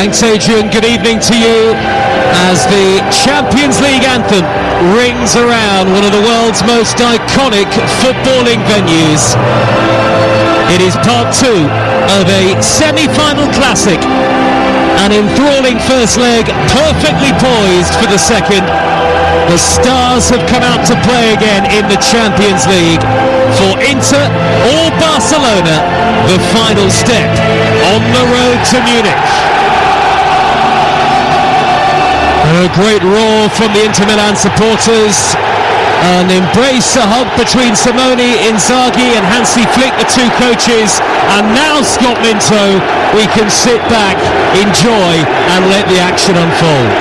Thanks, Adrian. Good evening to you as the Champions League anthem rings around one of the world's most iconic footballing venues. It is part two of a semi-final classic. An enthralling first leg, perfectly poised for the second. The stars have come out to play again in the Champions League. For Inter or Barcelona, the final step on the road to Munich. A great roar from the InterMilan supporters. An embrace, a hug between Simone Inzaghi and Hansi Flick, the two coaches. And now, Scott Minto, we can sit back, enjoy and let the action unfold.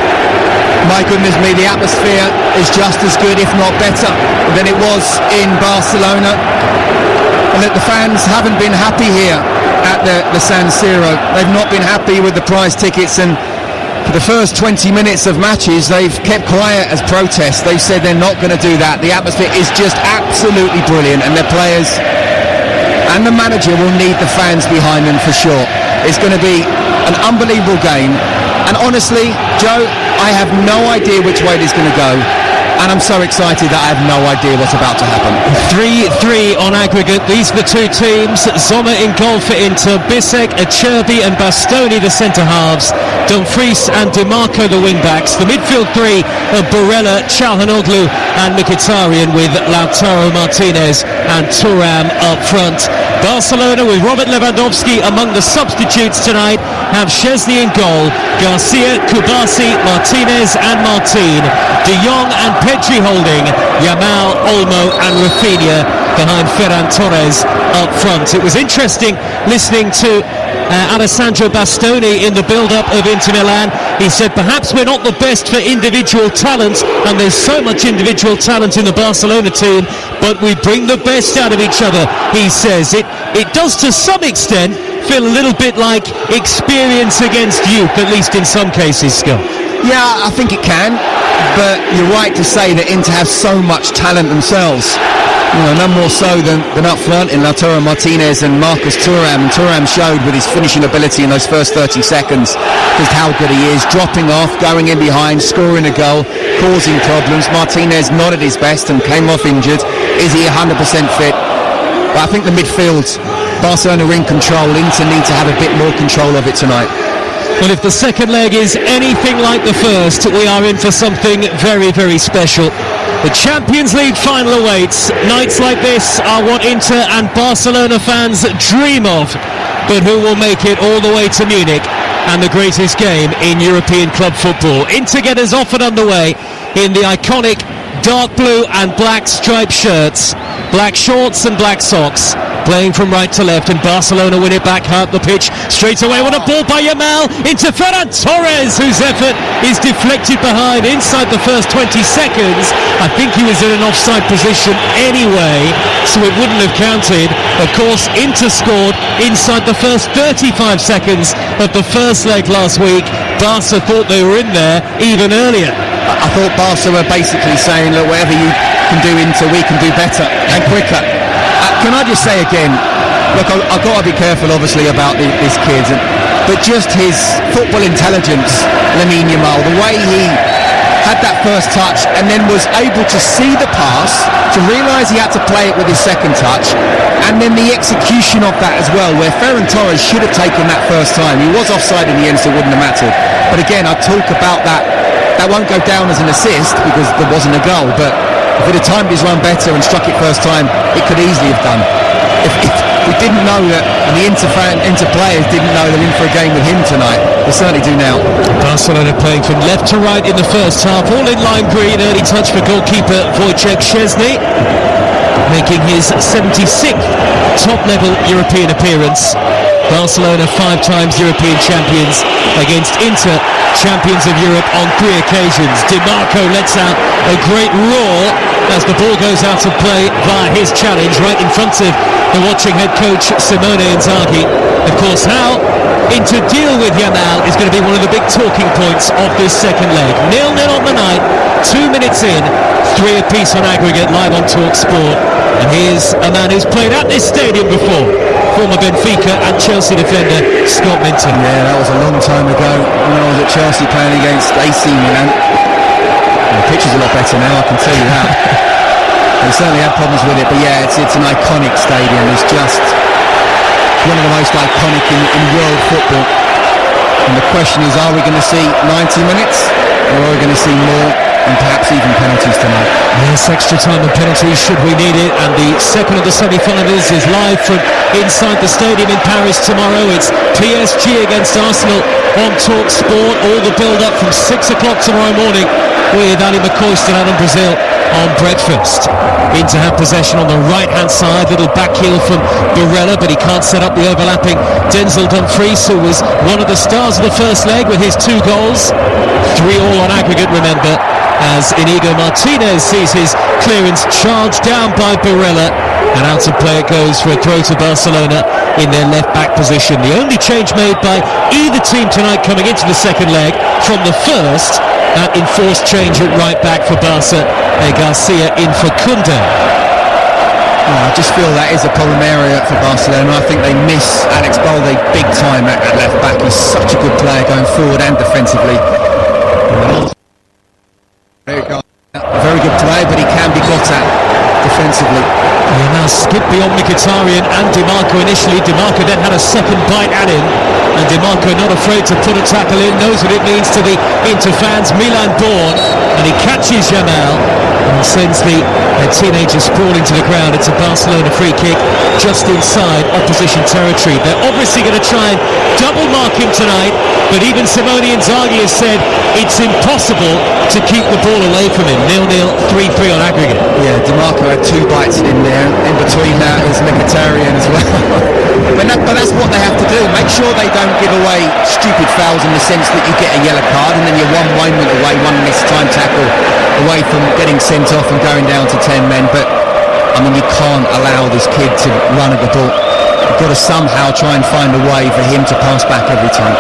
My goodness me, the atmosphere is just as good, if not better, than it was in Barcelona. And that the fans haven't been happy here at the San Siro. They've not been happy with the prize tickets, and for the first 20 minutes of matches, they've kept quiet as protest. They've said they're not going to do that. The atmosphere is just absolutely brilliant, and their players and the manager will need the fans behind them for sure. It's going to be an unbelievable game. And honestly, Joe, I have no idea which way it is going to go. And I'm so excited that I have no idea what's about to happen. 3-3 on aggregate. These are the two teams. Sommer in goal for Inter, Bissek, Acerbi and Bastoni the centre-halves, Dumfries and Dimarco the wing-backs. The midfield three of Barella, Çalhanoğlu and Mkhitaryan, with Lautaro Martinez and Thuram up front. Barcelona, with Robert Lewandowski among the substitutes tonight, have Szczesny in goal, Garcia, Kubasi, Martinez and Martin, De Jong and Pedri holding, Yamal, Olmo and Rafinha behind Ferran Torres up front. It was interesting listening to Alessandro Bastoni in the build-up of Inter Milan. He said perhaps we're not the best for individual talent, and there's so much individual talent in the Barcelona team, but we bring the best out of each other. He says it does to some extent feel a little bit like experience against youth, at least in some cases, Scott. Yeah, I think it can, but you're right to say that Inter have so much talent themselves. You know, none more so than up front in Lautaro Martinez and Marcus Thuram. And Thuram showed with his finishing ability in those first 30 seconds just how good he is, dropping off, going in behind, scoring a goal, causing problems. Martinez not at his best and came off injured. Is he 100% fit? But I think the midfield, Barcelona are in control. Inter need to have a bit more control of it tonight. Well, if the second leg is anything like the first, we are in for something very, very special. The Champions League final awaits. Nights like this are what Inter and Barcelona fans dream of. But who will make it all the way to Munich and the greatest game in European club football? Inter get us off and underway in the iconic dark blue and black striped shirts, black shorts and black socks, playing from right to left, and Barcelona win it back high up the pitch straight away. What a ball by Yamal into Ferran Torres, whose effort is deflected behind inside the first 20 seconds. I think he was in an offside position anyway, so it wouldn't have counted. Of course, Inter scored inside the first 35 seconds of the first leg last week. Barca thought they were in there even earlier. I thought Barca were basically saying, look, whatever you can do, Inter, we can do better and quicker. Can I just say again, look, I've got to be careful obviously about this kid, but just his football intelligence, Lamine Yamal, the way he had that first touch and then was able to see the pass, to realise he had to play it with his second touch, and then the execution of that as well, where Ferran Torres should have taken that first time. He was offside in the end, so it wouldn't have mattered. But again, I talk about that won't go down as an assist because there wasn't a goal, but if it had timed his run better and struck it first time, it could easily have done. If we didn't know that, and the Inter players didn't know they're in for a game with him tonight, they certainly do now. Barcelona playing from left to right in the first half, all in lime green. Early touch for goalkeeper Wojciech Szczesny, making his 76th top-level European appearance. Barcelona 5 times European champions against Inter, champions of Europe on 3 occasions. Dimarco lets out a great roar as the ball goes out of play via his challenge right in front of the watching head coach Simone Inzaghi. Of course, how Inter deal with Yamal is going to be one of the big talking points of this second leg. 0-0 on the night, 2 minutes in, 3 apiece on aggregate, live on Talk Sport. And here's a man who's played at this stadium before. former Benfica and Chelsea defender Scott Minton. Yeah, that was a long time ago when I was at Chelsea playing against AC Milan. The pitch is a lot better now, I can tell you that. They certainly had problems with it, but yeah, it's an iconic stadium. It's just one of the most iconic in world football. And the question is, are we going to see 90 minutes or are we going to see more and perhaps even penalties tonight? Yes, extra time and penalties should we need it. And the second of the semi-finals is live from inside the stadium in Paris tomorrow. It's PSG against Arsenal on Talk Sport. All the build-up from 6 o'clock tomorrow morning with Ali McCoyston out in Brazil on breakfast. In to have possession on the right-hand side. Little back heel from Barella, but he can't set up the overlapping Denzel Dumfries, who was one of the stars of the first leg with his 2 goals. 3-3 on aggregate, remember, as Inigo Martinez sees his clearance charged down by Barella, and out of play it goes for a throw to Barcelona in their left-back position. The only change made by either team tonight coming into the second leg from the first, that enforced change at right back for Barca, Garcia in for Koundé. I just feel that is a problem area for Barcelona. I think they miss Alex Balde big time at left back. He's such a good player going forward and defensively. Very good player, but he can be got at defensively. He now skipped beyond Mkhitaryan and DiMarco initially. DiMarco then had a second bite at him, and DiMarco not afraid to put a tackle in, knows what it means to the Inter fans. Milan born, and he catches Yamal and sends the teenager sprawling to the ground. It's a Barcelona free kick just inside opposition territory. They're obviously going to try and double mark him tonight, but even Simone Inzaghi has said it's impossible to keep the ball away from him. 0-0, 3-3 on aggregate. Yeah, DiMarco had 2 bites in there. In between that is Mkhitaryan as well. but that's what they have to do. Make sure they don't give away stupid fouls in the sense that you get a yellow card and then you're one moment away, one missed time tackle away from getting sent off and going down to 10 men. But I mean, you can't allow this kid to run at the ball. You've got to somehow try and find a way for him to pass back every time.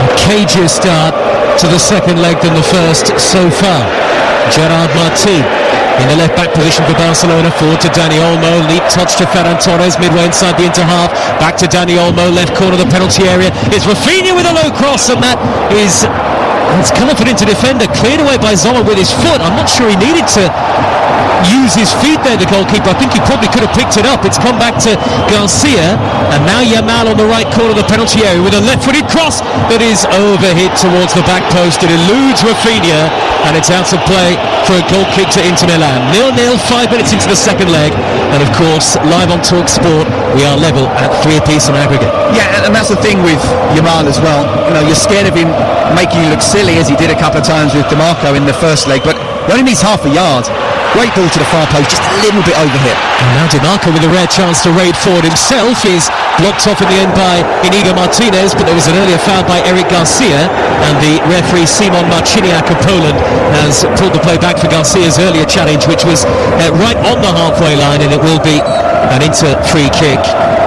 A cagier start to the second leg than the first so far. Gerard Martin in the left back position for Barcelona, forward to Dani Olmo, neat touch to Ferran Torres midway inside the Inter half, back to Dani Olmo, left corner of the penalty area. It's Rafinha with a low cross, and that is, it's come off an Inter defender, cleared away by Zola with his foot. I'm not sure he needed to use his feet there, the goalkeeper. I think he probably could have picked it up. It's come back to Garcia, and now Yamal on the right corner of the penalty area with a left-footed cross that is overhit towards the back post. It eludes Rafinha, and it's out of play for a goal kick to Inter Milan. 0-0, 5 minutes into the second leg, and of course, live on Talk Sport, we are level at 3 apiece on aggregate. Yeah, and that's the thing with Yamal as well. You know, you're scared of him making you look silly, as he did a couple of times with DiMarco in the first leg, but he only needs half a yard. Great ball to the far post, just a little bit over hit. And now DiMarco with a rare chance to raid forward himself is blocked off in the end by Inigo Martinez, but there was an earlier foul by Eric Garcia, and the referee Simon Marciniak of Poland has pulled the play back for Garcia's earlier challenge, which was right on the halfway line, and it will be an Inter free kick.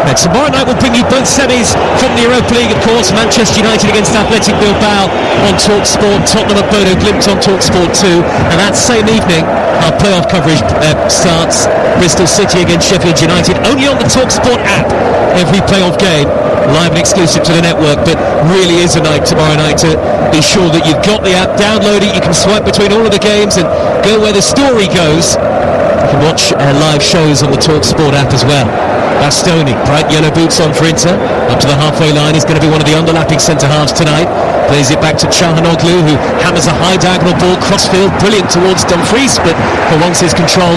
Tomorrow night we'll bring you both semis from the Europa League, of course. Manchester United against Athletic Bilbao on Talk Sport, Tottenham at Bodo Glimt on Talk Sport 2, and that same evening our playoff coverage starts. Bristol City against Sheffield United, only on the Talk Sport app. Every playoff game live and exclusive to the network, but really is a night tomorrow night to be sure that you've got the app, download it, you can swipe between all of the games and go where the story goes. You can watch live shows on the Talk Sport app as well. Bastoni, bright yellow boots on for Inter, up to the halfway line. He's going to be one of the underlapping centre-halves tonight. Plays it back to Çalhanoğlu, who hammers a high diagonal ball crossfield, brilliant towards Dumfries, but for once his control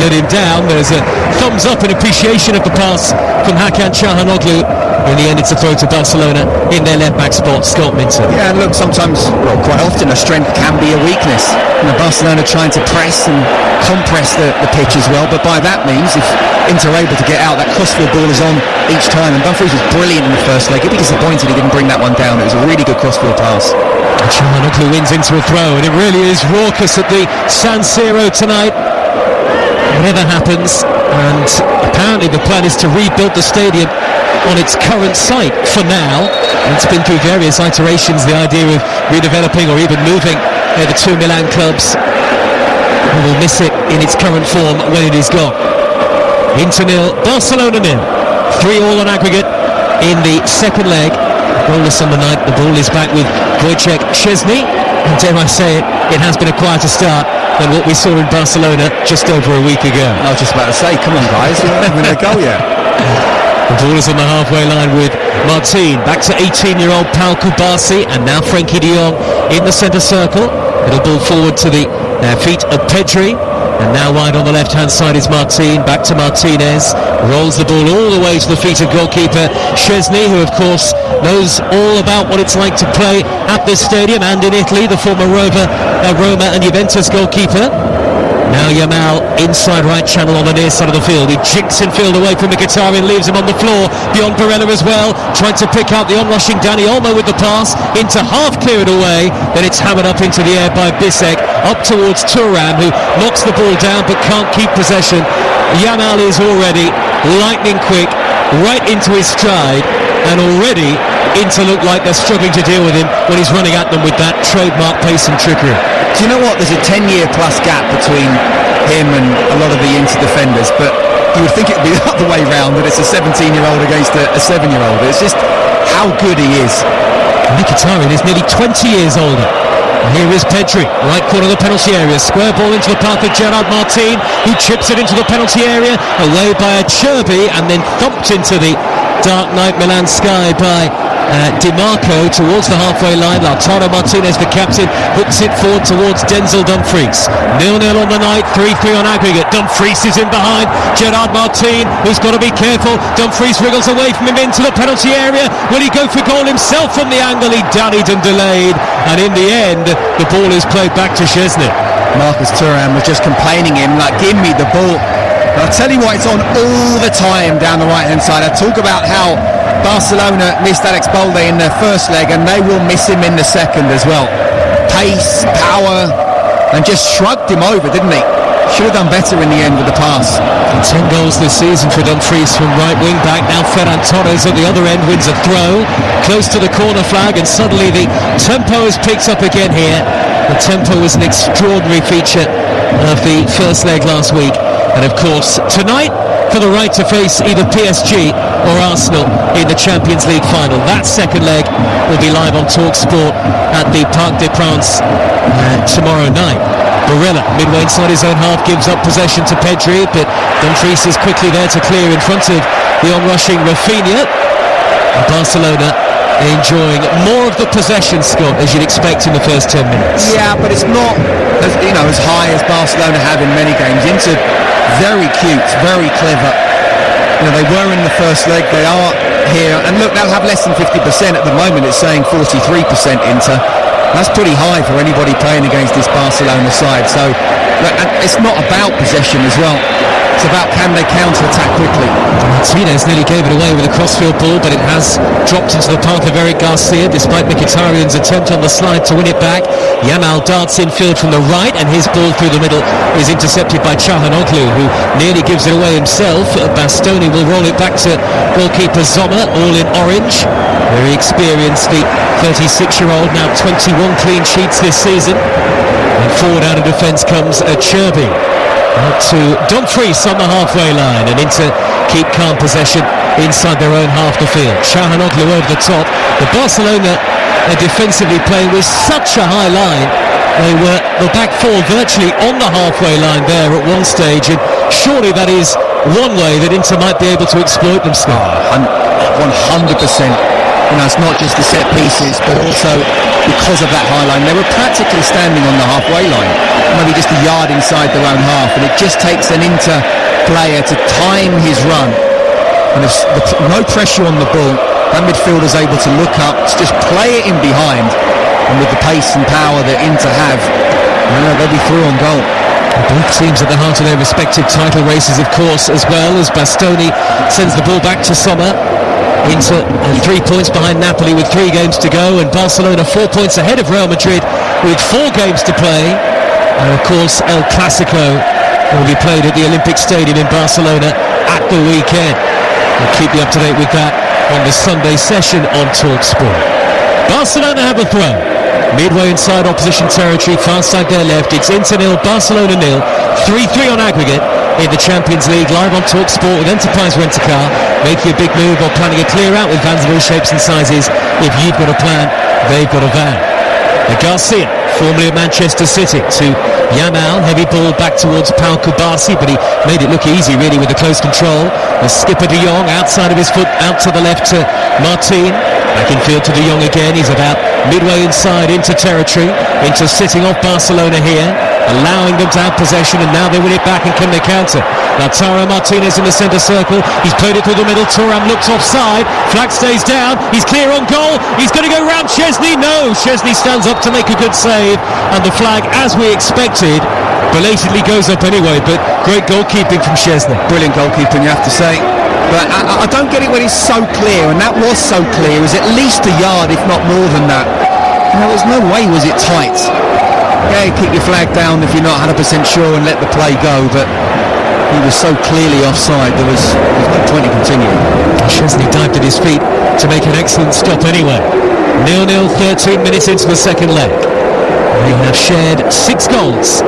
let him down. There's a thumbs up in appreciation of the pass from Hakan Çalhanoğlu. In the end, it's a throw to Barcelona in their left-back spot, Scott Minton. Yeah, and look, sometimes, well, quite often, a strength can be a weakness. You know, Barcelona trying to press and compress the pitch as well, but by that means, if Inter are able to get out, that crossfield ball is on each time, and Dumfries was brilliant in the first leg. He'd be disappointed he didn't bring that one down. It was a really good crossfield pass. Çalhanoğlu wins into a throw, and it really is raucous at the San Siro tonight. Whatever happens, and apparently the plan is to rebuild the stadium on its current site for now. And it's been through various iterations, the idea of redeveloping or even moving the 2 Milan clubs. We will miss it in its current form when it is gone. Inter 0, Barcelona 0. 3-3 on aggregate in the second leg. Goalless on the night. The ball is back with Wojciech Szczesny. And dare I say it, it has been a quieter start than what we saw in Barcelona just over a week ago. I was just about to say, come on guys, we're not having a goal yet. The ball is on the halfway line with Martin. Back to 18-year-old Pau Kubasi, and now Frankie de Jong in the centre circle. Little ball forward to the feet of Pedri. And now wide on the left-hand side is Martin. Back to Martinez. Rolls the ball all the way to the feet of goalkeeper Szczesny, who of course knows all about what it's like to play at this stadium and in Italy, the former Roma and Juventus goalkeeper. Now Yamal inside right channel on the near side of the field. He jigs infield away from Mkhitaryan, leaves him on the floor beyond Barella as well, trying to pick out the onrushing Dani Olmo with the pass into half cleared away. Then it's hammered up into the air by Bissek, up towards Thuram, who knocks the ball down but can't keep possession. Yamal is already lightning quick, right into his stride, and already Inter look like they're struggling to deal with him when he's running at them with that trademark pace and trickery. Do you know what? There's a 10-year plus gap between him and a lot of the Inter defenders, but you would think it would be the other way round, that it's a 17-year-old against a 7-year-old. It's just how good he is. Mkhitaryan is nearly 20 years older. And here is Pedri, right corner of the penalty area. Square ball into the path of Gerard Martin, who chips it into the penalty area, away by Cherby, and then thumped into the dark night Milan sky by Di Marco towards the halfway line. Lautaro Martinez, the captain, hooks it forward towards Denzel Dumfries. 0-0 on the night, 3-3 on aggregate. Dumfries is in behind Gerard Martin, who's got to be careful. Dumfries wriggles away from him into the penalty area. Will he go for goal himself from the angle? He dallied and delayed, and in the end the ball is played back to Szczesny. Marcus Thuram was just complaining him, like, give me the ball. And I'll tell you what, it's on all the time down the right hand side. I talk about how Barcelona missed Alex Balde in their first leg, and they will miss him in the second as well. Pace, power, and just shrugged him over, didn't he? Should have done better in the end with the pass. 10 goals this season for Dumfries from right wing back. Now Ferran Torres at the other end wins a throw close to the corner flag, and suddenly the tempo has picked up again here. The tempo was an extraordinary feature of the first leg last week, and of course tonight for the right to face either PSG or Arsenal in the Champions League final. That second leg will be live on TalkSport at the Parc des Princes tomorrow night. Barella, midway inside his own half, gives up possession to Pedri, but Dumfries is quickly there to clear in front of the onrushing Rafinha. And Barcelona enjoying more of the possession, Scott, as you'd expect in the first 10 minutes. Yeah, but it's not as high as Barcelona have in many games. Inter very cute, very clever. They were in the first leg, they are here, and look, they'll have less than 50% at the moment. It's saying 43% Inter. That's pretty high for anybody playing against this Barcelona side. So and it's not about possession as well. It's about can they counter-attack quickly. Martinez nearly gave it away with a crossfield ball, but it has dropped into the path of Eric Garcia despite Mkhitaryan's attempt on the slide to win it back. Yamal darts infield from the right, and his ball through the middle is intercepted by Çalhanoğlu, who nearly gives it away himself. Bastoni will roll it back to goalkeeper Sommer, all in orange. Very experienced, the 36-year-old, now 21 clean sheets this season. And forward out of defence comes Cherby. Out to Dumfries on the halfway line, and Inter keep calm possession inside their own half the field. Çalhanoğlu over the top. The Barcelona are defensively playing with such a high line. They were the back four virtually on the halfway line there at one stage, and surely that is one way that Inter might be able to exploit them, Scott. 100%. It's not just the set pieces, but also because of that high line. They were practically standing on the halfway line, maybe just a yard inside their own half, and it just takes an Inter player to time his run. And if no pressure on the ball, that midfielder's able to look up, just play it in behind, and with the pace and power that Inter have, they'll be through on goal. Both teams at the heart of their respective title races, of course, as well as Bastoni sends the ball back to Sommer. Inter 3 points behind Napoli with 3 games to go, and Barcelona 4 points ahead of Real Madrid with 4 games to play. And of course El Clasico will be played at the Olympic Stadium in Barcelona at the weekend. We'll keep you up to date with that on the Sunday session on TalkSport. Barcelona have a throw midway inside opposition territory, far side their left. It's Inter 0, Barcelona 0, 3-3 on aggregate in the Champions League, live on Talk Sport with Enterprise Rent-A-Car. Making a big move or planning a clear out with vans of all shapes and sizes. If you've got a plan, they've got a van. Garcia, formerly of Manchester City, to Yamal, heavy ball back towards Pau Kubasi, but he made it look easy really with the close control. The skipper De Jong outside of his foot, out to the left to Martin. Back in field to De Jong again. He's about midway inside into territory, into sitting off Barcelona here, allowing them to have possession, and now they win it back, and can they counter? Lautaro Martinez in the centre circle. He's played it through the middle. Thuram looks offside. Flag stays down. He's clear on goal. He's going to go round Szczesny. No, Szczesny stands up to make a good save, and the flag, as we expected, belatedly goes up anyway. But great goalkeeping from Szczesny. Brilliant goalkeeping, you have to say. But I don't get it when it's so clear, and that was so clear. It was at least a yard, if not more than that. There was no way was it tight. Yeah, keep your flag down if you're not 100% sure and let the play go, but he was so clearly offside, there was no point in continuing. Szczesny dived at his feet to make an excellent stop anyway. 0-0, 13 minutes into the second leg. They have shared 6 goals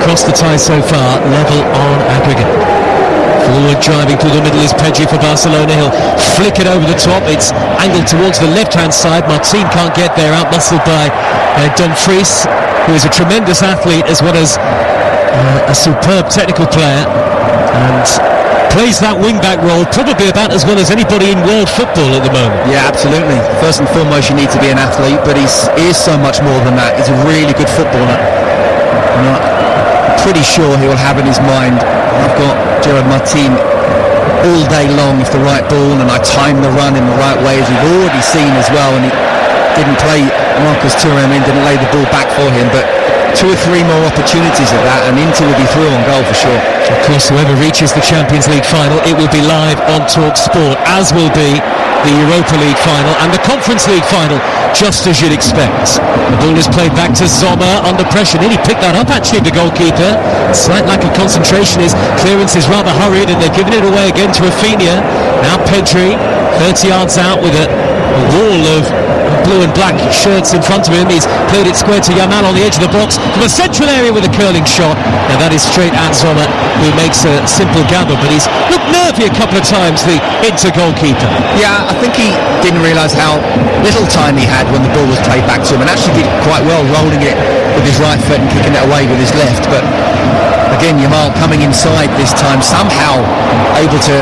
across the tie so far, level on aggregate. Forward driving through the middle is Pedri for Barcelona. He'll flick it over the top. It's angled towards the left-hand side. Martin can't get there, out-muscled by Dumfries, who is a tremendous athlete as well as a superb technical player, and plays that wing-back role probably about as well as anybody in world football at the moment. Yeah, absolutely. First and foremost, you need to be an athlete, but he is so much more than that. He's a really good footballer. And I'm pretty sure he will have in his mind, I've got Gerard Martin all day long with the right ball, and I time the run in the right way, as we've already seen as well, and he didn't play Marcus Thuram in, didn't lay the ball back for him, but 2 or 3 more opportunities at that, and Inter will be through on goal for sure. Of course, whoever reaches the Champions League final, it will be live on Talk Sport, as will be the Europa League final and the Conference League final, just as you'd expect. The ball is played back to Sommer under pressure. Nearly picked that up, actually, the goalkeeper. Slight lack of concentration. His clearance is rather hurried, and they've given it away again to Rafinha. Now Pedri, 30 yards out with a wall of blue and black shirts in front of him. He's played it square to Yamal on the edge of the box from a central area with a curling shot, and that is straight at Sommer, who makes a simple gather, but he's looked nervy a couple of times, the Inter goalkeeper. Yeah, I think he didn't realise how little time he had when the ball was played back to him, and actually did quite well rolling it with his right foot and kicking it away with his left. But again, Yamal coming inside this time, somehow able to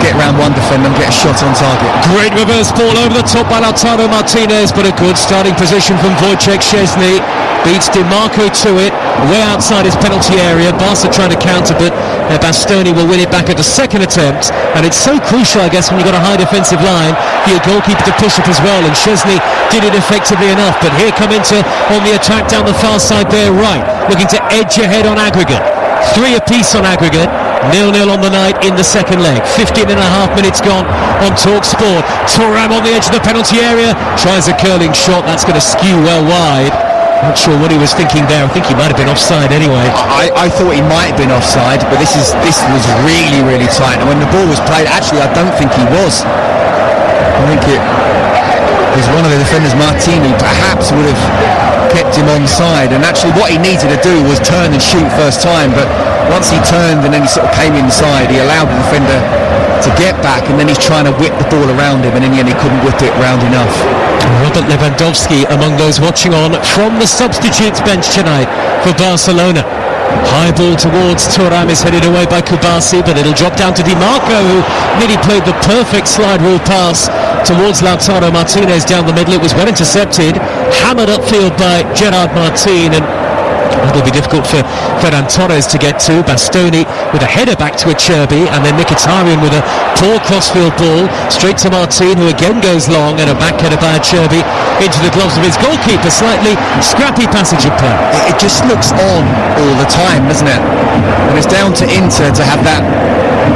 get around one defender and get a shot on target. Great reverse ball over the top by Lautaro Martinez, but a good starting position from Wojciech Szczesny. Beats DiMarco to it, way outside his penalty area. Barca trying to counter, but Bastoni will win it back at the second attempt. And it's so crucial, I guess, when you've got a high defensive line for your goalkeeper to push up as well. And Szczesny did it effectively enough. But here come Inter on the attack down the far side there, right, looking to edge ahead on aggregate. 3 apiece on aggregate. 0-0 on the night in the second leg. 15 and a half minutes gone on Talk Sport. Thuram on the edge of the penalty area, tries a curling shot. That's going to skew well wide. Not sure what he was thinking there. I think he might have been offside anyway. I thought he might have been offside, but this was really, really tight. And when the ball was played, actually, I don't think he was. I think it was one of the defenders, Martin, who perhaps would have kept him onside. And actually, what he needed to do was turn and shoot first time. But once he turned and then he sort of came inside, he allowed the defender to get back, and then he's trying to whip the ball around him, and in the end, he couldn't whip it round enough. Robert Lewandowski among those watching on from the substitutes bench tonight for Barcelona. High ball towards Thuram is headed away by Kubasi, but it'll drop down to DiMarco, who nearly played the perfect slide rule pass towards Lautaro Martinez down the middle. It was well intercepted, hammered upfield by Gerard Martin, and it'll be difficult for Ferran Torres to get to. Bastoni with a header back to Acerbi, and then Mkhitaryan with a poor crossfield ball straight to Martin, who again goes long, and a back header by Acerbi into the gloves of his goalkeeper. Slightly scrappy passage of play. It just looks on all the time, doesn't it? And it's down to Inter to have that.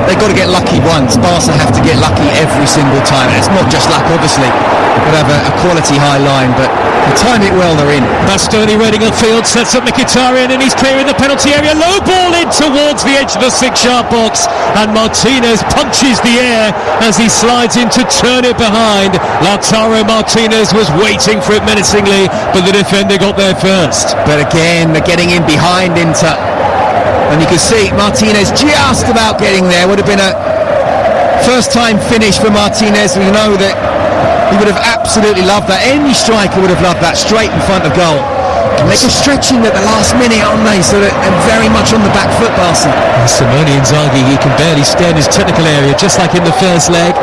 They've got to get lucky once. Barca have to get lucky every single time. And it's not just luck, obviously. They've got to have a quality high line, but they time it well, they're in. Bastoni reading upfield, sets up Mkhitaryan, and he's clearing the penalty area. Low ball in towards the edge of the 6-yard box, and Martinez punches the air as he slides in to turn it behind. Lautaro Martinez was waiting for it menacingly, but the defender got there first. But again, they're getting in behind Inter. And you can see Martinez just about getting there. Would have been a first-time finish for Martinez. We know that he would have absolutely loved that. Any striker would have loved that, straight in front of goal. And they're just stretching at the last minute, aren't they? So they're very much on the back foot, Barca. Simone Inzaghi, he can barely stay in his technical area, just like in the first leg,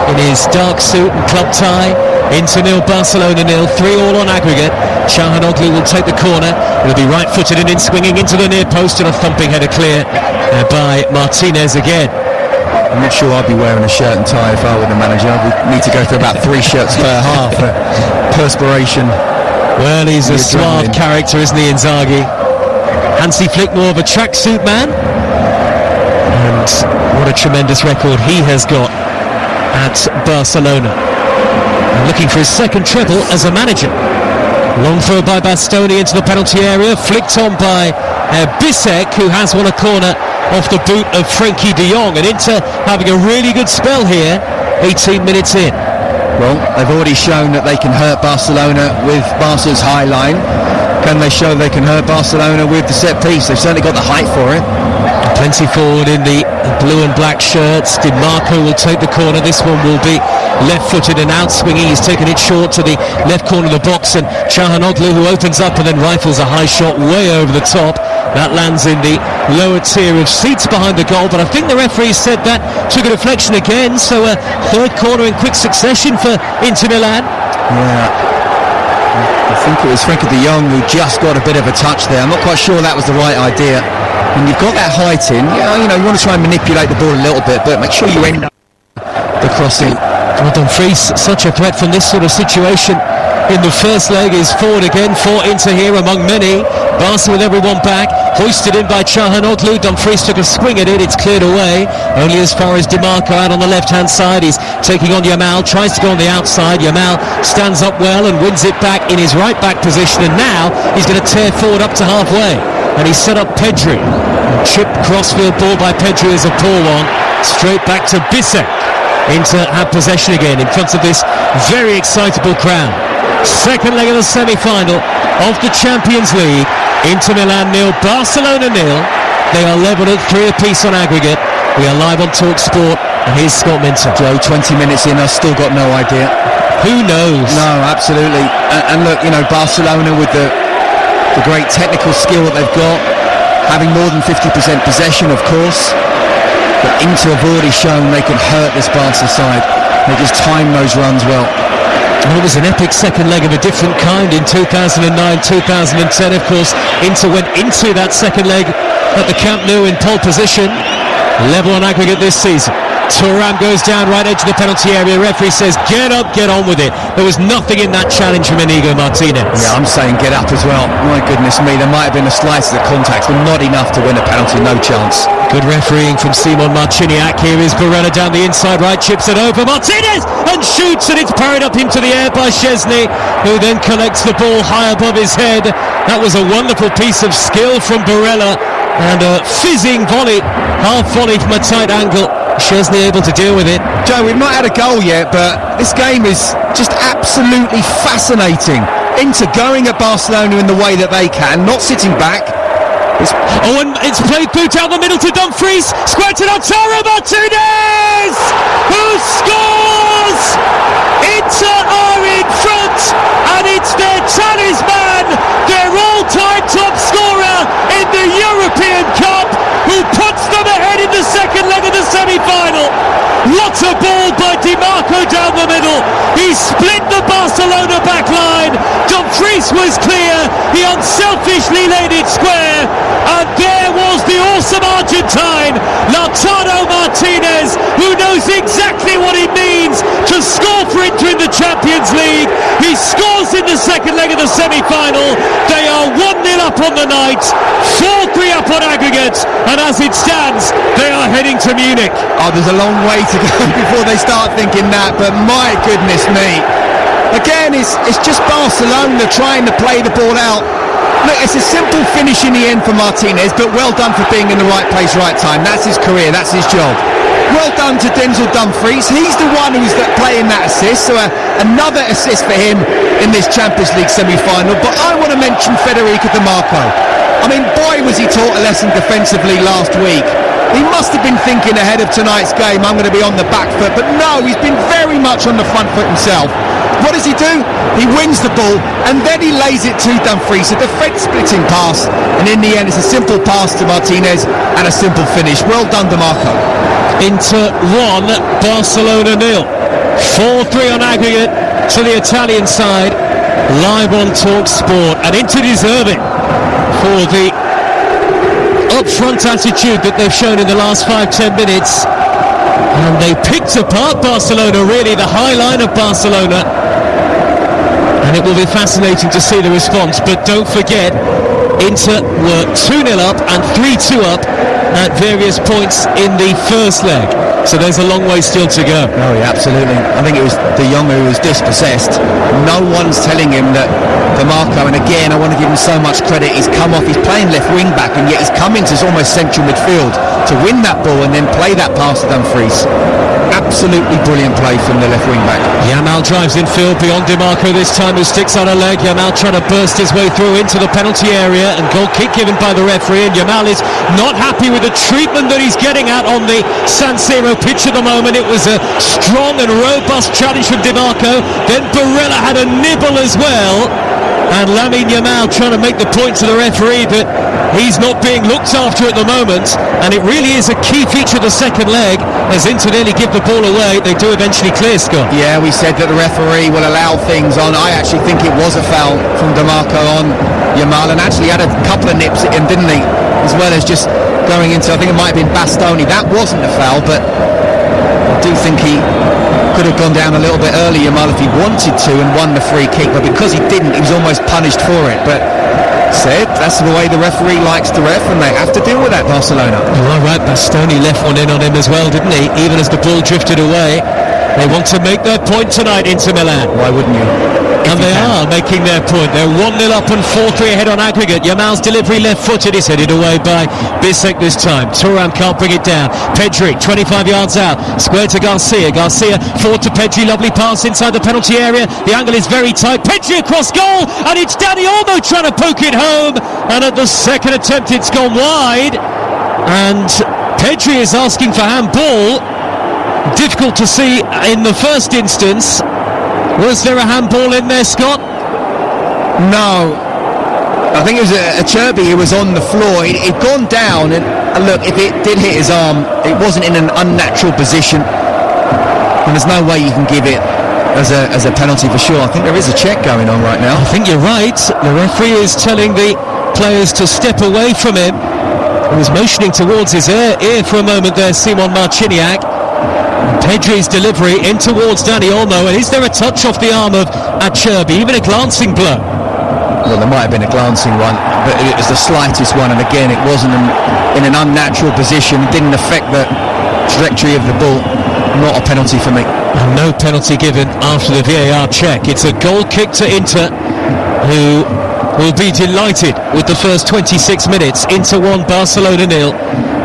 in his dark suit and club tie. Inter 0, Barcelona 0, 3-3 on aggregate. Çalhanoğlu will take the corner. It'll be right-footed and in, swinging into the near post, and a thumping header clear by Martinez again. I'm not sure I'd be wearing a shirt and tie if I were the manager. We'd need to go through about 3 shirts per half. Perspiration. Well, he's a suave character, isn't he, Inzaghi? Hansi Flick, more of a tracksuit man. And what a tremendous record he has got at Barcelona. And looking for his second treble as a manager. Long throw by Bastoni into the penalty area, flicked on by Bissek, who has won a corner off the boot of Frenkie de Jong. And Inter having a really good spell here, 18 minutes in. Well, they've already shown that they can hurt Barcelona with Barca's high line. Can they show they can hurt Barcelona with the set piece? They've certainly got the height for it. Plenty forward in the blue and black shirts. Di Marco will take the corner. This one will be left-footed and out-swinging. He's taken it short to the left corner of the box, and Çalhanoğlu, who opens up and then rifles a high shot way over the top. That lands in the lower tier of seats behind the goal, but I think the referee said that took a deflection again, so a third corner in quick succession for Inter Milan. Yeah, I think it was Frenkie de Jong who just got a bit of a touch there. I'm not quite sure that was the right idea. When you've got that height in, you want to try and manipulate the ball a little bit, but make sure you end up the crossing. Well, Dumfries, such a threat from this sort of situation in the first leg, is forward again for Inter here among many. Barca with everyone back, hoisted in by Çalhanoğlu. Dumfries took a swing at it, it's cleared away, only as far as Di Marco out on the left-hand side. He's taking on Yamal, tries to go on the outside. Yamal stands up well and wins it back in his right-back position, and now he's going to tear forward up to halfway. And he's set up Pedri. Chip crossfield ball by Pedri is a poor one. Straight back to Bissek. Inter have possession again in front of this very excitable crowd. Second leg of the semi-final of the Champions League. Inter Milan 0, Barcelona 0. They are level at 3 apiece on aggregate. We are live on TalkSport, and here's Scott Minton. Joe, 20 minutes in, I've still got no idea. Who knows? No, absolutely. And look, Barcelona with the great technical skill that they've got, having more than 50% possession, of course. But Inter have already shown they can hurt this Barca side. They just time those runs well. And it was an epic second leg of a different kind in 2009, 2010. Of course, Inter went into that second leg at the Camp Nou in pole position. Level on aggregate this season. Thuram goes down right edge of the penalty area. Referee says, get up, get on with it. There was nothing in that challenge from Inigo Martinez. Yeah, I'm saying get up as well. My goodness me, there might have been a slice of the contact, but not enough to win a penalty, no chance. Good refereeing from Simon Marciniak. Here is Barella down the inside right, chips it over. Martinez! And shoots, and it's parried up into the air by Szczesny, who then collects the ball high above his head. That was a wonderful piece of skill from Barella, and a fizzing volley, half volley from a tight angle. Szczesny able to deal with it. Joe, we've not had a goal yet, but this game is just absolutely fascinating. Inter going at Barcelona in the way that they can, not sitting back. And it's played through down the middle to Dumfries, squirted on Lautaro Martinez, who scores! Inter are in front, and it's their talisman, their all-time top scorer in the European Cup, who puts them ahead in the second leg of the semi-final. What a ball by Di Marco down the middle. He split the Barcelona back line. Dumfries was clear. He unselfishly laid it square. And there was the awesome Argentine, Lautaro Martinez, who knows exactly what it means to score for Inter in the Champions League. He scores in the second leg of the semi-final. They are 1-0 up on the night, 4-3 up on aggregate, and as it stands, they are heading to Munich. Oh, there's a long way to go before they start thinking that, but my goodness me. Again, it's just Barcelona trying to play the ball out. Look, it's a simple finish in the end for Martinez, but well done for being in the right place, right time. That's his career, that's his job. Well done to Denzel Dumfries. He's the one who's playing that assist, so another assist for him in this Champions League semi-final. But I want to mention Federico Di Marco. I mean, boy, was he taught a lesson defensively last week. He must have been thinking ahead of tonight's game, I'm going to be on the back foot, but no, he's been very much on the front foot himself. What does he do? He wins the ball and then he lays it to Dumfries, a defence-splitting pass, and in the end it's a simple pass to Martinez and a simple finish. Well done, DiMarco. Inter 1, Barcelona 0. 4-3 on aggregate to the Italian side. Live on Talk Sport, and Inter deserve it for the up-front attitude that they've shown in the last 5-10 minutes. And they picked apart Barcelona, really the high line of Barcelona, and it will be fascinating to see the response. But don't forget, Inter were 2-0 up and 3-2 up at various points in the first leg, so there's a long way still to go. Oh yeah, absolutely. I think it was De Jong who was dispossessed. No one's telling him that DiMarco, and again I want to give him so much credit, he's come off, he's playing left wing back, and yet he's come into almost central midfield to win that ball and then play that pass to Dumfries. Absolutely brilliant play from the left wing back. Yamal drives in field beyond DiMarco this time, who sticks on a leg. Yamal trying to burst his way through into the penalty area, and goal kick given by the referee, and Yamal is not happy with the treatment that he's getting out on the San Siro pitch at the moment. It was a strong and robust challenge from DiMarco, then Barella had a nibble as well, and Lamine Yamal trying to make the point to the referee that he's not being looked after at the moment, and it really is a key feature of the second leg as Inter nearly give the ball away. They do eventually clear, Scott. Yeah, we said that the referee will allow things on. I actually think it was a foul from DiMarco on Yamal, and actually had a couple of nips at him, didn't he, as well as just going into, I think it might have been Bastoni. That wasn't a foul, but I do think he could have gone down a little bit early, Yamal, if he wanted to, and won the free kick, but because he didn't, he was almost punished for it. But said that's the way the referee likes to ref, and they have to deal with that, Barcelona. You are right, Bastoni left one in on him as well, didn't he? Even as the ball drifted away. They want to make their point tonight, Inter Milan. Why wouldn't you? And they are making their point. They're 1-0 up and 4-3 ahead on aggregate. Yamal's delivery left-footed. He's headed away by Bisek this time. Thuram can't bring it down. Pedri, 25 yards out. Square to Garcia. Garcia forward to Pedri. Lovely pass inside the penalty area. The angle is very tight. Pedri across goal. And it's Dani Olmo trying to poke it home. And at the second attempt, it's gone wide. And Pedri is asking for handball. Difficult to see in the first instance. Was there a handball in there, Scott? No. I think it was a Cherby who was on the floor. He'd gone down, and look, if it did hit his arm, it wasn't in an unnatural position. And there's no way you can give it as a penalty for sure. I think there is a check going on right now. I think you're right. The referee is telling the players to step away from him. He was motioning towards his ear for a moment there, Simon Marciniak. Pedri's delivery in towards Dani Olmo, and is there a touch off the arm of Acerbi, even a glancing blow? Well, there might have been a glancing one, but it was the slightest one, and again it wasn't in an unnatural position. It didn't affect the trajectory of the ball. Not a penalty for me. And no penalty given after the VAR check. It's a goal kick to Inter, who will be delighted with the first 26 minutes. Inter 1, Barcelona 0.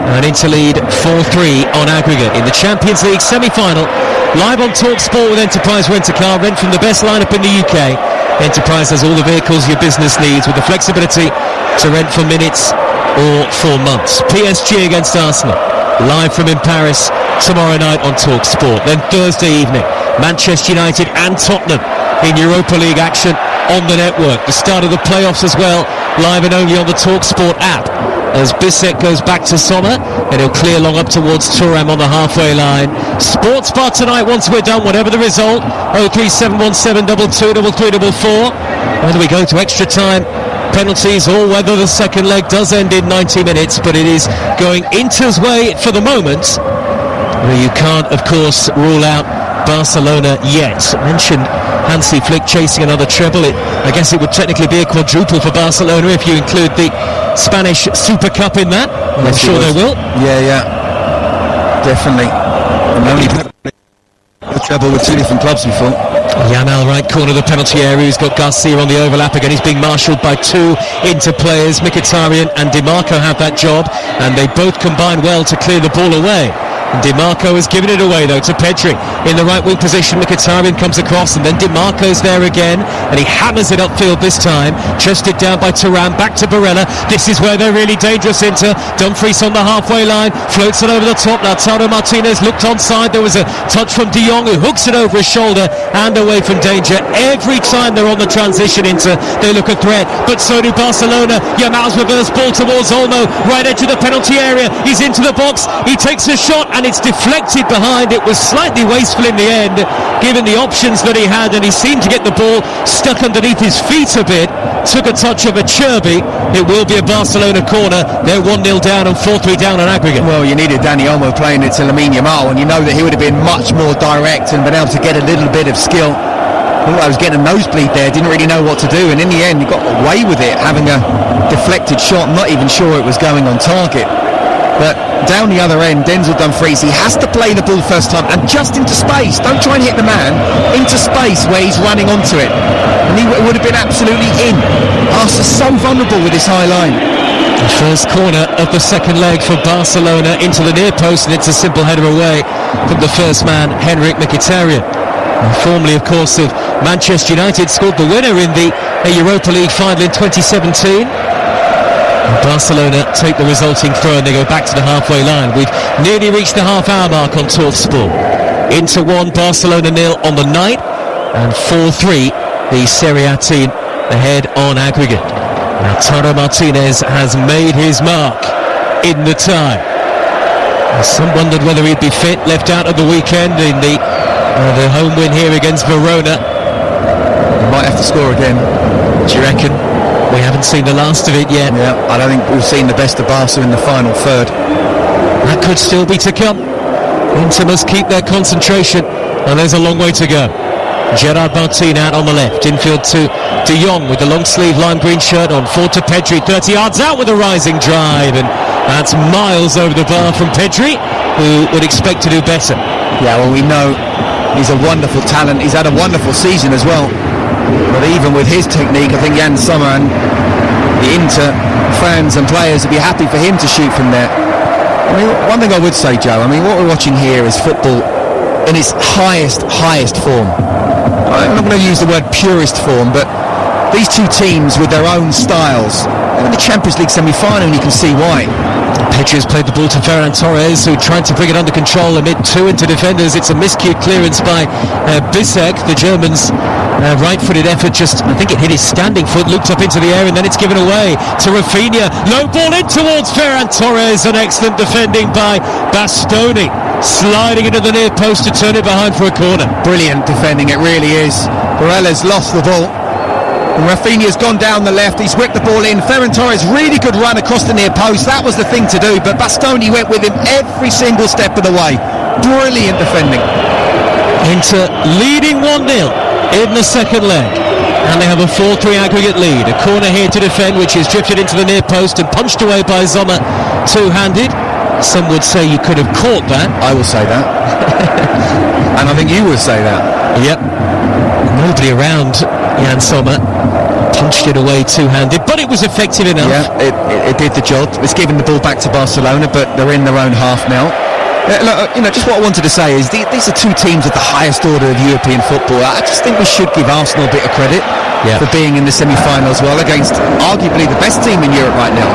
And Inter lead 4-3 on aggregate in the Champions League semi-final. Live on Talk Sport with Enterprise Rent-A-Car. Rent from the best lineup in the UK. Enterprise has all the vehicles your business needs, with the flexibility to rent for minutes or for months. PSG against Arsenal, live from in Paris tomorrow night on Talk Sport. Then Thursday evening, Manchester United and Tottenham in Europa League action on the network. The start of the playoffs as well, live and only on the Talk Sport app, as Bisek goes back to Sommer, and he'll clear long up towards Thuram on the halfway line. Sports Bar tonight once we're done, whatever the result. 03717 223344. Whether we go to extra time, penalties, or whether the second leg does end in 90 minutes, but it is going Inter's way for the moment. You can't, of course, rule out Barcelona yet. I mentioned Hansi Flick chasing another treble. I guess it would technically be a quadruple for Barcelona if you include the Spanish Super Cup in that. Yes, I'm sure they will. Yeah, definitely. And only the treble with two different clubs before. Yamal, right corner of the penalty area. He's got Garcia on the overlap again. He's being marshalled by two Inter players. Mkhitaryan and DiMarco have that job, and they both combine well to clear the ball away. DiMarco has given it away though to Pedri in the right wing position. Mkhitaryan comes across and then DiMarco's there again and he hammers it upfield this time, chested down by Thuram, back to Barella. This is where they're really dangerous. Inter, Dumfries on the halfway line, floats it over the top. Lautaro Martinez looked onside, there was a touch from De Jong who hooks it over his shoulder and away from danger. Every time they're on the transition Inter, they look a threat, but so do Barcelona. Yamal's reverse ball towards Olmo, right edge of the penalty area, he's into the box, he takes a shot and it's deflected behind. It was slightly wasteful in the end given the options that he had, and he seemed to get the ball stuck underneath his feet a bit. Took a touch of a Cherby. It will be a Barcelona corner. They're 1-0 down and 4-3 down on aggregate. Well, you needed Dani Olmo playing it to Lamine Yamal, and you know that he would have been much more direct and been able to get a little bit of skill. I was getting a nosebleed there, didn't really know what to do, and in the end he got away with it, having a deflected shot. Not even sure it was going on target. But down the other end, Denzel Dumfries, he has to play the ball first time and just into space. Don't try and hit the man, into space where he's running onto it. And he would have been absolutely in. Arsenal so vulnerable with this high line. The first corner of the second leg for Barcelona into the near post, and it's a simple header away from the first man, Henrik Mkhitaryan. Formerly, of course, of Manchester United, scored the winner in the Europa League final in 2017. Barcelona take the resulting throw and they go back to the halfway line. We've nearly reached the half-hour mark on TalkSport. Inter 1, Barcelona 0 on the night, and 4-3 the Serie A team ahead on aggregate. Now Lautaro Martinez has made his mark in the tie. Some wondered whether he'd be fit, left out at the weekend in the home win here against Verona. He might have to score again. Do you reckon? We haven't seen the last of it yet. Yeah, I don't think we've seen the best of Barca in the final third. That could still be to come. Inter must keep their concentration, and there's a long way to go. Gerard Martin out on the left, infield to De Jong with the long sleeve lime green shirt on, forward to Pedri, 30 yards out with a rising drive, and that's miles over the bar from Pedri, who would expect to do better. Yeah, well, we know he's a wonderful talent, he's had a wonderful season as well. But even with his technique, I think Jan Sommer and the Inter fans and players would be happy for him to shoot from there. I mean, one thing I would say, Joe, I mean, what we're watching here is football in its highest form. I'm not going to use the word purest form, but these two teams with their own styles. They're in the Champions League semi-final, and you can see why. Pedri has played the ball to Ferran Torres, who tried to bring it under control amid two Inter defenders. It's a miscued clearance by Bissek. The Germans' right-footed effort I think it hit his standing foot, looked up into the air, and then it's given away to Rafinha. Low ball in towards Ferran Torres, and excellent defending by Bastoni, sliding into the near post to turn it behind for a corner. Brilliant defending, it really is. Barella's lost the ball. And Rafinha's gone down the left, he's whipped the ball in. Ferran Torres, really good run across the near post, that was the thing to do, but Bastoni went with him every single step of the way. Brilliant defending. Inter leading 1-0 in the second leg, and they have a 4-3 aggregate lead. A corner here to defend, which is drifted into the near post and punched away by Sommer, two-handed. Some would say you could have caught that. I will say that. And I think you would say that. Yep. Nobody around Jan Sommer. Punched it away two-handed, but it was effective enough. Yeah, it did the job. It's given the ball back to Barcelona, but they're in their own half now. Look, just what I wanted to say is these are two teams at the highest order of European football. I just think we should give Arsenal a bit of credit for being in the semi-final as well, against arguably the best team in Europe right now.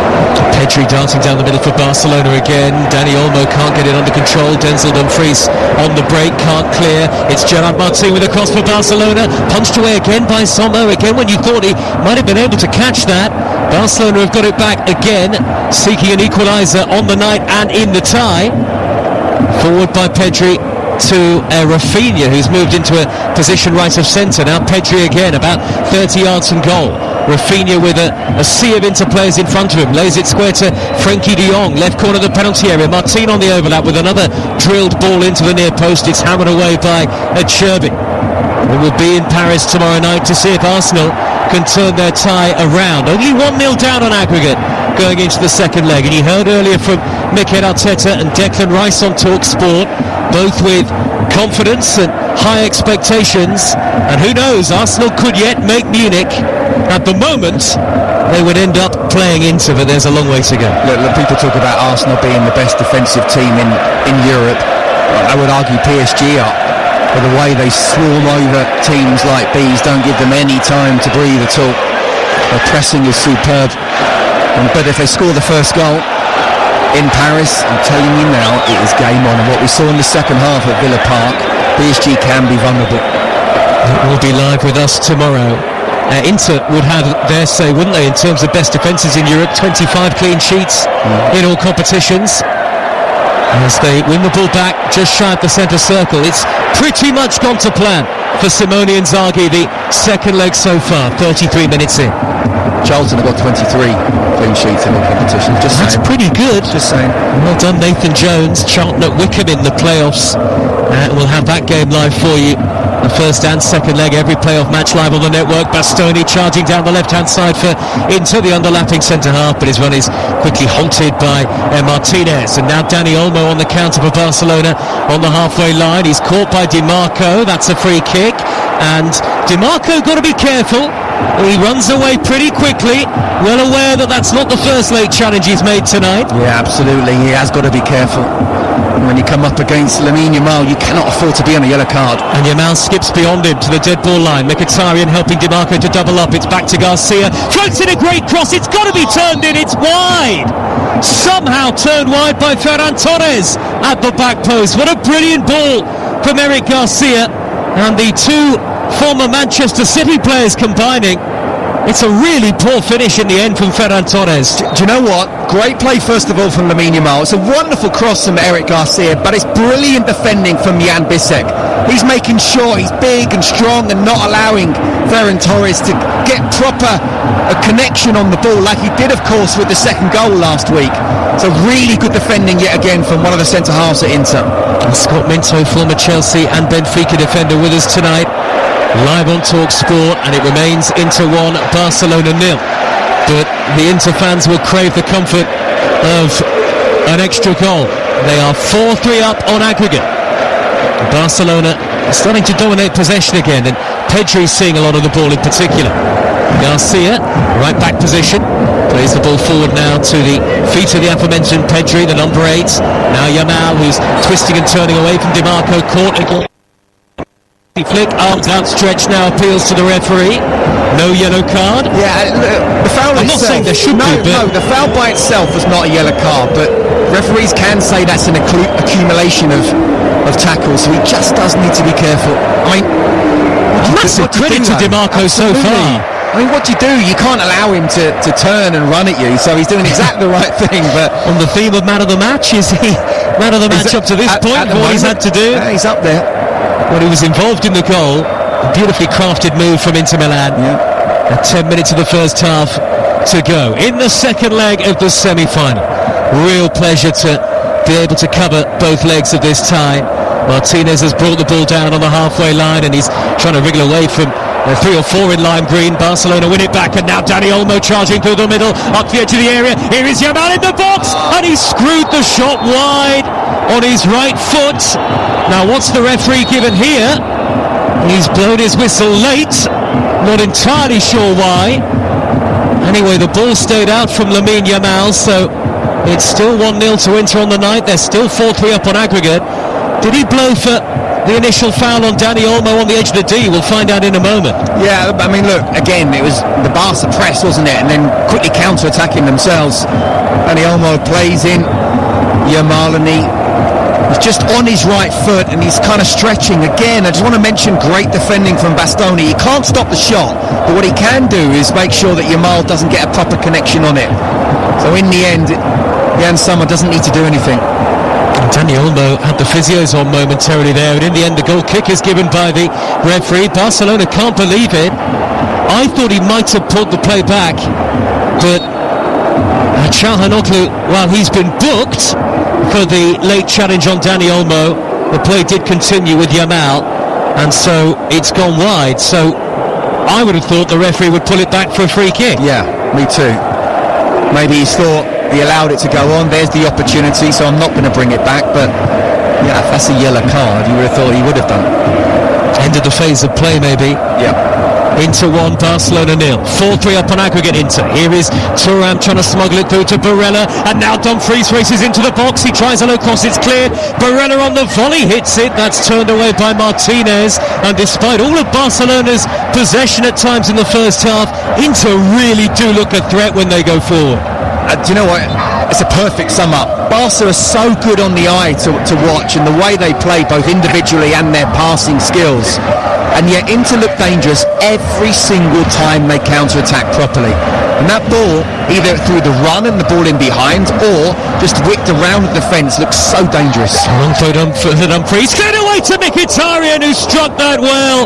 Pedri dancing down the middle for Barcelona again. Dani Olmo can't get it under control. Denzel Dumfries on the break, can't clear. It's Gerard Martin with a cross for Barcelona. Punched away again by Sommer. Again, when you thought he might have been able to catch that, Barcelona have got it back again, seeking an equaliser on the night and in the tie. Forward by Pedri to Rafinha, who's moved into a position right of centre. Now Pedri again, about 30 yards from goal. Rafinha with a sea of Inter players in front of him, lays it square to Frenkie de Jong, left corner of the penalty area. Martin on the overlap with another drilled ball into the near post. It's hammered away by Cherby. We will be in Paris tomorrow night to see if Arsenal can turn their tie around. Only 1-0 down on aggregate going into the second leg, and you heard earlier from Mikel Arteta and Declan Rice on TalkSport, both with confidence and high expectations, and who knows, Arsenal could yet make Munich. At the moment they would end up playing Inter, but there's a long way to go. Look, people talk about Arsenal being the best defensive team in Europe. I would argue PSG are. But the way they swarm over teams like bees, don't give them any time to breathe at all. Their pressing is superb. But if they score the first goal in Paris, I'm telling you now, it is game on. And what we saw in the second half at Villa Park, PSG can be vulnerable. It will be live with us tomorrow. Inter would have their say, wouldn't they, in terms of best defences in Europe? 25 clean sheets in all competitions. As they win the ball back just shy of the centre circle. It's pretty much gone to plan for Simone Inzaghi, the second leg so far, 33 minutes in. Charlton have got 23 clean sheets in all competitions. That's pretty good. Just saying. Well done, Nathan Jones. Charlton at Wickham in the playoffs. We'll have that game live for you. The first and second leg, every playoff match live on the network. Bastoni charging down the left-hand side for into the underlapping centre-half, but his run is quickly halted by Martinez. And now Dani Olmo on the counter for Barcelona on the halfway line. He's caught by Di Marco. That's a free kick. And Di Marco got to be careful. He runs away pretty quickly, well aware that that's not the first late challenge he's made tonight. Yeah, absolutely. He has got to be careful. When you come up against Lamine Yamal, you cannot afford to be on a yellow card. And Yamal skips beyond him to the dead ball line. Mkhitaryan helping Di Marco to double up. It's back to Garcia. Floats in a great cross. It's got to be turned in. It's wide. Somehow turned wide by Ferran Torres at the back post. What a brilliant ball from Eric Garcia. And the two former Manchester City players combining. It's a really poor finish in the end from Ferran Torres. Do you know what? Great play first of all from Lamine Yamal. It's a wonderful cross from Eric Garcia, but it's brilliant defending from Jan Bisek. He's making sure he's big and strong and not allowing Ferran Torres to get proper a connection on the ball like he did, of course, with the second goal last week. So really good defending yet again from one of the centre-halves at Inter. And Scott Minto, former Chelsea and Benfica defender, with us tonight. Live on Talk Sport, and it remains Inter 1, Barcelona 0. But the Inter fans will crave the comfort of an extra goal. They are 4-3 up on aggregate. Barcelona are starting to dominate possession again, and Pedri's seeing a lot of the ball in particular. Garcia, right back position, plays the ball forward now to the feet of the aforementioned Pedri, the number 8. Now Yamal, who's twisting and turning away from Di Marco, caught again. Flick, arms outstretched now, appeals to the referee. No yellow card. Yeah, the foul I'm itself. not saying there should be, but no, the foul by itself was not a yellow card, but referees can say that's an accumulation of tackles, so he just does need to be careful. I mean, massive credit to Di Marco so far. I mean, what do you do? You can't allow him to turn and run at you, so he's doing exactly the right thing. But on the theme of man of the match, is he man of the match up to this point? What he's had to do? Yeah, he's up there. Well, he was involved in the goal. A beautifully crafted move from InterMilan. Yeah. 10 minutes of the first half to go. In the second leg of the semi-final. Real pleasure to be able to cover both legs of this tie. Martinez has brought the ball down on the halfway line, and he's trying to wriggle away from 3 or 4 in lime green. Barcelona win it back, and now Dani Olmo charging through the middle, up the edge of the area. Here is Yamal in the box, and he screwed the shot wide on his right foot. Now what's the referee given here? He's blown his whistle late, not entirely sure why. Anyway, the ball stayed out from Lamine Yamal, so it's still 1-0 to Inter on the night. They're still 4-3 up on aggregate. Did he blow for the initial foul on Dani Olmo on the edge of the D? We'll find out in a moment. Yeah, I mean, look, again, it was the Barca press, wasn't it? And then quickly counter-attacking themselves. Dani Olmo plays in Yamal, and he's just on his right foot, and he's kind of stretching. Again, I just want to mention great defending from Bastoni. He can't stop the shot, but what he can do is make sure that Yamal doesn't get a proper connection on it. So in the end, Jan Sommer doesn't need to do anything. Dani Olmo had the physios on momentarily there, and in the end the goal kick is given by the referee. Barcelona can't believe it. I thought he might have pulled the play back, but Çalhanoğlu, well, he's been booked for the late challenge on Dani Olmo. The play did continue with Yamal, and so it's gone wide. So I would have thought the referee would pull it back for a free kick. Yeah, me too. Maybe he's thought he allowed it to go on. There's the opportunity, so I'm not going to bring it back. But yeah, if that's a yellow card, you would have thought he would have done. Ended the phase of play, maybe. Yeah. Inter 1, Barcelona 0. 4-3 up on aggregate Inter. Here is Thuram trying to smuggle it through to Barella, and now Dumfries races into the box. He tries a low cross, it's cleared. Barella on the volley hits it. That's turned away by Martinez. And despite all of Barcelona's possession at times in the first half, Inter really do look a threat when they go forward. Do you know what? It's a perfect sum up. Barca are so good on the eye to watch, and the way they play both individually and their passing skills. And yet Inter look dangerous every single time they counter-attack properly. And that ball, either through the run and the ball in behind, or just whipped around the defence, looks so dangerous. Long throw for Dumfries. Cleared away to Mkhitaryan, who struck that well.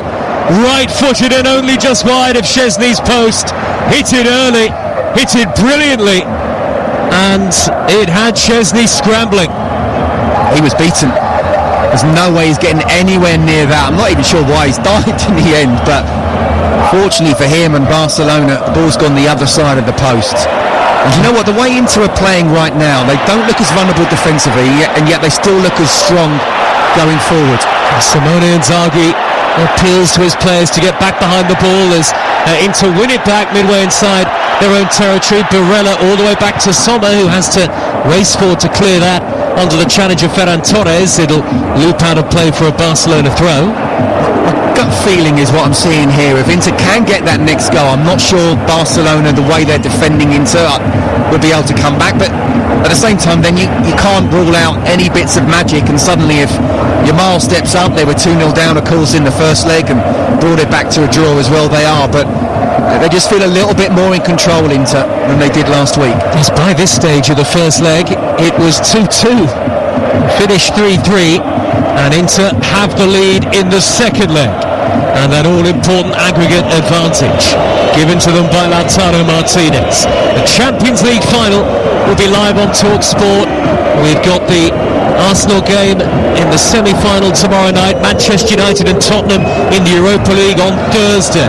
Right-footed and only just wide of Szczesny's post. Hit it early, hit it brilliantly. And it had Szczesny scrambling. He was beaten. There's no way he's getting anywhere near that. I'm not even sure why he's died in the end, but fortunately for him and Barcelona, the ball's gone the other side of the post. And you know what? The way Inter are playing right now, they don't look as vulnerable defensively, and yet they still look as strong going forward. Simone Inzaghi appeals to his players to get back behind the ball as Inter win it back midway inside their own territory. Barella all the way back to Sommer, who has to race forward to clear that under the challenge of Ferran Torres. It'll loop out of play for a Barcelona throw. My gut feeling is what I'm seeing here. If Inter can get that next goal, I'm not sure Barcelona, the way they're defending Inter, will be able to come back. But at the same time, then you can't rule out any bits of magic. And suddenly, if Yamal steps up, they were 2-0 down, of course, in the first leg, and brought it back to a draw as well. They are, but they just feel a little bit more in control, Inter, than they did last week. Yes, by this stage of the first leg, it was 2-2. Finished 3-3, and Inter have the lead in the second leg. And that all-important aggregate advantage given to them by Lautaro Martinez. The Champions League final will be live on TalkSport. We've got the Arsenal game in the semi-final tomorrow night. Manchester United and Tottenham in the Europa League on Thursday.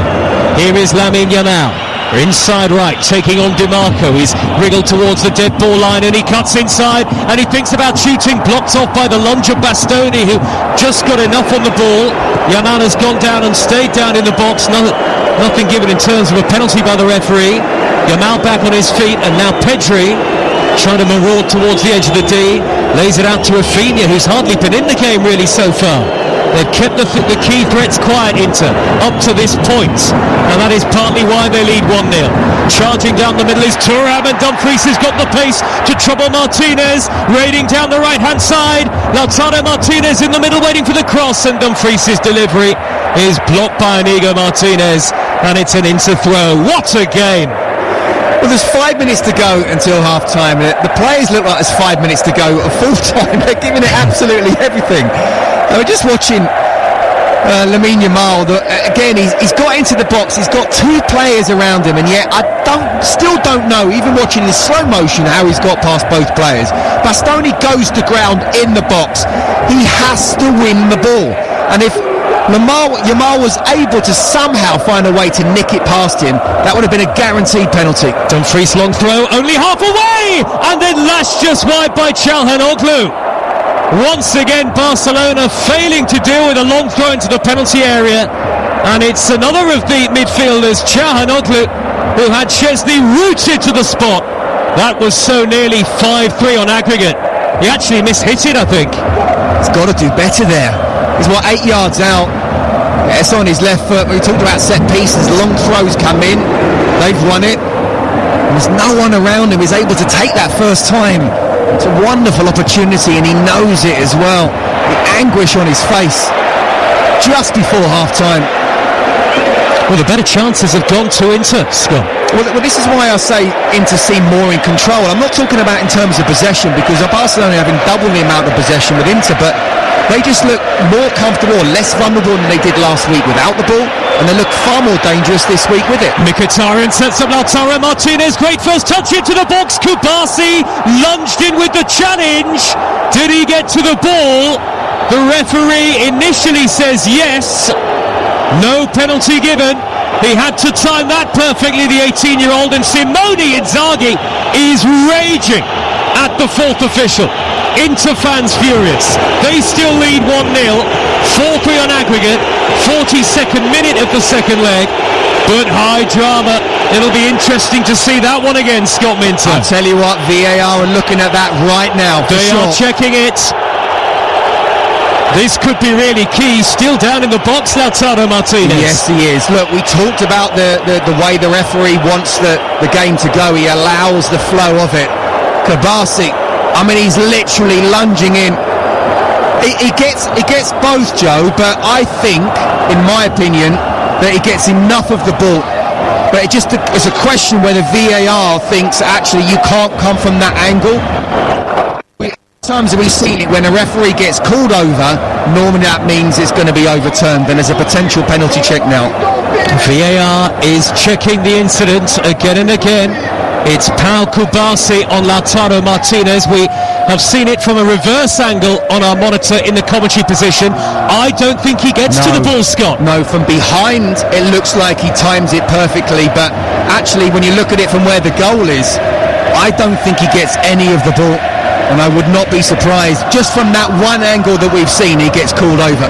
Here is Lamine Yamal, inside right, taking on DiMarco. He's wriggled towards the dead ball line and he cuts inside and he thinks about shooting, blocked off by the lunge of Bastoni, who just got enough on the ball. Yamal has gone down and stayed down in the box. Nothing given in terms of a penalty by the referee. Yamal back on his feet, and now Pedri trying to maraud towards the edge of the D, lays it out to Rafinha, who's hardly been in the game really so far. They've kept the key threats quiet, Inter, up to this point, and that is partly why they lead 1-0. Charging down the middle is Thuram, and Dumfries has got the pace to trouble Martinez, raiding down the right-hand side. Lautaro Martinez in the middle waiting for the cross, and Dumfries' delivery is blocked by Inigo Martinez, and it's an Inter throw. What a game! Well, there's 5 minutes to go until half-time. The players look like there's 5 minutes to go at full-time. They're giving it absolutely everything. I was just watching Lamine Yamal. Again, he's got into the box. He's got two players around him, and yet I still don't know, even watching this slow motion, how he's got past both players. Bastoni goes to ground in the box. He has to win the ball. And if Yamal was able to somehow find a way to nick it past him, that would have been a guaranteed penalty. Dumfries' long throw, only half away, and then lashed just wide by Çalhanoğlu. Once again, Barcelona failing to deal with a long throw into the penalty area, and it's another of the midfielders, Çalhanoğlu, who had Szczesny rooted to the spot. That was so nearly 5-3 on aggregate. He actually mishit it, I think. He's got to do better there. He's 8 yards out. It's on his left foot. We talked about set pieces. Long throws come in. They've won it. There's no one around him. He's able to take that first time. It's a wonderful opportunity, and he knows it as well. The anguish on his face just before half-time. Well, the better chances have gone to Inter, Scott. Well, this is why I say Inter seem more in control. I'm not talking about in terms of possession, because Barcelona having double the amount of possession with Inter, but they just look more comfortable, less vulnerable than they did last week without the ball, and they look far more dangerous this week with it. Mkhitaryan sets up Lautaro Martinez, great first touch into the box. Kubasi lunged in with the challenge. Did he get to the ball? The referee initially says yes. No penalty given. He had to time that perfectly, the 18-year-old, and Simone Inzaghi is raging at the fourth official. Inter fans furious. They still lead 1-0, 4-3 on aggregate, 42nd minute of the second leg, but high drama. It'll be interesting to see that one again, Scott Minter. I'll tell you what, VAR are looking at that right now. They are checking it. This could be really key. Still down in the box, Lautaro Martinez. Yes, he is. Look, we talked about the way the referee wants the game to go. He allows the flow of it. Kabasi, I mean, he's literally lunging in. He gets both, Joe, but I think, in my opinion, that he gets enough of the ball. But it's a question whether VAR thinks actually you can't come from that angle. Times we've seen it when a referee gets called over, normally that means it's going to be overturned, and there's a potential penalty check now. VAR is checking the incident again and again. It's Pau Kubasi on Lautaro Martinez. We have seen it from a reverse angle on our monitor in the commentary position. I don't think he gets to the ball, Scott. No, from behind it looks like he times it perfectly, but actually when you look at it from where the goal is, I don't think he gets any of the ball. And I would not be surprised, just from that one angle that we've seen, he gets called over.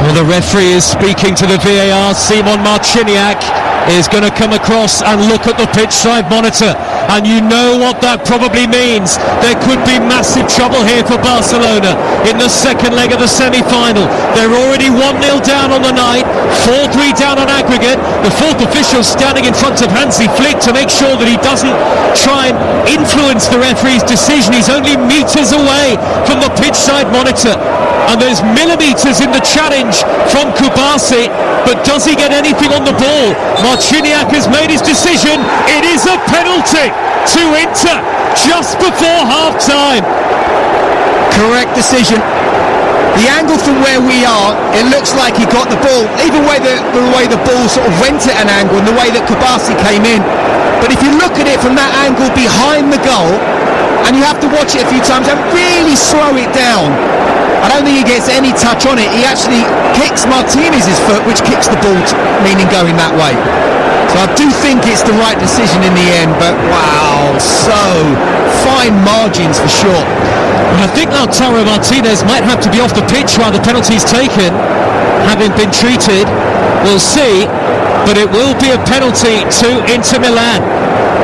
Well, the referee is speaking to the VAR. Simon Marciniak is going to come across and look at the pitch side monitor. And you know what that probably means. There could be massive trouble here for Barcelona in the second leg of the semi-final. They're already 1-0 down on the night, 4-3 down on aggregate. The fourth official standing in front of Hansi Flick to make sure that he doesn't try and influence the referee's decision. He's only metres away from the pitch side monitor. And there's millimetres in the challenge from Kubasi, but does he get anything on the ball? Marciniak has made his decision. It is a penalty to Inter just before half-time. Correct decision. The angle from where we are, it looks like he got the ball, even the way the ball sort of went at an angle and the way that Kubasi came in. But if you look at it from that angle behind the goal, and you have to watch it a few times and really slow it down, I don't think he gets any touch on it. He actually kicks Martinez's foot, which kicks the ball, meaning going that way. So I do think it's the right decision in the end, but wow, so fine margins for sure. Well, I think Lautaro Martinez might have to be off the pitch while the penalty's taken, having been treated. We'll see, but it will be a penalty to InterMilan.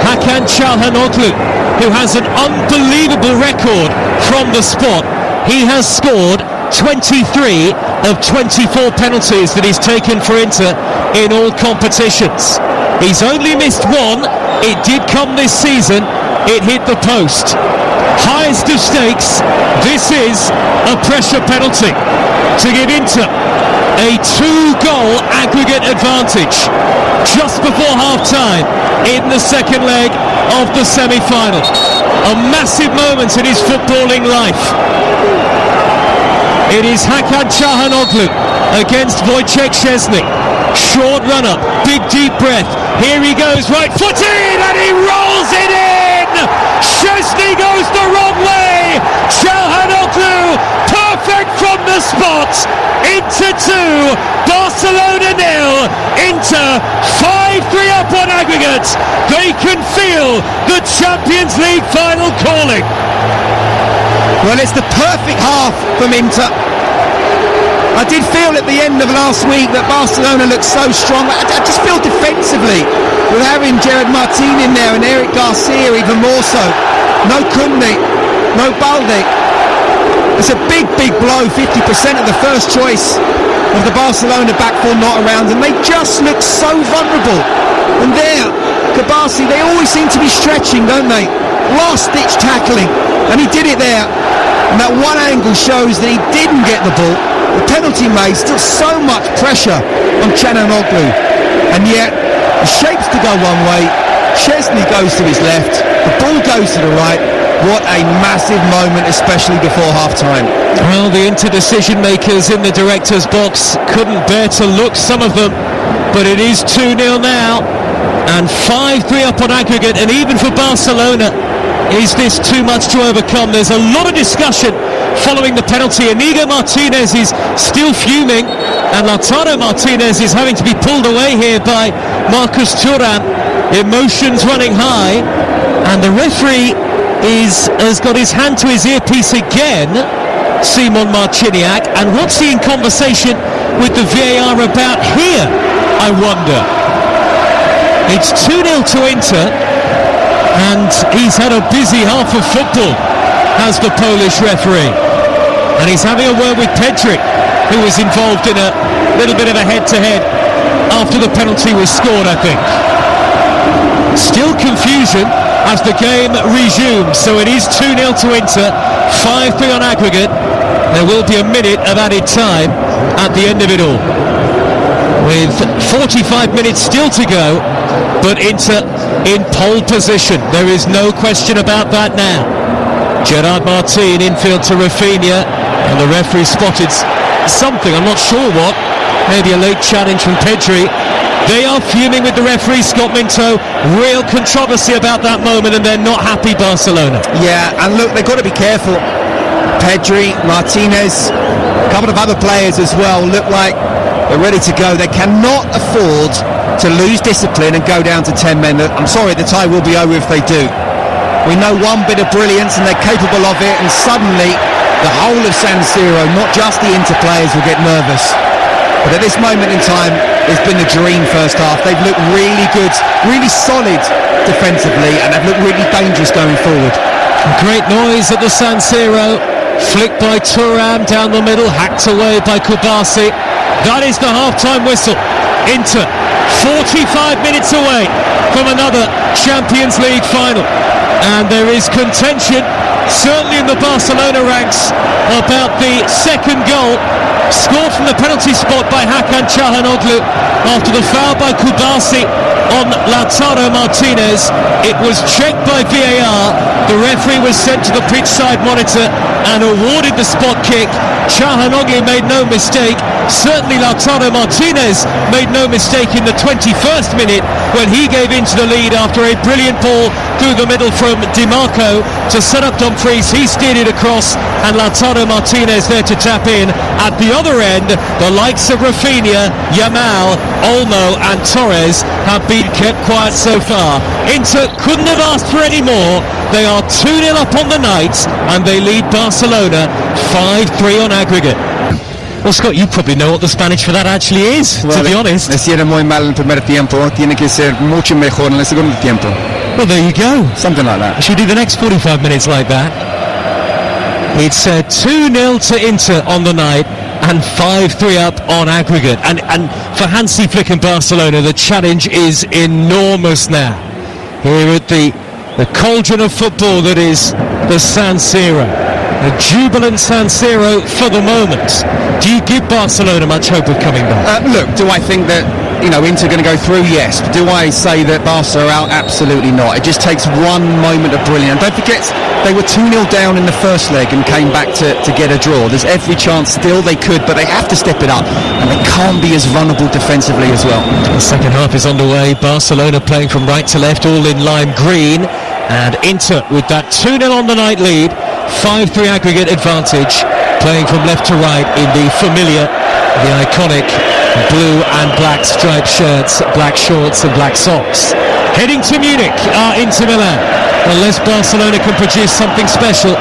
Hakan Çalhanoğlu, who has an unbelievable record from the spot. He has scored 23 of 24 penalties that he's taken for Inter in all competitions. He's only missed one. It did come this season. It hit the post. Highest of stakes. This is a pressure penalty to give Inter a 2-goal aggregate advantage just before half-time in the second leg of the semi-final. A massive moment in his footballing life. It is Hakan Çalhanoğlu against Wojciech Szczesny. Short run-up, big deep breath. Here he goes, right-footed, and he rolls it in! Szczesny goes the wrong way! Çalhanoğlu, perfect from the spot! Inter 2, Barcelona 0. Inter 5-3 up on aggregate. They can feel the Champions League final calling. Well, it's the perfect half from Inter. I did feel at the end of last week that Barcelona looked so strong. I just feel defensively, with having Gerard Martin in there and Eric Garcia even more so. No Koundé, no Balde. It's a big, big blow. 50% of the first choice of the Barcelona back four not around, and they just look so vulnerable. And there, Kabasi, they always seem to be stretching, don't they? Last-ditch tackling, and he did it there. And that one angle shows that he didn't get the ball. The penalty made, still so much pressure on Çalhanoğlu. And yet, he shapes to go one way, Szczesny goes to his left, the ball goes to the right. What a massive moment, especially before half-time. Well, the Inter decision makers in the director's box couldn't bear to look, some of them, but it is 2-0 now, and 5-3 up on aggregate, and even for Barcelona, is this too much to overcome? There's a lot of discussion following the penalty. Inigo Martinez is still fuming, and Lautaro Martinez is having to be pulled away here by Marcus Thuram. Emotions running high, and the referee has got his hand to his earpiece again, Simon Marciniak, and what's he in conversation with the VAR about here, I wonder? It's 2-0 to Inter, and he's had a busy half of football, has the Polish referee. And he's having a word with Pedri, who was involved in a little bit of a head-to-head after the penalty was scored, I think. Still confusion as the game resumes, so it is 2-0 to Inter, 5-3 on aggregate. There will be a minute of added time at the end of it all, with 45 minutes still to go, but Inter in pole position. There is no question about that now. Gerard Martin infield to Rafinha, and the referee spotted something, I'm not sure what, maybe a late challenge from Pedri. They are fuming with the referee, Scott Minto. Real controversy about that moment, and they're not happy, Barcelona. Yeah, and look, they've got to be careful. Pedri, Martinez, a couple of other players as well look like they're ready to go. They cannot afford to lose discipline and go down to 10 men. I'm sorry, the tie will be over if they do. We know one bit of brilliance and they're capable of it, and suddenly the whole of San Siro, not just the Inter players, will get nervous. But at this moment in time, it's been a dream first half. They've looked really good, really solid defensively, and they've looked really dangerous going forward. Great noise at the San Siro. Flicked by Thuram down the middle, hacked away by Kubasi. That is the half-time whistle. Inter, 45 minutes away from another Champions League final. And there is contention, certainly in the Barcelona ranks, about the second goal, scored from the penalty spot by Hakan Çalhanoğlu after the foul by Kubasi on Lautaro Martinez. It was checked by VAR. The referee was sent to the pitch side monitor and awarded the spot kick. Çalhanoğlu made no mistake. Certainly Lautaro Martinez made no mistake in the 21st minute when he gave into the lead after a brilliant ball through the middle from Di Marco to set up Dumfries. He steered it across, and Lautaro Martinez there to tap in. At the other end, the likes of Rafinha, Yamal, Olmo and Torres have been kept quiet so far. Inter couldn't have asked for any more. They are 2-0 up on the night, and they lead Barcelona 5-3 on aggregate. Well, Scott, you probably know what the Spanish for that actually is, to be honest. Le hicieron muy mal en el primer tiempo, tiene que ser mucho mejor en el segundo tiempo. Well, there you go. Something like that. Should we do the next 45 minutes like that? It's 2-0 to Inter on the night and 5-3 up on aggregate. And for Hansi Flick and Barcelona, the challenge is enormous now. Here at the cauldron of football that is the San Siro. A jubilant San Siro for the moment. Do you give Barcelona much hope of coming back? Look, do I think that Inter are going to go through? Yes. Do I say that Barca are out? Absolutely not. It just takes one moment of brilliance. Don't forget, they were 2-0 down in the first leg and came back to get a draw. There's every chance still they could, but they have to step it up, and they can't be as vulnerable defensively as well. The second half is underway. Barcelona playing from right to left, all in lime green, and Inter with that 2-0 on the night lead, 5-3 aggregate advantage, playing from left to right in the familiar, the iconic blue and black striped shirts, black shorts and black socks. Heading to Munich are InterMilan, unless Barcelona can produce something special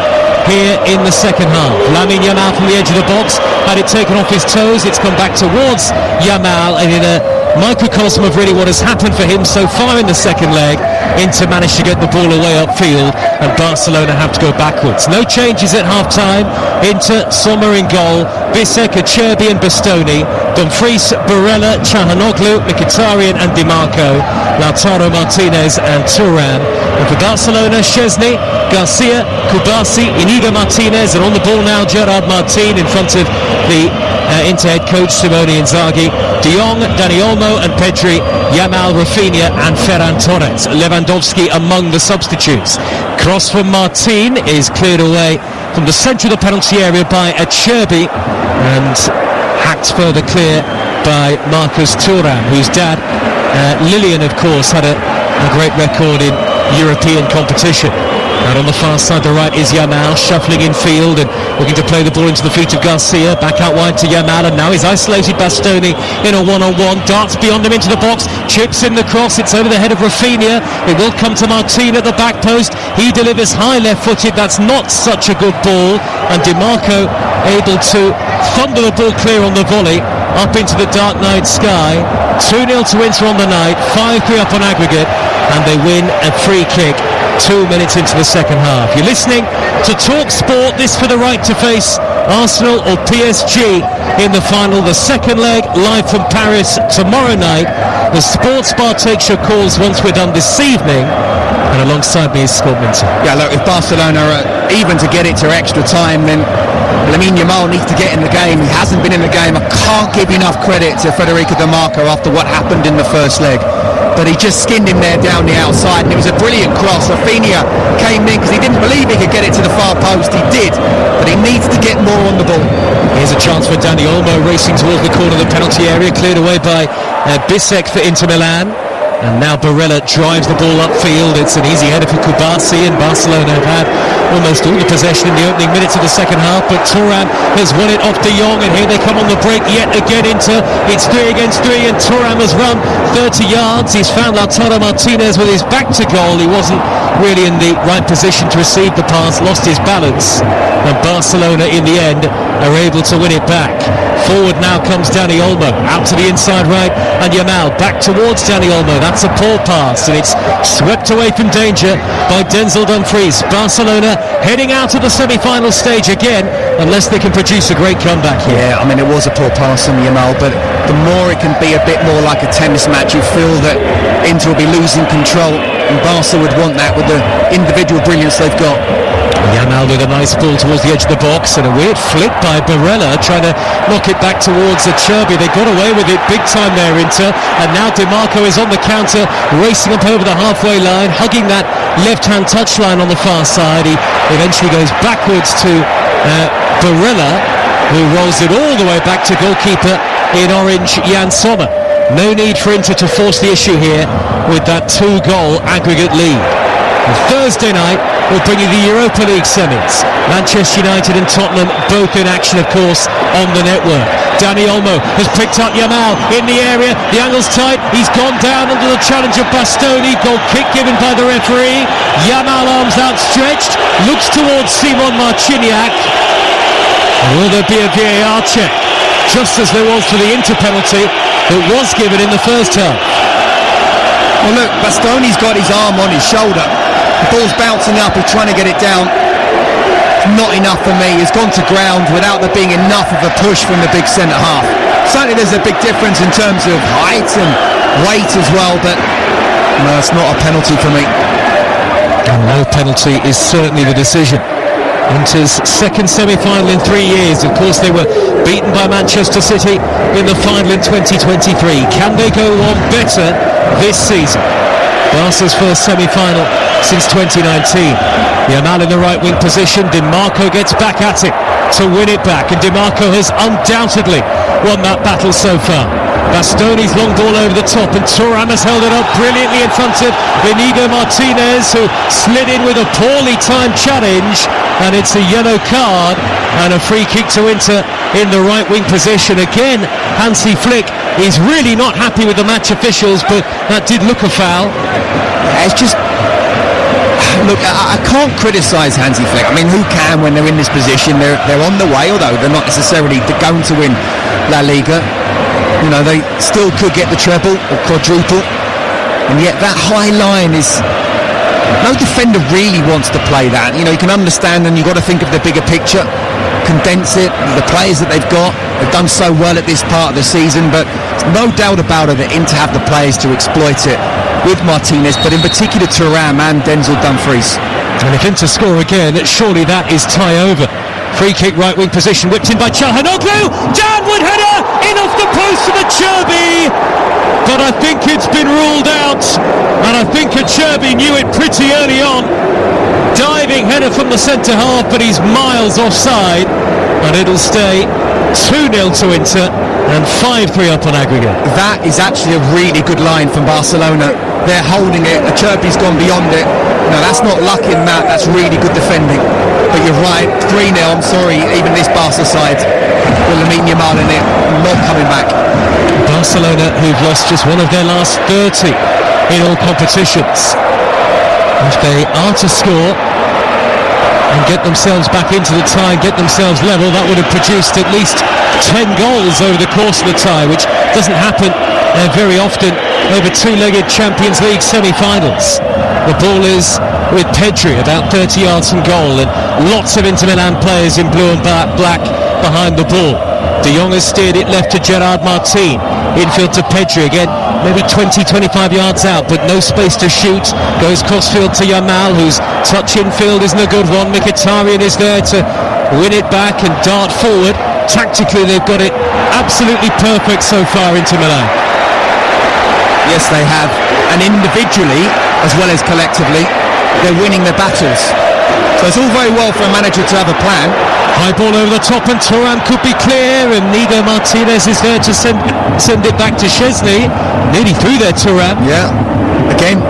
here in the second half. Lamine Yamal from the edge of the box, had it taken off his toes, it's come back towards Yamal, and in a microcosm of really what has happened for him so far in the second leg, Inter managed to get the ball away upfield, and Barcelona have to go backwards. No changes at half-time. Inter, Sommer in goal, Bisek, Acerbi and Bastoni, Dumfries, Barella, Çalhanoğlu, Mkhitaryan and Di Marco, Lautaro Martinez and Thuram. And for Barcelona, Szczesny, Garcia, Kubasi, Inigo Martinez, and on the ball now Gerard Martin in front of the Inter head coach Simone Inzaghi, De Jong, Dani Olmo and Pedri, Yamal, Rafinha and Ferran Torres. Lewandowski among the substitutes. Cross from Martin is cleared away from the centre of the penalty area by Acerbi, and hacked further clear by Marcus Thuram, whose dad, Lilian, of course, had a great record in European competition. And on the far side, the right, is Yamal, shuffling in field and looking to play the ball into the feet of Garcia. Back out wide to Yamal, and now he's isolated Bastoni in a one-on-one. Darts beyond him into the box, chips in the cross, it's over the head of Rafinha. It will come to Martin at the back post. He delivers high left-footed, that's not such a good ball. And Di Marco able to thunder the ball clear on the volley. up into the dark night sky. 2-0 to Inter on the night, 5-3 up on aggregate, and they win a free kick 2 minutes into the second half. You're listening to Talk Sport. This for the right to face Arsenal or PSG in the final. The second leg live from Paris tomorrow night. The Sports Bar takes your calls once we're done this evening. And alongside me is Scott Minton. Yeah, look, if Barcelona are even to get it to extra time, then Lamine Yamal needs to get in the game. He hasn't been in the game. I can't give enough credit to Federico Di Marco after what happened in the first leg. But he just skinned him there down the outside, and it was a brilliant cross. Rafinha came in because he didn't believe he could get it to the far post. He did, but he needs to get more on the ball. Here's a chance for Dani Olmo racing towards the corner of the penalty area, cleared away by Bisek for InterMilan. And now Barella drives the ball upfield. It's an easy header for Kubasi, and Barcelona have had almost all the possession in the opening minutes of the second half, but Thuram has won it off De Jong, and here they come on the break yet again. Inter, it's 3 against 3, and Thuram has run 30 yards. He's found Lautaro Martinez with his back to goal. He wasn't really in the right position to receive the pass, lost his balance, and Barcelona in the end are able to win it back. Forward now comes Dani Olmo, out to the inside right, and Yamal back towards Dani Olmo. That's a poor pass, and it's swept away from danger by Denzel Dumfries. Barcelona heading out to the semi-final stage again, unless they can produce a great comeback here. Yeah, I mean, it was a poor pass from Yamal, but the more it can be a bit more like a tennis match, you feel that Inter will be losing control, and Barca would want that with the individual brilliance they've got. Yamal with a nice ball towards the edge of the box, and a weird flick by Barella trying to knock it back towards Cherby. They got away with it big time there, Inter, and now Di Marco is on the counter, racing up over the halfway line, hugging that left-hand touchline on the far side. He eventually goes backwards to Barella, who rolls it all the way back to goalkeeper in orange Jan Sommer. No need for Inter to force the issue here with that 2-goal aggregate lead. And Thursday night will bring you the Europa League semis. Manchester United and Tottenham both in action, of course, on the network. Dani Olmo has picked up Yamal in the area. The angle's tight. He's gone down under the challenge of Bastoni. Goal kick given by the referee. Yamal, arms outstretched, looks towards Simon Marciniak. And will there be a VAR check? Just as there was for the Inter penalty that was given in the first half. Well, look, Bastoni's got his arm on his shoulder. The ball's bouncing up, he's trying to get it down. Not enough for me. He's gone to ground without there being enough of a push from the big centre-half. Certainly there's a big difference in terms of height and weight as well, but no, it's not a penalty for me. And no penalty is certainly the decision. Inter's second semi-final in 3 years. Of course, they were beaten by Manchester City in the final in 2023. Can they go on better this season? Barca's first semi-final since 2019. Yamal in the right wing position. Di Marco gets back at it to win it back, and Di Marco has undoubtedly won that battle so far. Bastoni's long ball over the top, and Thuram has held it up brilliantly in front of Inigo Martinez, who slid in with a poorly timed challenge, and it's a yellow card and a free kick to Inter in the right wing position. Again, Hansi Flick is really not happy with the match officials, but that did look a foul. It's just, look, I can't criticise Hansi Flick. I mean, who can when they're in this position? They're on the way, although they're not necessarily going to win La Liga. You know, they still could get the treble or quadruple, and yet that high line is, no defender really wants to play that. You know, you can understand, and you've got to think of the bigger picture, condense it. The players that they've got have done so well at this part of the season, but there's no doubt about it that Inter have the players to exploit it with Martinez, but in particular Thuram and Denzel Dumfries. And if Inter score again, surely that is tie over. Free kick, right wing position, whipped in by Çalhanoğlu. Downward header in off the post of Cherby, but I think it's been ruled out, and I think Cherby knew it pretty early on. Diving header from the centre half, but he's miles offside, and it'll stay 2-0 to Inter and 5-3 up on aggregate. That is actually a really good line from Barcelona. They're holding it. Cherby's gone beyond it. No, that's not luck in that. That's really good defending. But you're right, 3-0. I'm sorry, even this Barca side with Lamine Yamal in it, not coming back. Barcelona, who've lost just one of their last 30 in all competitions. If they are to score and get themselves back into the tie, get themselves level, that would have produced at least 10 goals over the course of the tie, which doesn't happen very often over two-legged Champions League semi-finals. The ball is with Pedri, about 30 yards from goal, and lots of InterMilan players in blue and black behind the ball. De Jong has steered it left to Gerard Martin. Infield to Pedri again, maybe 20-25 yards out, but no space to shoot. Goes crossfield to Yamal, whose touch infield isn't a good one. Mkhitaryan is there to win it back and dart forward. Tactically, they've got it absolutely perfect so far, InterMilan. Yes, they have. And individually, as well as collectively, they're winning their battles. So it's all very well for a manager to have a plan. High ball over the top, and Thuram could be clear, and Nigo Martinez is there to send it back to Szczesny. Nearly through there, Thuram. Yeah, again,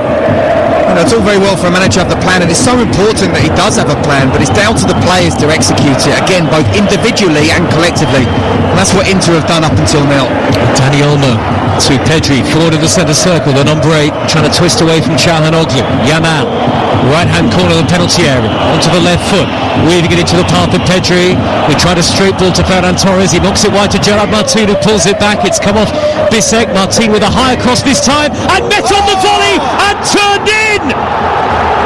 it's all very well for a manager to have the plan, and it's so important that he does have a plan, but it's down to the players to execute it, again, both individually and collectively. And that's what Inter have done up until now. Dani Olmo to Pedri, forward of the centre circle, the number 8, trying to twist away from Çalhanoğlu. Yamal, right-hand corner of the penalty area, onto the left foot, weaving it into the path of Pedri. We try to straight ball to Ferran Torres, he knocks it wide to Gerard Martin, who pulls it back. It's come off Bisek. Martin with a high cross this time, and met on the volley, and turned in!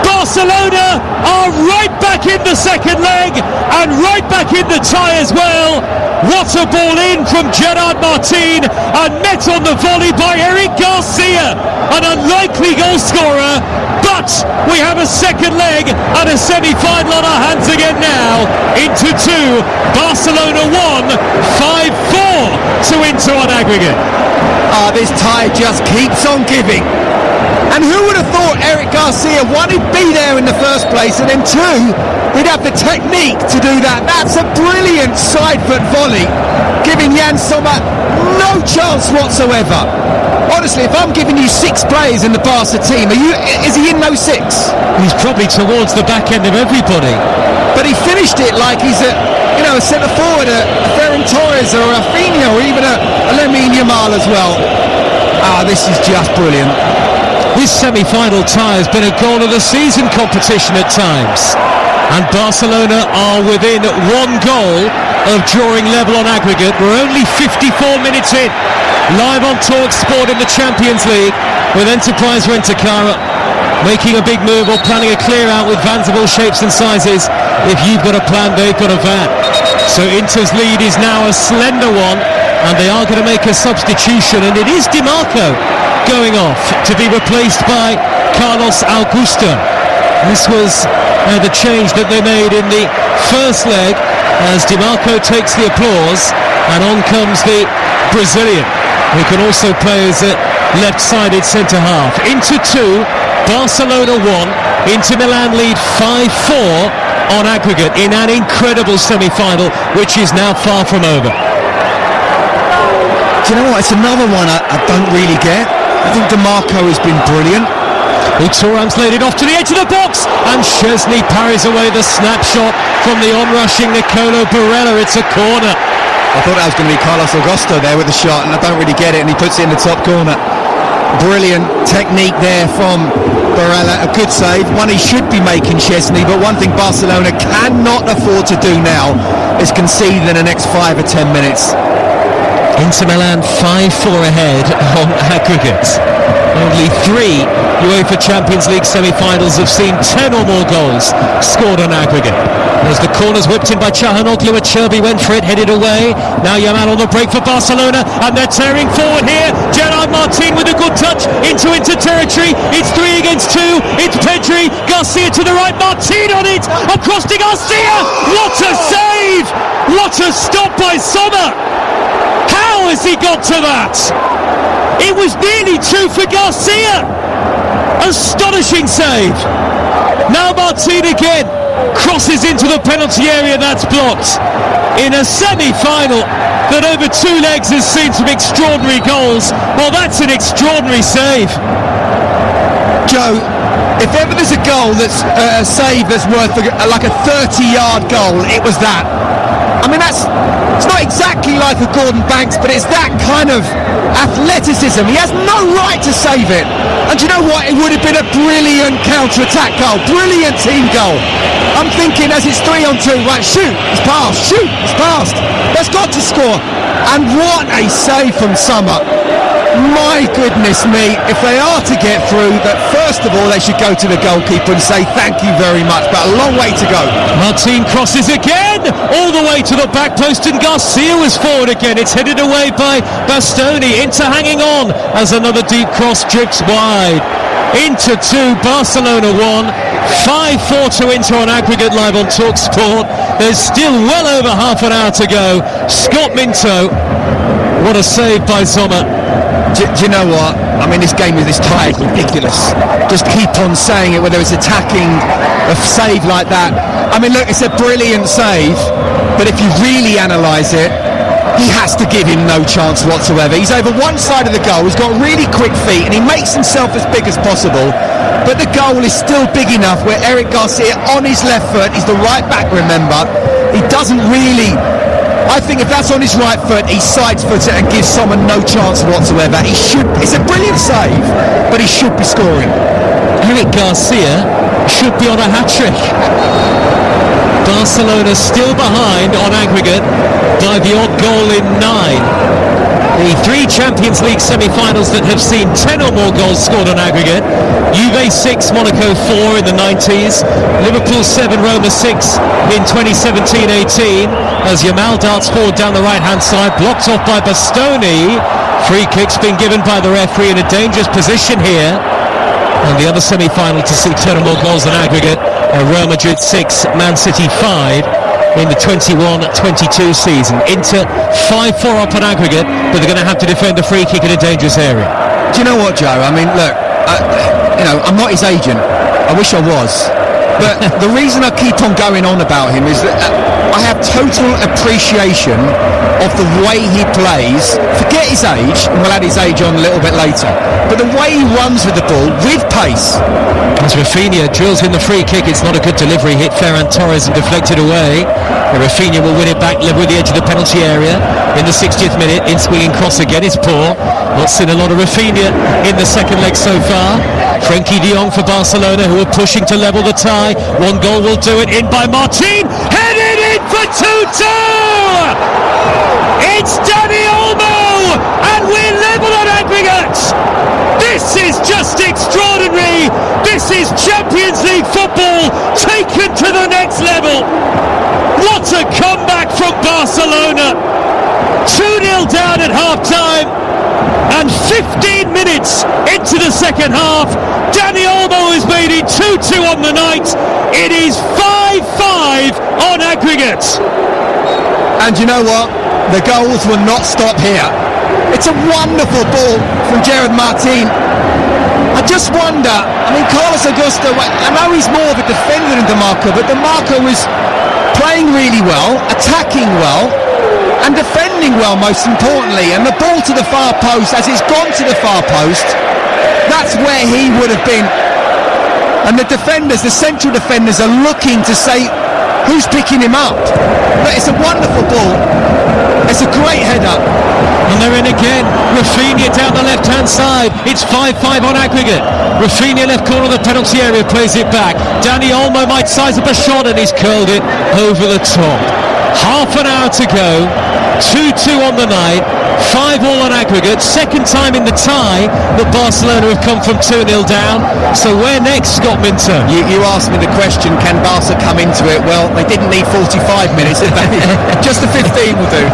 Barcelona are right back in the second leg, and right back in the tie as well. What a ball in from Gerard Martin, and met on the volley by Eric Garcia, an unlikely goal scorer. But we have a second leg and a semi-final on our hands again now. Inter 2, Barcelona 1, 5-4 to Inter on aggregate. This tie just keeps on giving. And who would have thought Eric Garcia, one, he'd be there in the first place, and then two, he'd have the technique to do that. That's a brilliant side foot volley, giving Jan Sommer no chance whatsoever. Honestly, if I'm giving you 6 players in the Barca team, is he in those 6? He's probably towards the back end of everybody. But he finished it like he's a centre forward, a Ferran Torres or a Rafinha, or even a Lamine Yamal as well. This is just brilliant. This semi-final tie has been a goal of the season competition at times, and Barcelona are within 1 goal of drawing level on aggregate. We're only 54 minutes in, live on Talk Sport in the Champions League, with Enterprise Rent-A-Car making a big move or planning a clear out with vans of all shapes and sizes. If you've got a plan, they've got a van. So Inter's lead is now a slender one, and they are going to make a substitution, and it is Di Marco going off to be replaced by Carlos Augusto. This was the change that they made in the first leg, as Di Marco takes the applause, and on comes the Brazilian, who can also play as a left-sided centre-half. Inter 2, Barcelona 1, Inter Milan lead 5-4 on aggregate in an incredible semi-final, which is now far from over. Do you know what? It's another one I don't really get. I think Di Marco has been brilliant. Thuram's laid it off to the edge of the box, and Szczesny parries away the snapshot from the on-rushing Nicolo Barella. It's a corner. I thought that was going to be Carlos Augusto there with the shot, and I don't really get it, and he puts it in the top corner. Brilliant technique there from Barella. A good save, one he should be making, Szczesny, but one thing Barcelona cannot afford to do now is concede in the next 5 or 10 minutes. Inter Milan 5-4 ahead on aggregate. Only 3 UEFA Champions League semi-finals have seen 10 or more goals scored on aggregate. As the corner's whipped in by Çalhanoğlu, Cherby went for it, headed away. Now Yamal on the break for Barcelona, and they're tearing forward here. Gerard Martin with a good touch into Inter territory. It's 3 against 2. It's Pedri. Garcia to the right. Martin on it. Across to Garcia. What a save! What a stop by Sommer! How has he got to that? It was nearly 2 for Garcia. Astonishing save. Now Martin again crosses into the penalty area. That's blocked. In a semi-final that over 2 legs has seen some extraordinary goals. Well, that's an extraordinary save. Joe, if ever there's a goal that's a save that's worth like a 30-yard goal, it was that. I mean, it's not exactly like a Gordon Banks, but it's that kind of athleticism. He has no right to save it. And do you know what? It would have been a brilliant counter-attack goal, brilliant team goal. I'm thinking as it's 3-on-2, right, shoot, it's passed. That's got to score. And what a save from Sommer. My goodness me, if they are to get through, that first of all they should go to the goalkeeper and say thank you very much, but a long way to go. Martin crosses again, all the way to the back post, and Garcia was forward again. It's headed away by Bastoni. Inter hanging on as another deep cross drifts wide. Inter 2, Barcelona 1. 5-4 to Inter on aggregate live on TalkSport. There's still well over half an hour to go. Scott Minto, what a save by Sommer. Do you know what? I mean, this game with this tie is ridiculous. Just keep on saying it, whether it's attacking a save like that. I mean, look, it's a brilliant save, but if you really analyse it, he has to give him no chance whatsoever. He's over one side of the goal, he's got really quick feet, and he makes himself as big as possible. But the goal is still big enough where Eric Garcia on his left foot, he's the right back, remember, he doesn't really... I think if that's on his right foot, he side-foots it and gives someone no chance whatsoever. He should. It's a brilliant save, but he should be scoring. Eric Garcia should be on a hat-trick. Barcelona still behind on aggregate by the odd goal in 9. The 3 Champions League semi-finals that have seen 10 or more goals scored on aggregate. Juve 6, Monaco 4 in the 90s. Liverpool 7, Roma 6 in 2017-18. As Yamal darts forward down the right-hand side, blocked off by Bastoni. Free kick's been given by the referee in a dangerous position here. And the other semi-final to see 10 or more goals on aggregate. Real Madrid 6, Man City 5. In the 21-22 season. Inter 5-4 up on aggregate, but they're going to have to defend a free kick in a dangerous area. Do you know what, Joe? I mean, look, I'm not his agent. I wish I was. But the reason I keep on going on about him is that I have total appreciation of the way he plays. Forget his age, and we'll add his age on a little bit later. But the way he runs with the ball, with pace. As Rafinha drills in the free kick, it's not a good delivery. Hit Ferran Torres and deflected away. And Rafinha will win it back, level with the edge of the penalty area. In the 60th minute, in swinging cross again, it's poor. Not seen a lot of Rafinha in the second leg so far. Frenkie de Jong for Barcelona, who are pushing to level the tie. One goal will do it, in by Martin. Headed in for 2-2! It's Dani Olmo, and we're level on aggregate. This is just extraordinary. This is Champions League football taken to the next level. What a comeback from Barcelona. 2-0 down at half-time, and 15 minutes into the second half, Dani Olmo has made it 2-2 on the night. It is 5-5 on aggregate. And you know what? The goals will not stop here. It's a wonderful ball from Gerard Martin. I just wonder, I mean, Carlos Augusto, I know he's more of a defender than DeMarco, but DeMarco was playing really well, attacking well, and defending well, most importantly. And the ball to the far post, as it's gone to the far post, that's where he would have been. And the defenders, the central defenders, are looking to say, who's picking him up? But it's a wonderful ball. It's a great header. And they're in again. Rafinha down the left-hand side. It's 5-5 on aggregate. Rafinha left corner of the penalty area, plays it back. Dani Olmo might size up a shot, and he's curled it over the top. Half an hour to go. 2-2 on the night. 5-all on aggregate. Second time in the tie that Barcelona have come from 2-0 down. So where next, Scott Minto? You asked me the question, can Barca come into it? Well, they didn't need 45 minutes, did they? Just the 15 will do.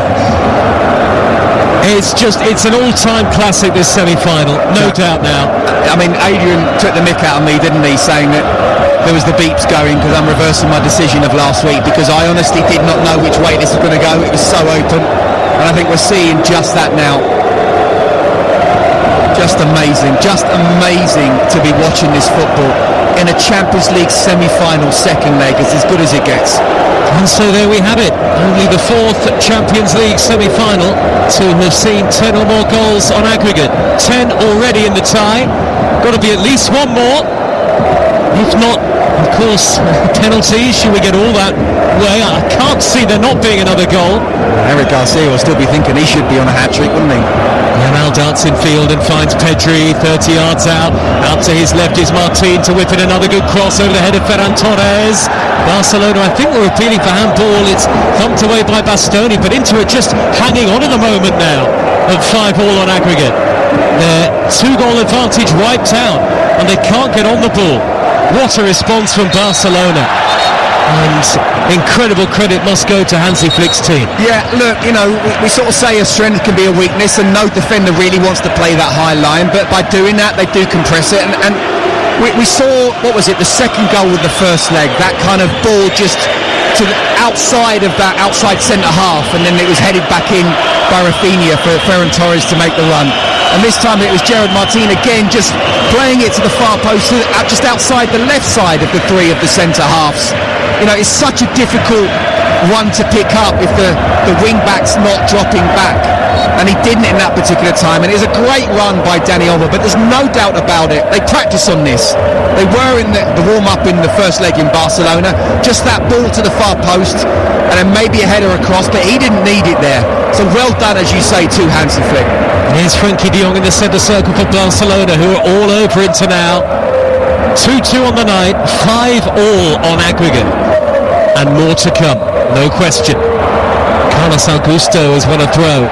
It's an all-time classic, this semi-final, no doubt now. I mean, Adrian took the mick out of me, didn't he, saying that there was the beeps going because I'm reversing my decision of last week, because I honestly did not know which way this was going to go. It was so open, and I think we're seeing just that now. Just amazing to be watching this football in a Champions League semi-final second leg. It's as good as it gets. And so there we have it, only the 4th Champions League semi-final to have seen 10 or more goals on aggregate. 10 already in the tie, got to be at least one more. If not, of course, penalties. Should we get all that way? I can't see there not being another goal. Eric Garcia will still be thinking he should be on a hat-trick, wouldn't he? Yamal darts in field and finds Pedri 30 yards out. Out to his left is Martin to whip in another good cross over the head of Ferran Torres. Barcelona, I think, were appealing for handball. It's thumped away by Bastoni, but into it just hanging on at the moment now at 5-5 on aggregate. Their 2-goal advantage wiped out and they can't get on the ball. What a response from Barcelona. And incredible credit must go to Hansi Flick's team. Yeah, look, you know, we sort of say a strength can be a weakness, and no defender really wants to play that high line, but by doing that they do compress it, and we saw, what was it, the second goal with the first leg, that kind of ball just to the outside of that outside centre half, and then it was headed back in by Rafinha for Ferran Torres to make the run. And this time it was Gerard Martin again, just playing it to the far post, just outside the left side of the three of the centre halves. You know, it's such a difficult one to pick up if the wing-back's not dropping back. And he didn't in that particular time. And it was a great run by Dani Olmo, but there's no doubt about it. They practice on this. They were in the warm-up in the first leg in Barcelona. Just that ball to the far post, and then maybe a header across, but he didn't need it there. So well done, as you say, to Hansi Flick. Here's Frenkie de Jong in the centre circle for Barcelona, who are all over Inter now. 2-2 on the night, 5-5 on aggregate. And more to come, no question. Carlos Augusto has won a throw.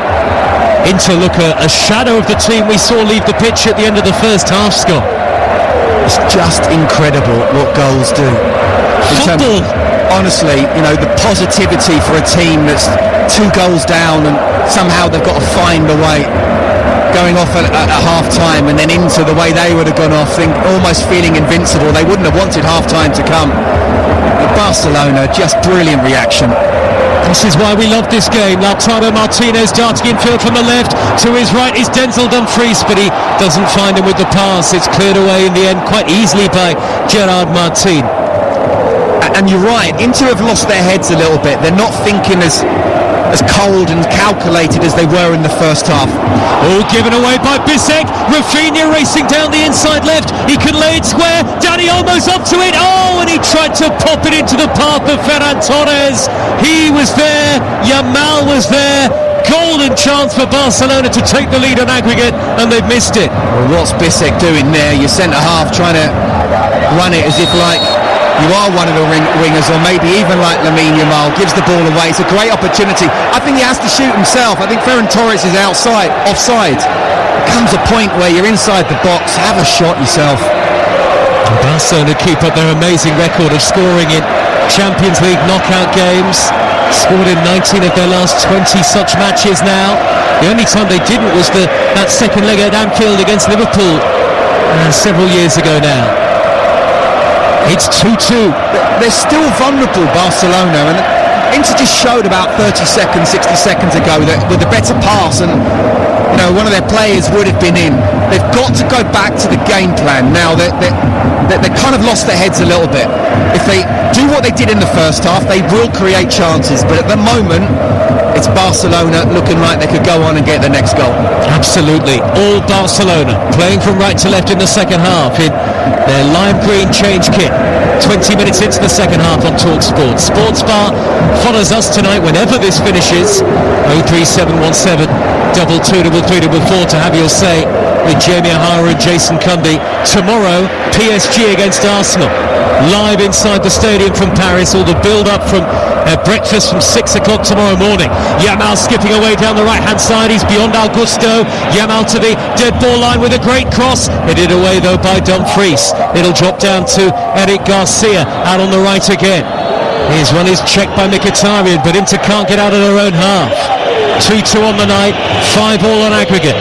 Inter look a shadow of the team we saw leave the pitch at the end of the first half, Scott. It's just incredible what goals do. Football. Honestly, you know, the positivity for a team that's 2 goals down and somehow they've got to find a way, going off at half-time and then into the way they would have gone off, almost feeling invincible. They wouldn't have wanted half-time to come. But Barcelona, just brilliant reaction. This is why we love this game. Lautaro Martinez darting in field from the left. To his right is Denzel Dumfries, but he doesn't find him with the pass. It's cleared away in the end quite easily by Gerard Martin. And you're right, Inter have lost their heads a little bit. They're not thinking as cold and calculated as they were in the first half. Oh, given away by Bissek. Rafinha racing down the inside left. He can lay it square. Dani Olmo's up to it. Oh, and he tried to pop it into the path of Ferran Torres. He was there. Yamal was there. Golden chance for Barcelona to take the lead on aggregate, and they've missed it. Well, what's Bissek doing there? Your centre half trying to run it as if like you are one of the wingers, or maybe even like Lamine Yamal, gives the ball away. It's a great opportunity. I think he has to shoot himself. I think Ferran Torres is offside. There comes a point where you're inside the box, have a shot yourself. Barcelona keep up their amazing record of scoring in Champions League knockout games. Scored in 19 of their last 20 such matches now. The only time they didn't was that second leg at Anfield against Liverpool several years ago now. It's 2-2. They're still vulnerable, Barcelona, and Inter just showed about 30 seconds, 60 seconds ago that with a better pass, and you know, one of their players would have been in. They've got to go back to the game plan now. They kind of lost their heads a little bit. If they do what they did in the first half, they will create chances, but at the moment it's Barcelona looking like they could go on and get the next goal. Absolutely, all Barcelona playing from right to left in the second half in their lime green change kit. 20 minutes into the second half on TalkSport. Sports Bar follows us tonight whenever this finishes. 03717 22344 to have your say with Jamie O'Hara and Jason Cundy. Tomorrow, PSG against Arsenal. Live inside the stadium from Paris. All the build-up from breakfast from 6 o'clock tomorrow morning. Yamal skipping away down the right-hand side. He's beyond Augusto. Yamal to the dead ball line with a great cross. Headed away, though, by Dumfries. It'll drop down to Eric Garcia out on the right again. His run is checked by Mkhitaryan, but Inter can't get out of their own half. 2-2 on the night, 5-5 on aggregate.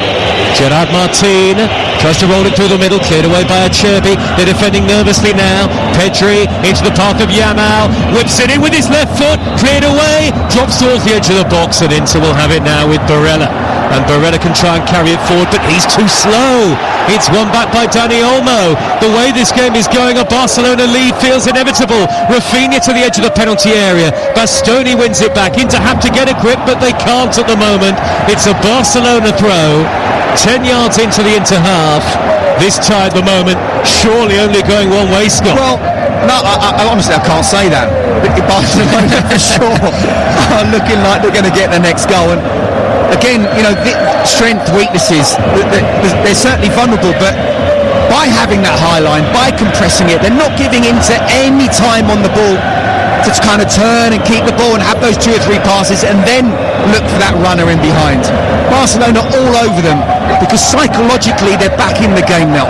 Gerard Martin tries to roll it through the middle, cleared away by Acerbi. They're defending nervously now. Pedri into the path of Yamal, whips it in with his left foot, cleared away, drops towards the edge of the box, and Inter will have it now with Barella. and Beretta can try and carry it forward, but he's too slow. It's won back by Dani Olmo. The way this game is going, a Barcelona lead feels inevitable. Rafinha to the edge of the penalty area. Bastoni wins it back. Inter have to get a grip, but they can't at the moment. It's a Barcelona throw, 10 yards into the Inter half. This tie at the moment, surely only going one way, Scott. Well, no, I honestly, I can't say that. Barcelona for sure are looking like they're going to get the next goal. And again, you know, strength, weaknesses, they're certainly vulnerable, but by having that high line, by compressing it, they're not giving into any time on the ball to kind of turn and keep the ball and have those 2 or 3 passes and then look for that runner in behind. Barcelona all over them because psychologically they're back in the game now.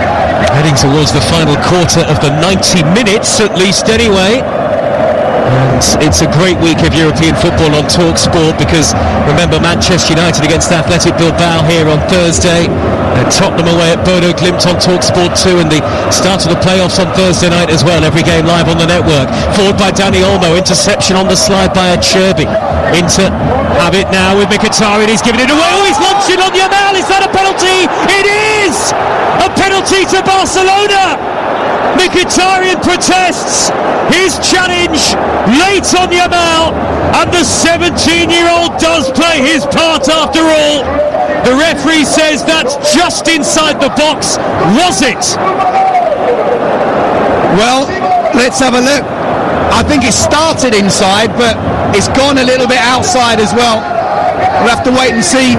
Heading towards the final quarter of the 90 minutes, at least anyway. And it's a great week of European football on TalkSport because remember Manchester United against Athletic Bilbao here on Thursday, Tottenham away at Bodo Glimt on TalkSport 2, and the start of the playoffs on Thursday night as well, every game live on the network. Forward by Dani Olmo, interception on the slide by Acerbi. Inter have it now with Mkhitaryan, he's giving it away, oh, he's launched it on Yamal, is that a penalty? It is! A penalty to Barcelona! Mkhitaryan protests his challenge late on Yamal, and the 17-year-old does play his part after all. The referee says that's just inside the box. Was it? Well, let's have a look. I think it started inside, but it's gone a little bit outside as well. We'll have to wait and see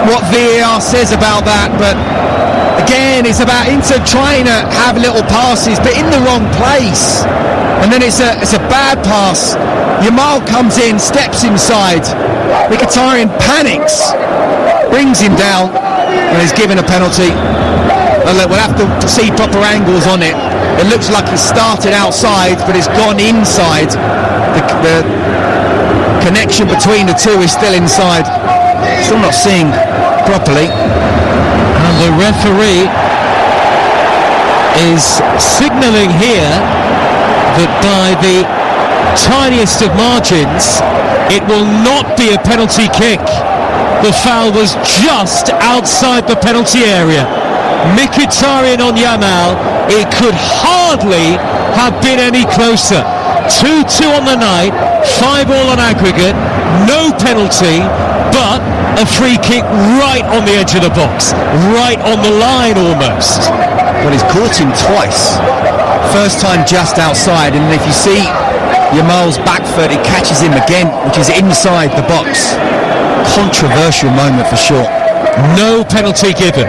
what VAR says about that, but again, it's about Inter trying to have little passes, but in the wrong place. And then it's a bad pass. Yamal comes in, steps inside. Mkhitaryan panics, brings him down, and is given a penalty. And look, we'll have to see proper angles on it. It looks like it started outside, but it's gone inside. The connection between the two is still inside. Still not seeing properly. And the referee is signalling here that by the tiniest of margins it will not be a penalty kick. The foul was just outside the penalty area. Mkhitaryan on Yamal, it could hardly have been any closer. 2-2 on the night, 5-all on aggregate, no penalty, but a free kick right on the edge of the box, right on the line almost. Well, he's caught him twice. First time just outside, and if you see Yamal's back foot, it catches him again, which is inside the box. Controversial moment for sure. No penalty given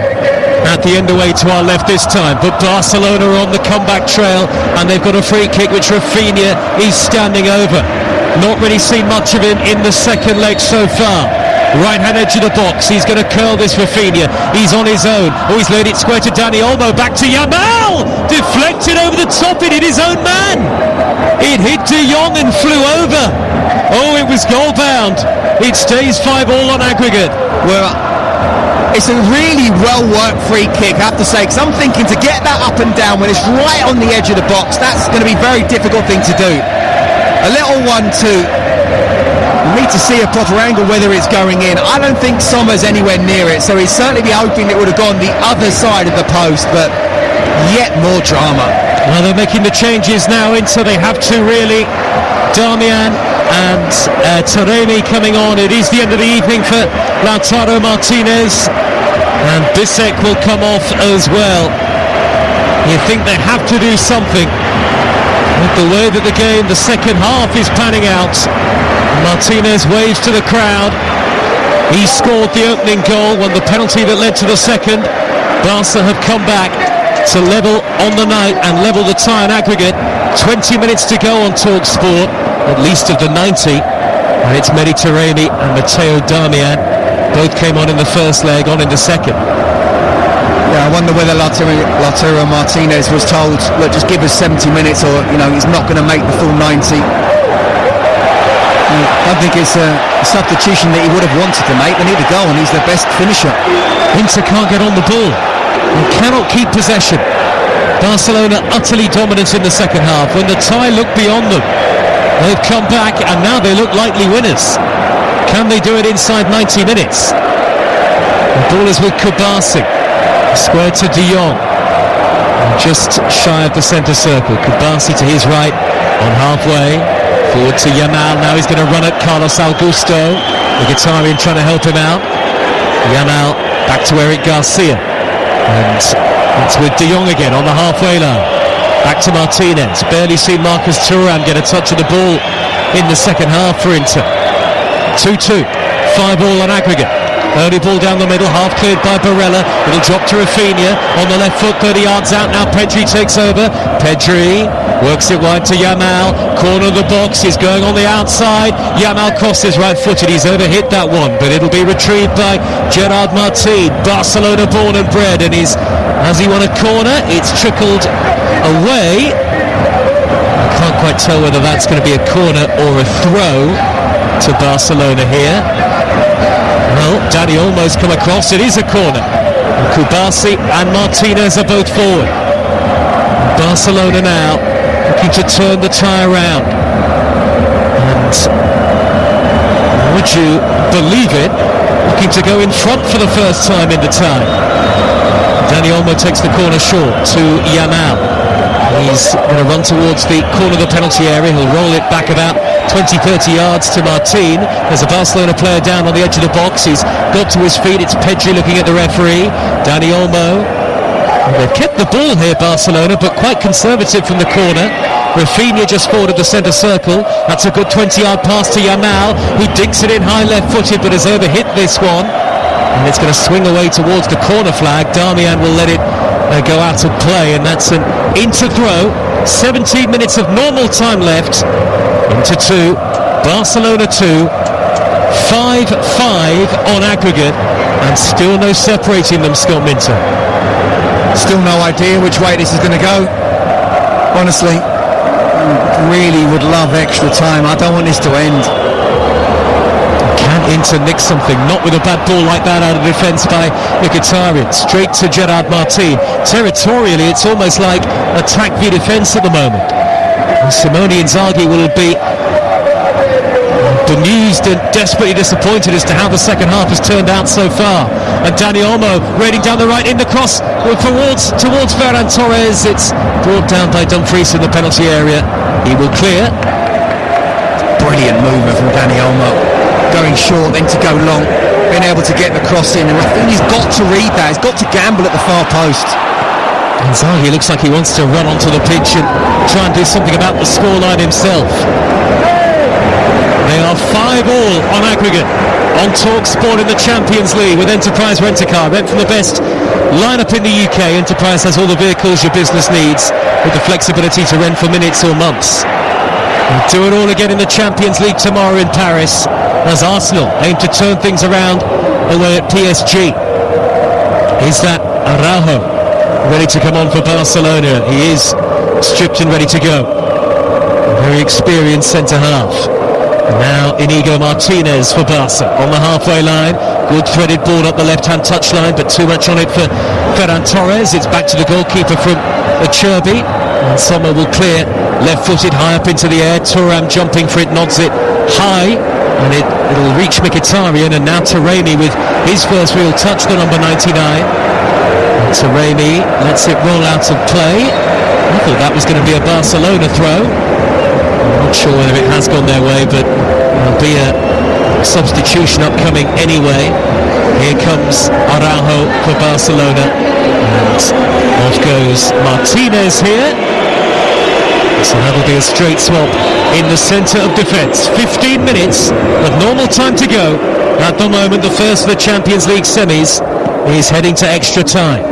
at the end away to our left this time, but Barcelona are on the comeback trail, and they've got a free kick which Rafinha is standing over. Not really seen much of him in the second leg so far. Right hand edge of the box, he's going to curl this Rafinha, he's on his own, oh, he's laid it square to Dani Olmo, back to Yamal, deflected over the top, it hit his own man, it hit De Jong and flew over. Oh, it was goal bound. It stays 5-all on aggregate. Well, it's a really well-worked free kick, I have to say, because I'm thinking to get that up and down when it's right on the edge of the box, that's going to be a very difficult thing to do. A little 1-2. We need to see a proper angle whether it's going in. I don't think Sommer's anywhere near it, so he'd certainly be hoping it would have gone the other side of the post, but yet more drama. Well, they're making the changes now into, they have to really. Darmian and Taremi coming on. It is the end of the evening for Lautaro Martinez, and Bissek will come off as well. You think they have to do something with the way that the game, the second half, is panning out. Martinez waves to the crowd. He scored the opening goal, won the penalty that led to the second. Barca have come back to level on the night and level the tie in aggregate. 20 minutes to go on TalkSport, at least of the 90. And it's Mehdi Taremi and Matteo Darmian. Both came on in the first leg, on in the second. Yeah, I wonder whether Lautaro Martinez was told, look, just give us 70 minutes or, you know, he's not going to make the full 90. I think it's a substitution that he would have wanted to make. They need a goal and he's their best finisher. Inter can't get on the ball and cannot keep possession. Barcelona utterly dominant in the second half. When the tie looked beyond them, they've come back and now they look likely winners. Can they do it inside 90 minutes? The ball is with Kubasi. Square to De Jong. Just shy of the centre circle. Kubasi to his right on halfway. Forward to Yamal. Now he's going to run at Carlos Augusto. Mkhitaryan trying to help him out. Yamal back to Eric Garcia. And it's with De Jong again on the halfway line. Back to Martinez. Barely seen Marcus Thuram get a touch of the ball in the second half for Inter. 2-2. 5-5 on aggregate. Early ball down the middle, half cleared by Barella. It'll drop to Rafinha on the left foot, 30 yards out. Now Pedri takes over. Pedri works it wide to Yamal. Corner of the box, he's going on the outside. Yamal crosses right-footed. He's overhit that one, but it'll be retrieved by Gerard Martin. Barcelona born and bred, and has he won a corner? It's trickled away. I can't quite tell whether that's going to be a corner or a throw to Barcelona here. Well, Danny almost come across. It is a corner. Kubasi and Martinez are both forward. Barcelona now looking to turn the tie around. And would you believe it, looking to go in front for the first time in the tie. Dani Olmo takes the corner short to Yamal. He's going to run towards the corner of the penalty area. He'll roll it back about 20-30 yards to Martin. There's a Barcelona player down on the edge of the box. He's got to his feet. It's Pedri looking at the referee. Dani Olmo. They've kept the ball here, Barcelona, but quite conservative from the corner. Rafinha just forward of the centre circle. That's a good 20-yard pass to Yamal, who dinks it in high left-footed, but has overhit this one. And it's going to swing away towards the corner flag. Darmian will let it go out of play, and that's an Inter throw. 17 minutes of normal time left. Inter 2, Barcelona 2, 5-5 on aggregate, and still no separating them, Scott Minter. Still no idea which way this is going to go. Honestly, really would love extra time. I don't want this to end. Can Inter nick something? Not with a bad ball like that out of defence by Mkhitaryan. Straight to Gerard Martin. Territorially, it's almost like attack v defence at the moment. And Simone Inzaghi will be bemused and desperately disappointed as to how the second half has turned out so far. And Dani Olmo raiding down the right in the cross towards Ferran Torres. It's brought down by Dumfries in the penalty area. He will clear. Brilliant movement from Dani Olmo. Going short, then to go long, being able to get the cross in. And I think he's got to read that. He's got to gamble at the far post. Inzaghi looks like he wants to run onto the pitch and try and do something about the scoreline himself. They are 5-5 on aggregate on TalkSport in the Champions League with Enterprise Rent-A-Car. Rent from the best lineup in the UK. Enterprise has all the vehicles your business needs with the flexibility to rent for minutes or months. We'll do it all again in the Champions League tomorrow in Paris as Arsenal aim to turn things around away at PSG. Is that Araujo ready to come on for Barcelona? He is stripped and ready to go. A very experienced centre-half. Now Inigo Martinez for Barca on the halfway line. Good threaded ball up the left-hand touchline, but too much on it for Ferran Torres. It's back to the goalkeeper from Cherby. And Sommer will clear left-footed high up into the air. Thuram jumping for it, nods it high, and it'll reach Mkhitaryan. And now Taremi with his first real touch, the number 99. And Taremi lets it roll out of play. I thought that was going to be a Barcelona throw. I'm not sure whether it has gone their way, but there'll be a substitution upcoming anyway. Here comes Araujo for Barcelona, and off goes Martinez here. So that'll be a straight swap in the centre of defence. 15 minutes of normal time to go. At the moment, the first of the Champions League semis is heading to extra time.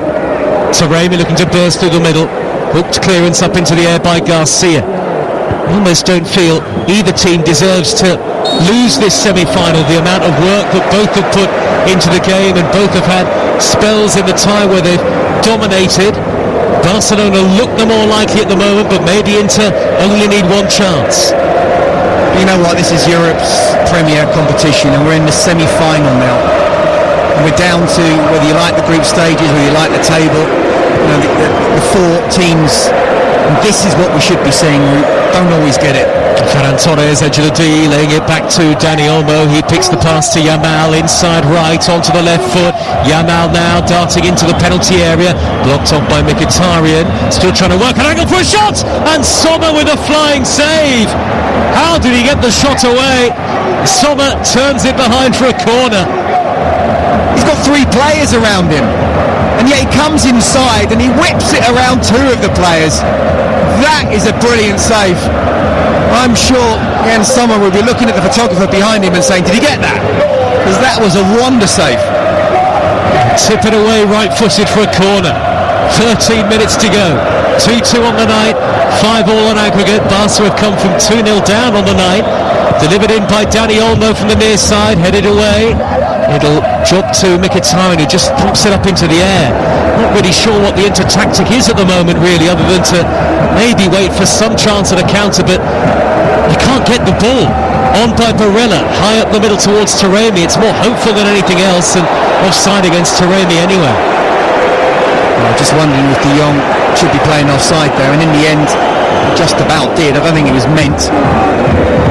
Taremi looking to burst through the middle. Hooked clearance up into the air by Garcia. I almost don't feel either team deserves to lose this semi-final. The amount of work that both have put into the game, and both have had spells in the tie where they've dominated. Barcelona look the more likely at the moment, but maybe Inter only need one chance. You know what, this is Europe's premier competition, and we're in the semi-final now. And we're down to whether you like the group stages, whether you like the table. You know, the four teams And this is what we should be seeing. We don't always get it. Ferran Torres, edge of the D, laying it back to Dani Olmo. He picks the pass to Yamal, inside right, onto the left foot. Yamal now darting into the penalty area, blocked off by Mkhitaryan. Still trying to work an angle for a shot, and Sommer with a flying save. How did he get the shot away? Sommer turns it behind for a corner. He's got 3 players around him, and yet he comes inside and he whips it around 2 of the players. That is a brilliant save. I'm sure Jan Sommer will be looking at the photographer behind him and saying, did he get that? Because that was a wonder save. Tip it away right-footed for a corner. 13 minutes to go. 2-2 on the night, 5-all on aggregate. Barca have come from 2-0 down on the night. Delivered in by Dani Olmo from the near side, headed away. It'll drop to Mkhitaryan, who just pumps it up into the air. Not really sure what the inter-tactic is at the moment, really, other than to maybe wait for some chance at a counter, but you can't get the ball. On by Barella, high up the middle towards Taremi. It's more hopeful than anything else, and offside against Taremi anyway. Well, just wondering if De Jong should be playing offside there, and in the end, just about did. I don't think it was meant.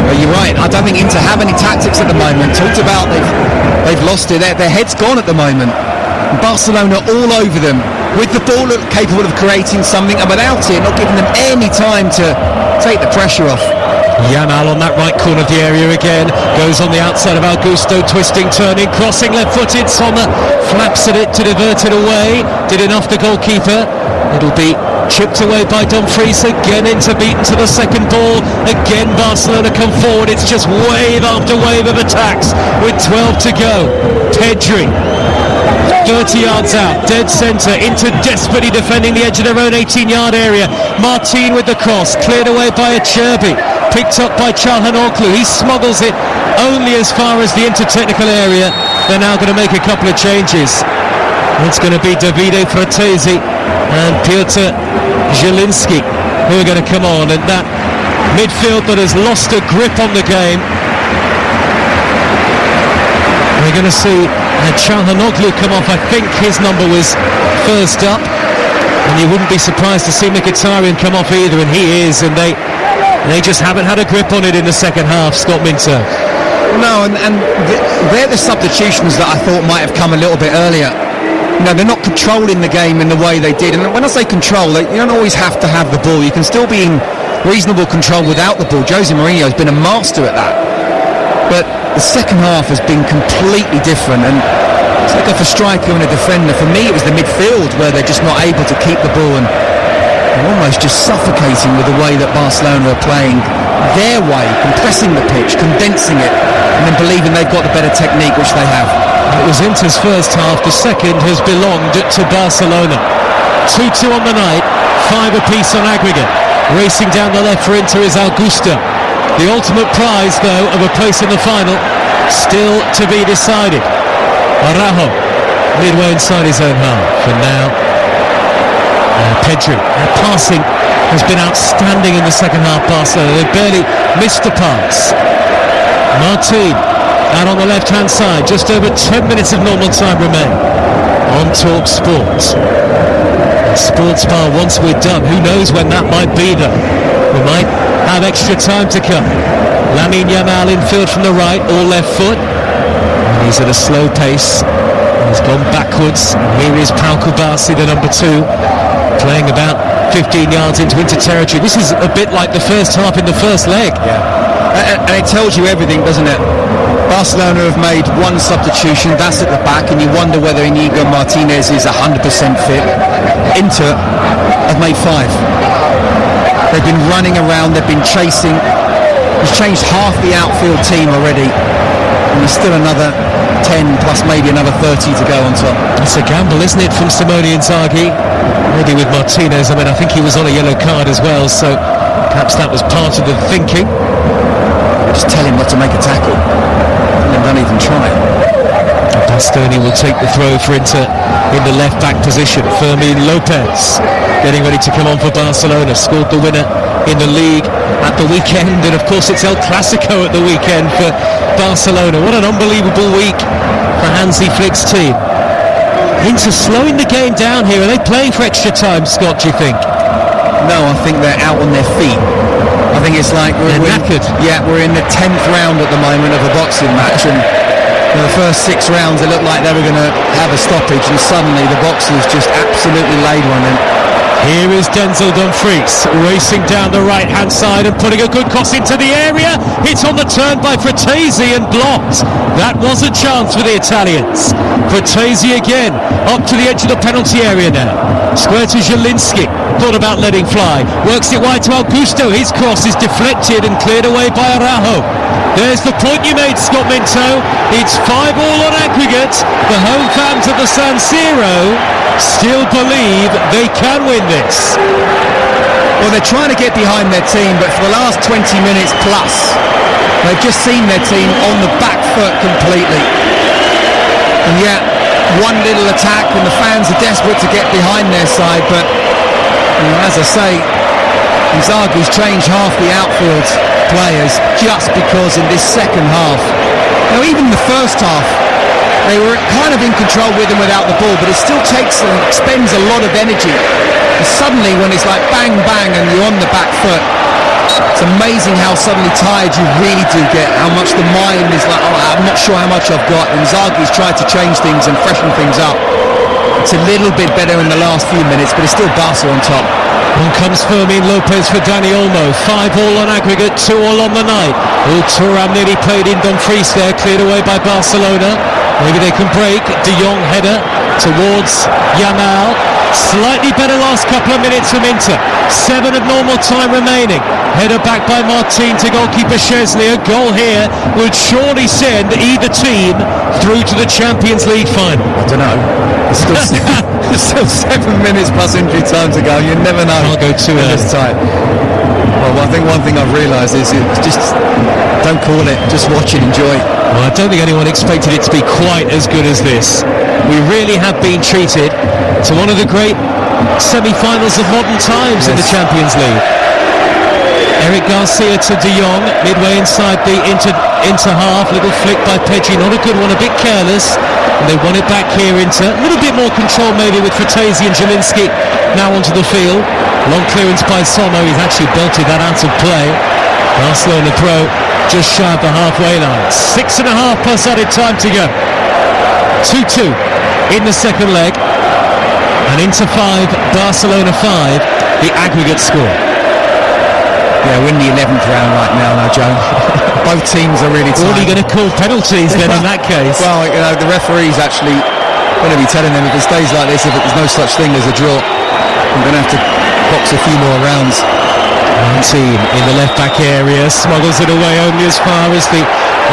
But you're right, I don't think Inter have any tactics at the moment. Talked about they've lost it, their head's gone at the moment. Barcelona all over them, with the ball capable of creating something, and without it, not giving them any time to take the pressure off. Yamal on that right corner of the area again, goes on the outside of Augusto, twisting, turning, crossing, left-footed. Sommer flaps at it to divert it away. Did enough, the goalkeeper. It'll be chipped away by Dumfries, again beaten to the second ball. Again Barcelona come forward. It's just wave after wave of attacks with 12 to go. Pedri 30 yards out, dead centre. Inter desperately defending the edge of their own 18-yard area. Martin with the cross, cleared away by Acerbi, picked up by Çalhanoğlu. He smuggles it only as far as the inter-technical area. They're now going to make a couple of changes. It's going to be Davide Fratesi and Piotr Zielinski who are going to come on, and that midfield that has lost a grip on the game. We're going to see Çalhanoğlu come off. I think his number was first up, and you wouldn't be surprised to see Mkhitaryan come off either, and he is, and they just haven't had a grip on it in the second half, Scott Minter. No, and they're the substitutions that I thought might have come a little bit earlier. No, they're not controlling the game in the way they did. And when I say control, you don't always have to have the ball. You can still be in reasonable control without the ball. Jose Mourinho has been a master at that. But the second half has been completely different. And it's like a striker and a defender. For me, it was the midfield where they're just not able to keep the ball, and they're almost just suffocating with the way that Barcelona are playing their way, compressing the pitch, condensing it, and then believing they've got the better technique, which they have. It was Inter's first half, the second has belonged to Barcelona. 2-2 on the night, 5 apiece on aggregate. Racing down the left for Inter is Augusto. The ultimate prize, though, of a place in the final, still to be decided. Araujo, midway inside his own half, and now Pedri. Their passing has been outstanding in the second half, Barcelona. They barely missed the pass. Martin out on the left-hand side, just over 10 minutes of normal time remain on Talk Sport. Sports bar, once we're done, who knows when that might be though. We might have extra time to come. Lamine Yamal in field from the right, all left foot. And he's at a slow pace. He's gone backwards. Here is Pau Kubasi, the number 2, playing about 15 yards into Inter territory. This is a bit like the first half in the first leg. Yeah. And it tells you everything, doesn't it? Barcelona have made one substitution, that's at the back, and you wonder whether Inigo Martinez is 100% fit. Inter have made 5. They've been running around, they've been chasing. He's changed half the outfield team already, and there's still another 10 plus maybe another 30 to go on top. It's a gamble, isn't it, from Simone Inzaghi? Maybe with Martinez, I mean, I think he was on a yellow card as well, so perhaps that was part of the thinking. Just tell him not to make a tackle, and don't even try. Bastoni will take the throw for Inter in the left back position. Fermin Lopez getting ready to come on for Barcelona. Scored the winner in the league at the weekend, and of course it's El Clasico at the weekend for Barcelona. What an unbelievable week for Hansi Flick's team. Inter slowing the game down here. Are they playing for extra time, Scott, do you think? No, I think they're out on their feet. I think it's like They're knackered. we're in the 10th round at the moment of a boxing match, and for the first 6 rounds it looked like they were going to have a stoppage, and suddenly the boxers just absolutely laid one in. Here is Denzel Dumfries racing down the right hand side and putting a good cross into the area. Hit on the turn by Fratesi and blocked. That was a chance for the Italians. Fratesi again up to the edge of the penalty area now. Square to Zielinski, thought about letting fly, works it wide to Augusto. His cross is deflected and cleared away by Araujo. There's the point you made, Scott Minto. It's 5-5 on aggregate. The home fans of the San Siro still believe they can win this. Well, they're trying to get behind their team, but for the last 20 minutes plus, they've just seen their team on the back foot completely. And yet, one little attack and the fans are desperate to get behind their side, but as I say, Inzaghi's changed half the outfield players just because in this second half, even the first half, they were kind of in control with and without the ball, but it still takes and expends a lot of energy. And suddenly when it's like bang, bang, and you're on the back foot, it's amazing how suddenly tired you really do get, how much the mind is like, oh, I'm not sure how much I've got. And Inzaghi's tried to change things and freshen things up. It's a little bit better in the last few minutes, but it's still Barca on top. On comes Fermin Lopez for Dani Olmo. 5-5 on aggregate, 2-2 on the night. Thuram nearly played in Dumfries there, cleared away by Barcelona. Maybe they can break. De Jong header towards Yamal. Slightly better last couple of minutes from Inter. 7 of normal time remaining. Header back by Martin to goalkeeper Szczesny. A goal here would surely send either team through to the Champions League final. I don't know. There's still 7 minutes plus injury time to go. You never know. I'll go too early. This time. Well, I think one thing I've realised is just don't call it. Just watch it, enjoy. Well, I don't think anyone expected it to be quite as good as this. We really have been treated to one of the great semi-finals of modern times in the Champions League. Eric Garcia to De Jong, midway inside the Inter half. Little flick by Pedri, not a good one, a bit careless. And they won it back here, Inter. A little bit more control maybe with Fratesi and Zielinski now onto the field. Long clearance by Sommer, he's actually belted that out of play. Barcelona throw just shy of the halfway line. 6.5 plus added time to go. 2-2 in the second leg. And Inter 5, Barcelona 5, the aggregate score. Yeah, we're in the 11th round right now, Joe. Both teams are really tired. What are you going to call penalties then in that case? Well, the referee's actually going to be telling them if it stays like this, if there's no such thing as a draw, I'm going to have to box a few more rounds. One team in the left back area smuggles it away only as far as the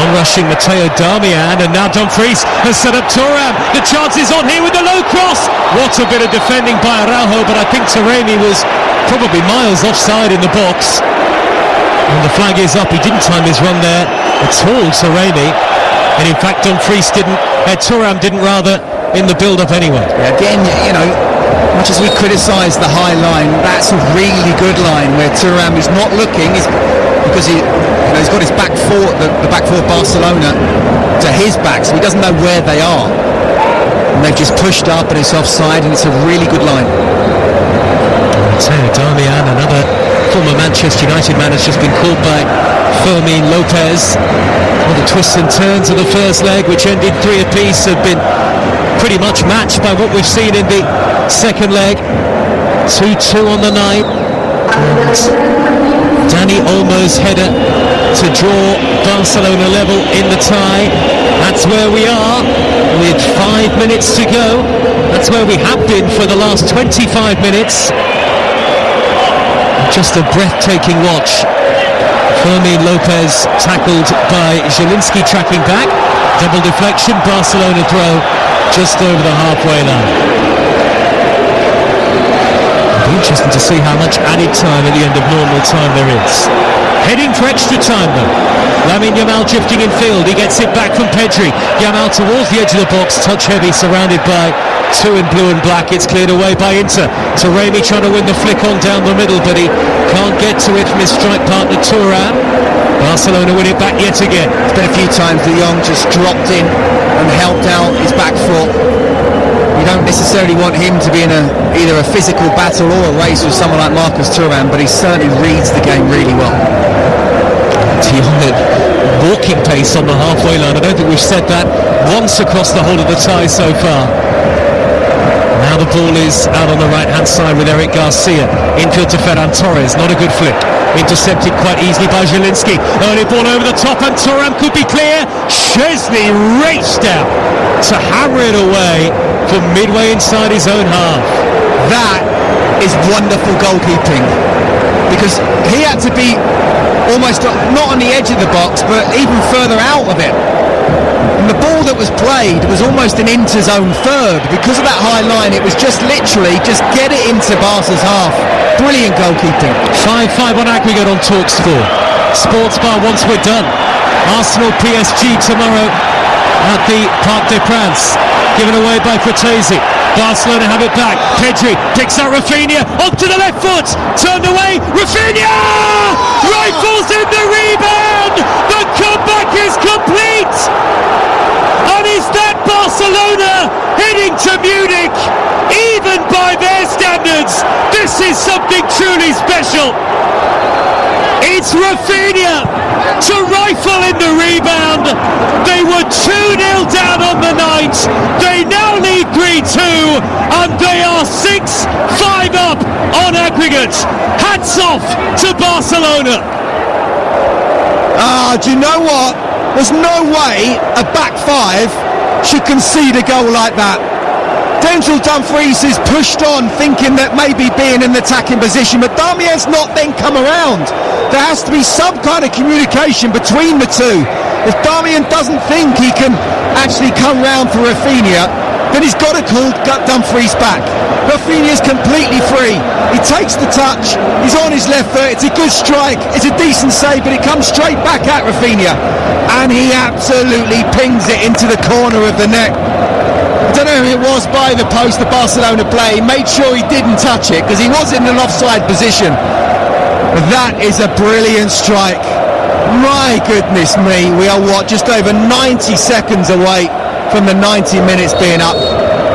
onrushing Matteo Darmian, and now Dumfries has set up Thuram. The chance is on here with the low cross. What a bit of defending by Araujo, but I think Taremi was probably miles offside in the box. And the flag is up. He didn't time his run there at all, Taremi. And in fact, Thuram didn't rather in the build-up anyway. Yeah, again, much as we criticise the high line, that's a really good line where Thuram is not looking, because he's got his back four, the back four of Barcelona to his back, so he doesn't know where they are. And they've just pushed up and it's offside, and it's a really good line. Matteo Darmian, another former Manchester United man, has just been called by Fermin Lopez. All the twists and turns of the first leg, which ended 3 apiece, have been pretty much matched by what we've seen in the second leg. 2-2 on the night. And Dani Olmo's header to draw Barcelona level in the tie. That's where we are with 5 minutes to go. That's where we have been for the last 25 minutes. Just a breathtaking watch. Fermin Lopez tackled by Zielinski, tracking back. Double deflection, Barcelona throw just over the halfway line. It'll be interesting to see how much added time at the end of normal time there is. Heading for extra time though. Lamine Yamal drifting in field. He gets it back from Pedri. Yamal towards the edge of the box, touch heavy, surrounded by two in blue and black. It's cleared away by Inter. Taremi trying to win the flick on down the middle, but he can't get to it from his strike partner Thuram. Barcelona win it back yet again. It's been a few times De Jong just dropped in and helped out his back foot. You don't necessarily want him to be in either a physical battle or a race with someone like Marcus Thuram, but he certainly reads the game really well. At walking pace on the halfway line. I don't think we've said that once across the whole of the tie so far. Now the ball is out on the right hand side with Eric Garcia. Infield to Ferran Torres, not a good flick. Intercepted quite easily by Zielinski. Early ball over the top and Thuram could be clear. Szczesny raced out to hammer it away from midway inside his own half. That is wonderful goalkeeping, because he had to be almost not on the edge of the box but even further out of it, and the ball that was played was almost an Inter's own third. Because of that high line, it was just literally just get it into Barca's half. Brilliant goalkeeping. 5-5 on aggregate on TalkSport. Sports Bar once we're done. Arsenal PSG tomorrow at the Parc des Princes, given away by Fratesi. Barcelona have it back. Pedri picks out Rafinha onto the left foot, turned away. Rafinha rifles in the rebound. The comeback is complete. And is that Barcelona heading to Munich? Even by their standards, this is something truly special. It's Rafinha to rifle in the rebound. They were 2-0 down on the night. They now lead 3-2 and they are 6-5 up on aggregate. Hats off to Barcelona. Do you know what? There's no way a back five should concede a goal like that. Denzel Dumfries is pushed on, thinking that maybe being in the attacking position, but Damien's not then come around. There has to be some kind of communication between the two. If Damien doesn't think he can actually come round for Rafinha, then he's got to call Dumfries back. Rafinha's completely free. He takes the touch, he's on his left foot, it's a good strike, it's a decent save, but it comes straight back at Rafinha. And he absolutely pings it into the corner of the net. I don't know who it was by the post, the Barcelona play. He made sure he didn't touch it because he was in an offside position. That is a brilliant strike. My goodness me, we are just over 90 seconds away from the 90 minutes being up.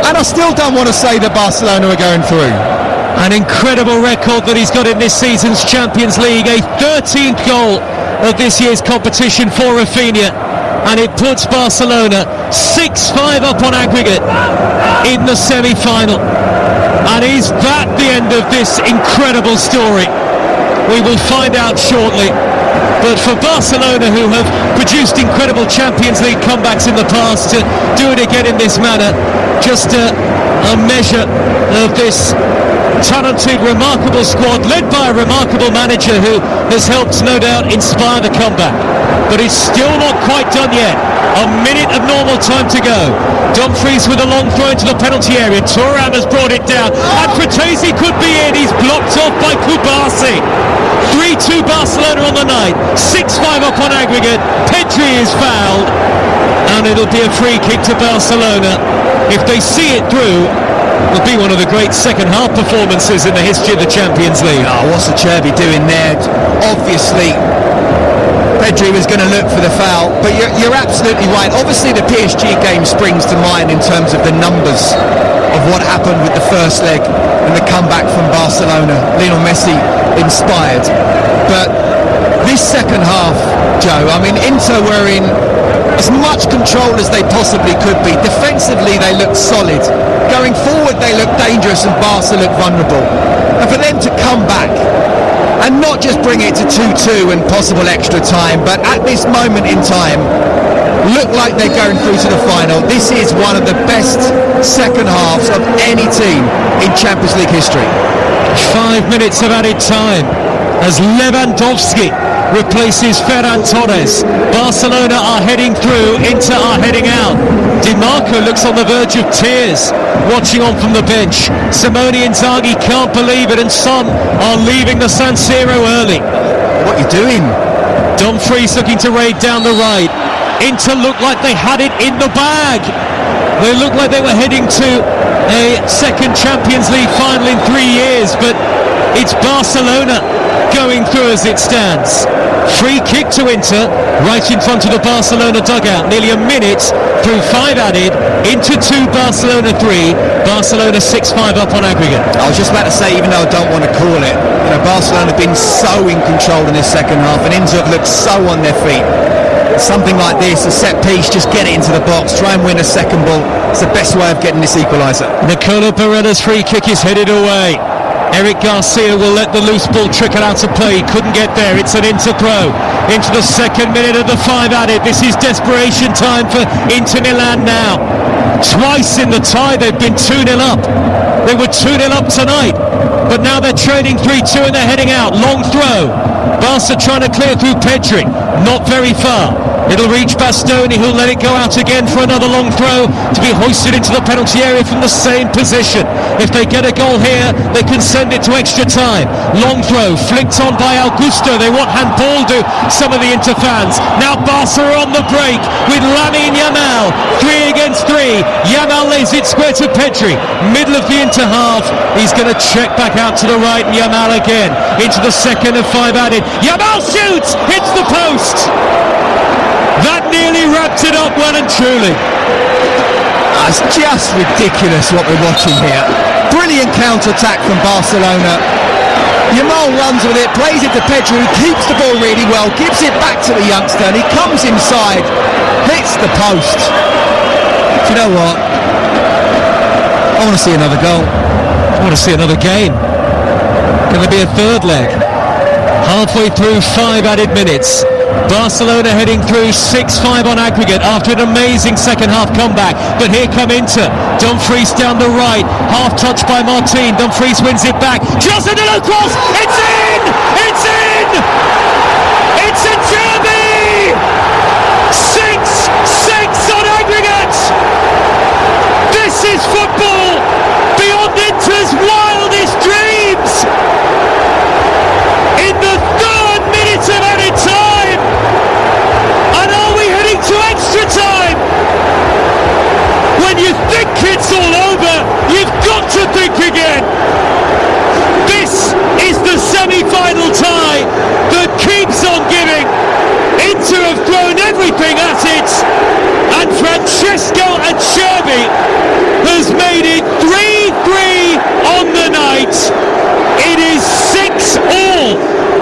And I still don't want to say that Barcelona are going through. An incredible record that he's got in this season's Champions League. A 13th goal of this year's competition for Rafinha. And it puts Barcelona 6-5 up on aggregate in the semi-final. And is that the end of this incredible story? We will find out shortly. But for Barcelona, who have produced incredible Champions League comebacks in the past, to do it again in this manner, just a measure of this talented, remarkable squad led by a remarkable manager who has helped, no doubt, inspire the comeback. But it's still not quite done yet. A minute of normal time to go. Dumfries with a long throw into the penalty area. Thuram has brought it down. And Fratesi could be in. He's blocked off by Kubasi. 3-2 Barcelona on the night. 6-5 up on aggregate. Pedri is fouled. And it'll be a free kick to Barcelona. If they see it through, it'll be one of the great second half performances in the history of the Champions League. Oh, what's the Cherby doing there? Obviously Pedri was going to look for the foul, but you're absolutely right. Obviously the PSG game springs to mind in terms of the numbers of what happened with the first leg and the comeback from Barcelona. Lionel Messi inspired. But this second half, Joe, I mean, Inter were in as much control as they possibly could be. Defensively they looked solid. Going forward they looked dangerous and Barca looked vulnerable. And for them to come back and not just bring it to 2-2 and possible extra time, but at this moment in time look like they're going through to the final. This is one of the best second halves of any team in Champions League history. 5 minutes of added time as Lewandowski replaces Ferran Torres. Barcelona are heading through, Inter are heading out. DiMarco looks on the verge of tears, watching on from the bench. Simone Inzaghi can't believe it, and some are leaving the San Siro early. What are you doing? Dumfries looking to raid down the right. Inter looked like they had it in the bag. They looked like they were heading to a second Champions League final in 3 years, but it's Barcelona going through 2 as it stands. Free kick to Inter, right in front of the Barcelona dugout. Nearly a minute through 5 added. Inter 2, Barcelona 3. Barcelona 6-5 up on aggregate. I was just about to say, even though I don't want to call it, Barcelona have been so in control in this second half, and Inter have looked so on their feet. Something like this, a set piece, just get it into the box, try and win a second ball. It's the best way of getting this equaliser. Nicola Barella's free kick is headed away. Eric Garcia will let the loose ball trickle out of play. He couldn't get there. It's an Inter throw into the second minute of the 5 added. This is desperation time for InterMilan now. Twice in the tie they've been 2-0 up. They were 2-0 up tonight, but now they're trailing 3-2 and they're heading out. Long throw. Barca trying to clear through Pedri. Not very far. It'll reach Bastoni, who'll let it go out again for another long throw to be hoisted into the penalty area from the same position. If they get a goal here, they can send it to extra time. Long throw, flicked on by Augusto. They want handball, do some of the Inter fans. Now Barca are on the break with Lamine Yamal. 3 against 3. Yamal lays it square to Pedri. Middle of the Inter half. He's going to check back out to the right. Yamal again into the second of 5 added. Yamal shoots! Hits the post! That nearly wrapped it up well and truly. It's just ridiculous what we're watching here. Brilliant counter-attack from Barcelona. Yamal runs with it, plays it to Pedro, who keeps the ball really well, gives it back to the youngster, and he comes inside, hits the post. Do you know what? I want to see another goal. I want to see another game. Going to be a third leg. Halfway through 5 added minutes. Barcelona heading through 6-5 on aggregate after an amazing second half comeback. But here come Inter. Dumfries down the right. Half touch by Martin. Dumfries wins it back. Just a little cross. It's in! It's in! It's a derby! 6-6 on aggregate! This is football beyond Inter's wildest dreams! In the 3rd minute of added time! And are we heading to extra time? When you think it's all over, you've got to think again. This is the semi-final tie that keeps on giving. Inter have thrown everything at it, and Francesco Acerbi has made it 3-3 on the night. It is 6-all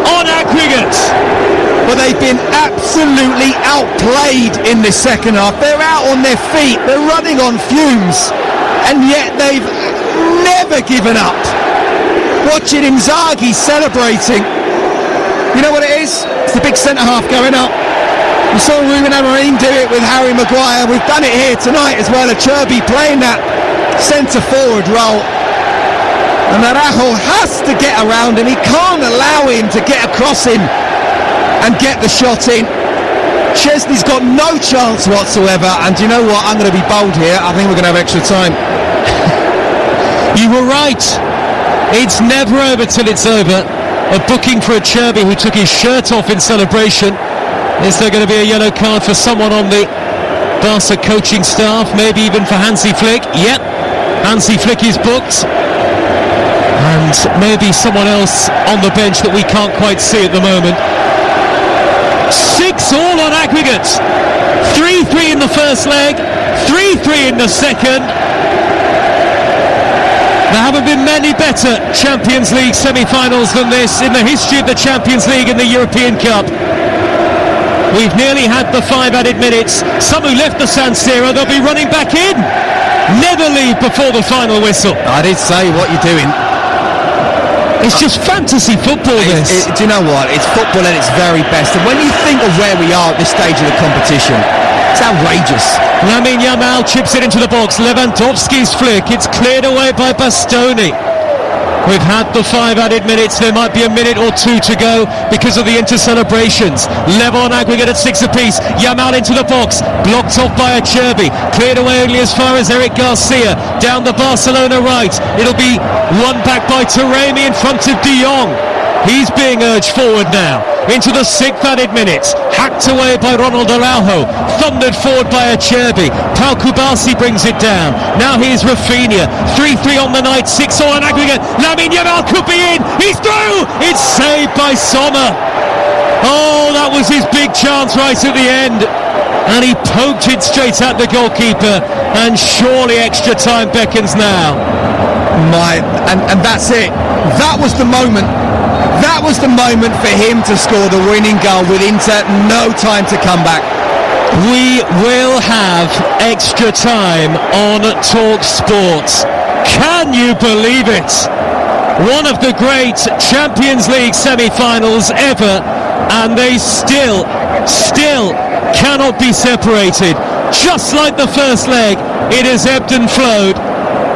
on aggregate. Well, they've been absolutely outplayed in this second half. They're out on their feet, they're running on fumes, and yet they've never given up. Watching Inzaghi celebrating, you know what it is? It's the big centre-half going up. We saw Ruben Amorim do it with Harry Maguire. We've done it here tonight as well. Acerbi playing that centre-forward role. And Araujo has to get around him. He can't allow him to get across him and get the shot in. Chesney's got no chance whatsoever. And do you know what? I'm going to be bold here. I think we're going to have extra time. You were right. It's never over till it's over. A booking for Acerbi, who took his shirt off in celebration. Is there going to be a yellow card for someone on the Barca coaching staff? Maybe even for Hansi Flick? Yep, Hansi Flick is booked. And maybe someone else on the bench that we can't quite see at the moment. 6-all on aggregate. 3-3 in the first leg, 3-3 in the second. There haven't been many better Champions League semi-finals than this in the history of the Champions League and the European Cup. We've nearly had the 5 added minutes. Some who left the San Siro, they'll be running back in. Never leave before the final whistle. I did say, what you're doing. It's just fantasy football, this. Do you know what? It's football at its very best. And when you think of where we are at this stage of the competition, it's outrageous. Lamine Yamal chips it into the box. Lewandowski's flick. It's cleared away by Bastoni. We've had the 5 added minutes. There might be a minute or 2 to go because of the Inter celebrations. Level on aggregate at 6 apiece. Yamal into the box. Blocked off by Acerbi. Cleared away only as far as Eric Garcia. Down the Barcelona right. It'll be won back by Taremi in front of De Jong. He's being urged forward now into the 6th added minute. Hacked away by Ronald Araujo, thundered forward by Acerbi. Pau Kubasi brings it down. Now here's Rafinha. 3-3 on the night, 6-all on aggregate. Lamine Yamal could be in. He's through. It's saved by Sommer. Oh, that was his big chance right at the end, and he poked it straight at the goalkeeper, and surely extra time beckons now. And that's it. That was the moment. That was the moment for him to score the winning goal with Inter no time to come back. We will have extra time on Talk Sports. Can you believe it? One of the great Champions League semi-finals ever, and they still cannot be separated. Just like the first leg, it has ebbed and flowed.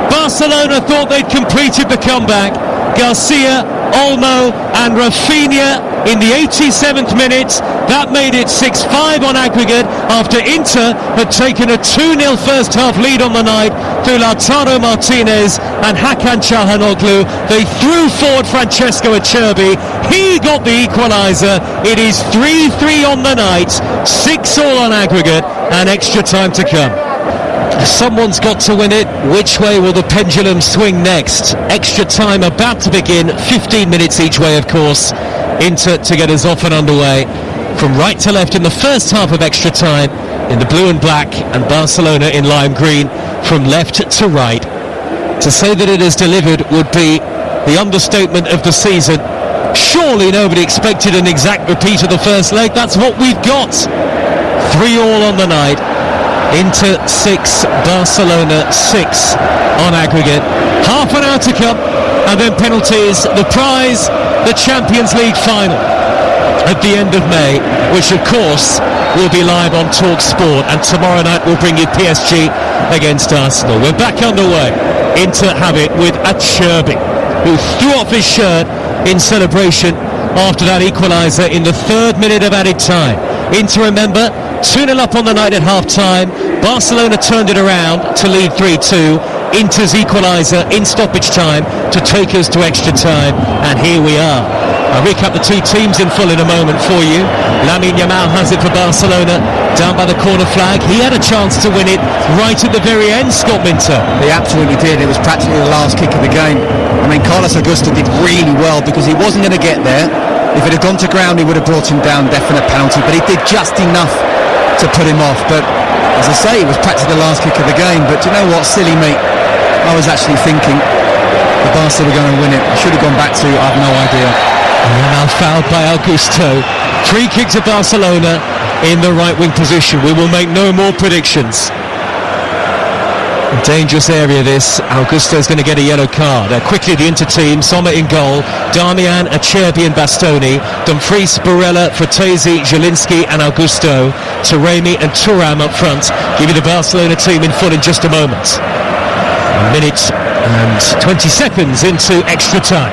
Barcelona thought they'd completed the comeback. Garcia, Olmo and Rafinha in the 87th minute. That made it 6-5 on aggregate after Inter had taken a 2-0 first half lead on the night through Lautaro Martinez and Hakan Çalhanoğlu. They threw forward Francesco Acerbi. He got the equaliser. It is 3-3 on the night, 6-all on aggregate, and extra time to come. Someone's got to win it. Which way will the pendulum swing next? Extra time about to begin, 15 minutes each way, of course. Inter to get us off and underway from right to left in the first half of extra time in the blue and black, and Barcelona in lime green from left to right. To say that it has delivered would be the understatement of the season. Surely nobody expected an exact repeat of the first leg. That's what we've got. 3-all on the night. Inter 6, Barcelona 6 on aggregate. Half an hour to come, and then penalties. The prize, the Champions League final at the end of May, which of course will be live on Talk Sport, and tomorrow night we'll bring you PSG against Arsenal. We're back underway. Inter have it with Acerbi, who threw off his shirt in celebration after that equaliser in the 3rd minute of added time. Inter, remember, 2-0 up on the night at half-time. Barcelona turned it around to lead 3-2. Inter's equaliser in stoppage time to take us to extra time, and here we are. I'll recap the two teams in full in a moment for you. Lamine Yamal has it for Barcelona, down by the corner flag. He had a chance to win it right at the very end, Scott Minter. He absolutely did. It was practically the last kick of the game. I mean, Carlos Augusto did really well because he wasn't going to get there. If it had gone to ground, he would have brought him down, definite penalty, but he did just enough to put him off. But as I say, it was practically the last kick of the game. But do you know what, silly me, I was actually thinking the Barca were going to win it. I should have gone back to, I have no idea. And now fouled by Augusto. Free kick to Barcelona in the right wing position. We will make no more predictions. A dangerous area this. Augusto's going to get a yellow card. Quickly the Inter team. Sommer in goal. Darmian, Acerbi and Bastoni. Dumfries, Barella, Fratesi, Zielinski and Augusto. Taremi and Thuram up front. Give you the Barcelona team in full in just a moment. A minute and 20 seconds into extra time.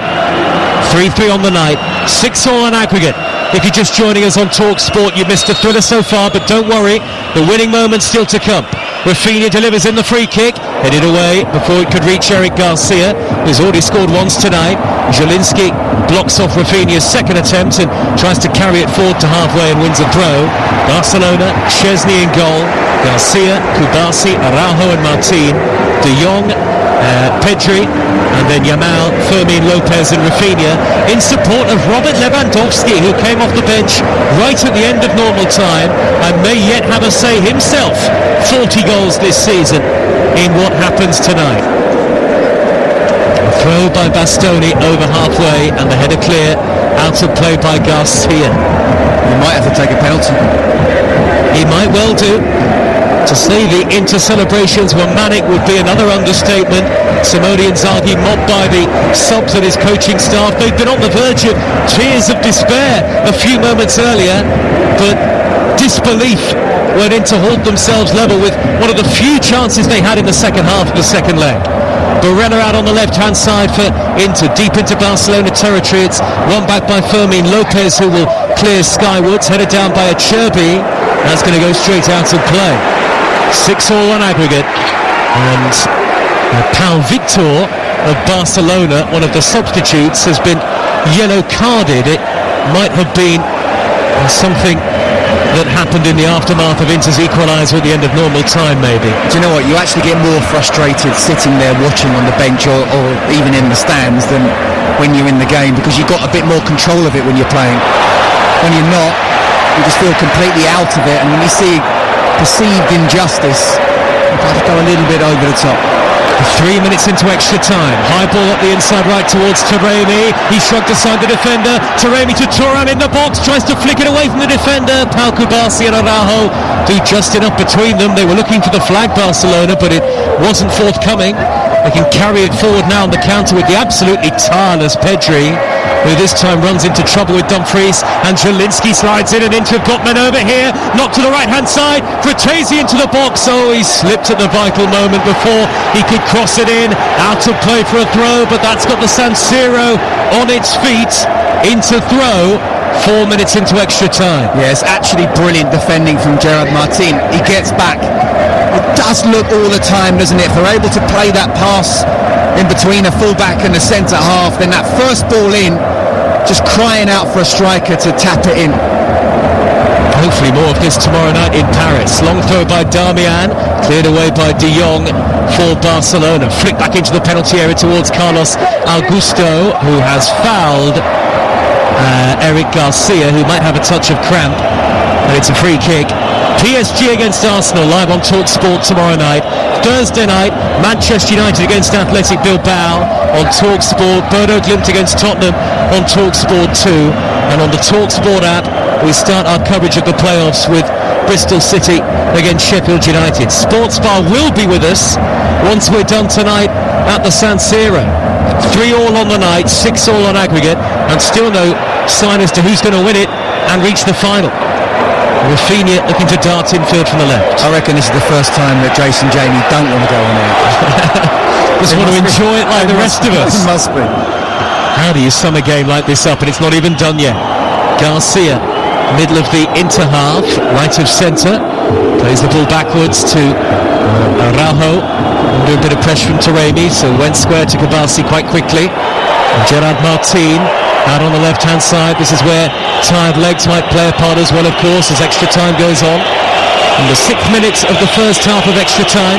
3-3 on the night. 6-all on aggregate. If you're just joining us on Talk Sport, you've missed a thriller so far, but don't worry, the winning moment's still to come. Rafinha delivers in the free kick, headed away before it could reach Eric Garcia, who's already scored once tonight. Zielinski blocks off Rafinha's second attempt and tries to carry it forward to halfway and wins a throw. Barcelona, Szczesny in goal, Garcia, Kubasi, Araujo and Martin, De Jong, Pedri, and then Yamal, Fermin Lopez and Rafinha in support of Robert Lewandowski, who came off the bench right at the end of normal time and may yet have a say himself. 40 goals this season in what happens tonight. A throw by Bastoni over halfway and the header clear, out of play by Garcia. He might have to take a penalty. He might well do. To say the Inter celebrations were manic would be another understatement. Simone Inzaghi mobbed by the subs and his coaching staff. They've been on the verge of tears of despair a few moments earlier, but disbelief went in to hold themselves level with one of the few chances they had in the second half of the second leg. Barella out on the left-hand side for Inter, deep into Barcelona territory. It's won back by Fermin Lopez, who will clear skywards, headed down by Acerbi. That's going to go straight out of play. 6-all on aggregate, and Pau Victor of Barcelona, one of the substitutes, has been yellow carded, it might have been something that happened in the aftermath of Inter's equaliser at the end of normal time, maybe. Do you know what? You actually get more frustrated sitting there watching on the bench or even in the stands than when you're in the game, because you've got a bit more control of it when you're playing. When you're not, you just feel completely out of it, and when you see perceived injustice, you've got to go a little bit over the top. 3 minutes into extra time. High ball up the inside right towards Taremi. He shrugged aside the defender. Taremi to Thuram in the box. Tries to flick it away from the defender. Pau Kubasi and Araujo do just enough between them. They were looking for the flag, Barcelona, but it wasn't forthcoming. They can carry it forward now on the counter with the absolutely tireless Pedri, who this time runs into trouble with Dumfries, and Zielinski slides in, and Inter have got men over here, knocked to the right hand side, Fratesi into the box. Oh, he slipped at the vital moment before he could cross it in, out of play for a throw, but that's got the San Siro on its feet. Inter throw 4 minutes into extra time. Yeah, it's actually brilliant defending from Gerard Martin. He gets back. It does look all the time, doesn't it? If they're able to play that pass in between a fullback and a centre half, then that first ball in, just crying out for a striker to tap it in. Hopefully more of this tomorrow night in Paris. Long throw by Darmian, cleared away by De Jong for Barcelona. Flick back into the penalty area towards Carlos Augusto, who has fouled Eric Garcia, who might have a touch of cramp, and it's a free kick. PSG against Arsenal, live on TalkSport tomorrow night. Thursday night, Manchester United against Athletic Bilbao on TalkSport. Bodo Glimt against Tottenham on TalkSport 2. And on the TalkSport app, we start our coverage of the playoffs with Bristol City against Sheffield United. Sports Bar will be with us once we're done tonight at the San Siro. 3-3 on the night, 6-6 on aggregate, and still no sign as to who's going to win it and reach the final. Rafinha looking to dart infield from the left. I reckon this is the first time that Jason Jamie don't want to go on there. Just want to enjoy it like the rest of us. It must be. How do you sum a game like this up? And it's not even done yet. Garcia, middle of the Inter half, right of centre, plays the ball backwards to Araujo, under a bit of pressure from Taremi, so went square to Kubasi quite quickly. And Gerard Martin out on the left hand side. This is where tired legs might play a part as well, of course, as extra time goes on. In the 6th minute of the first half of extra time,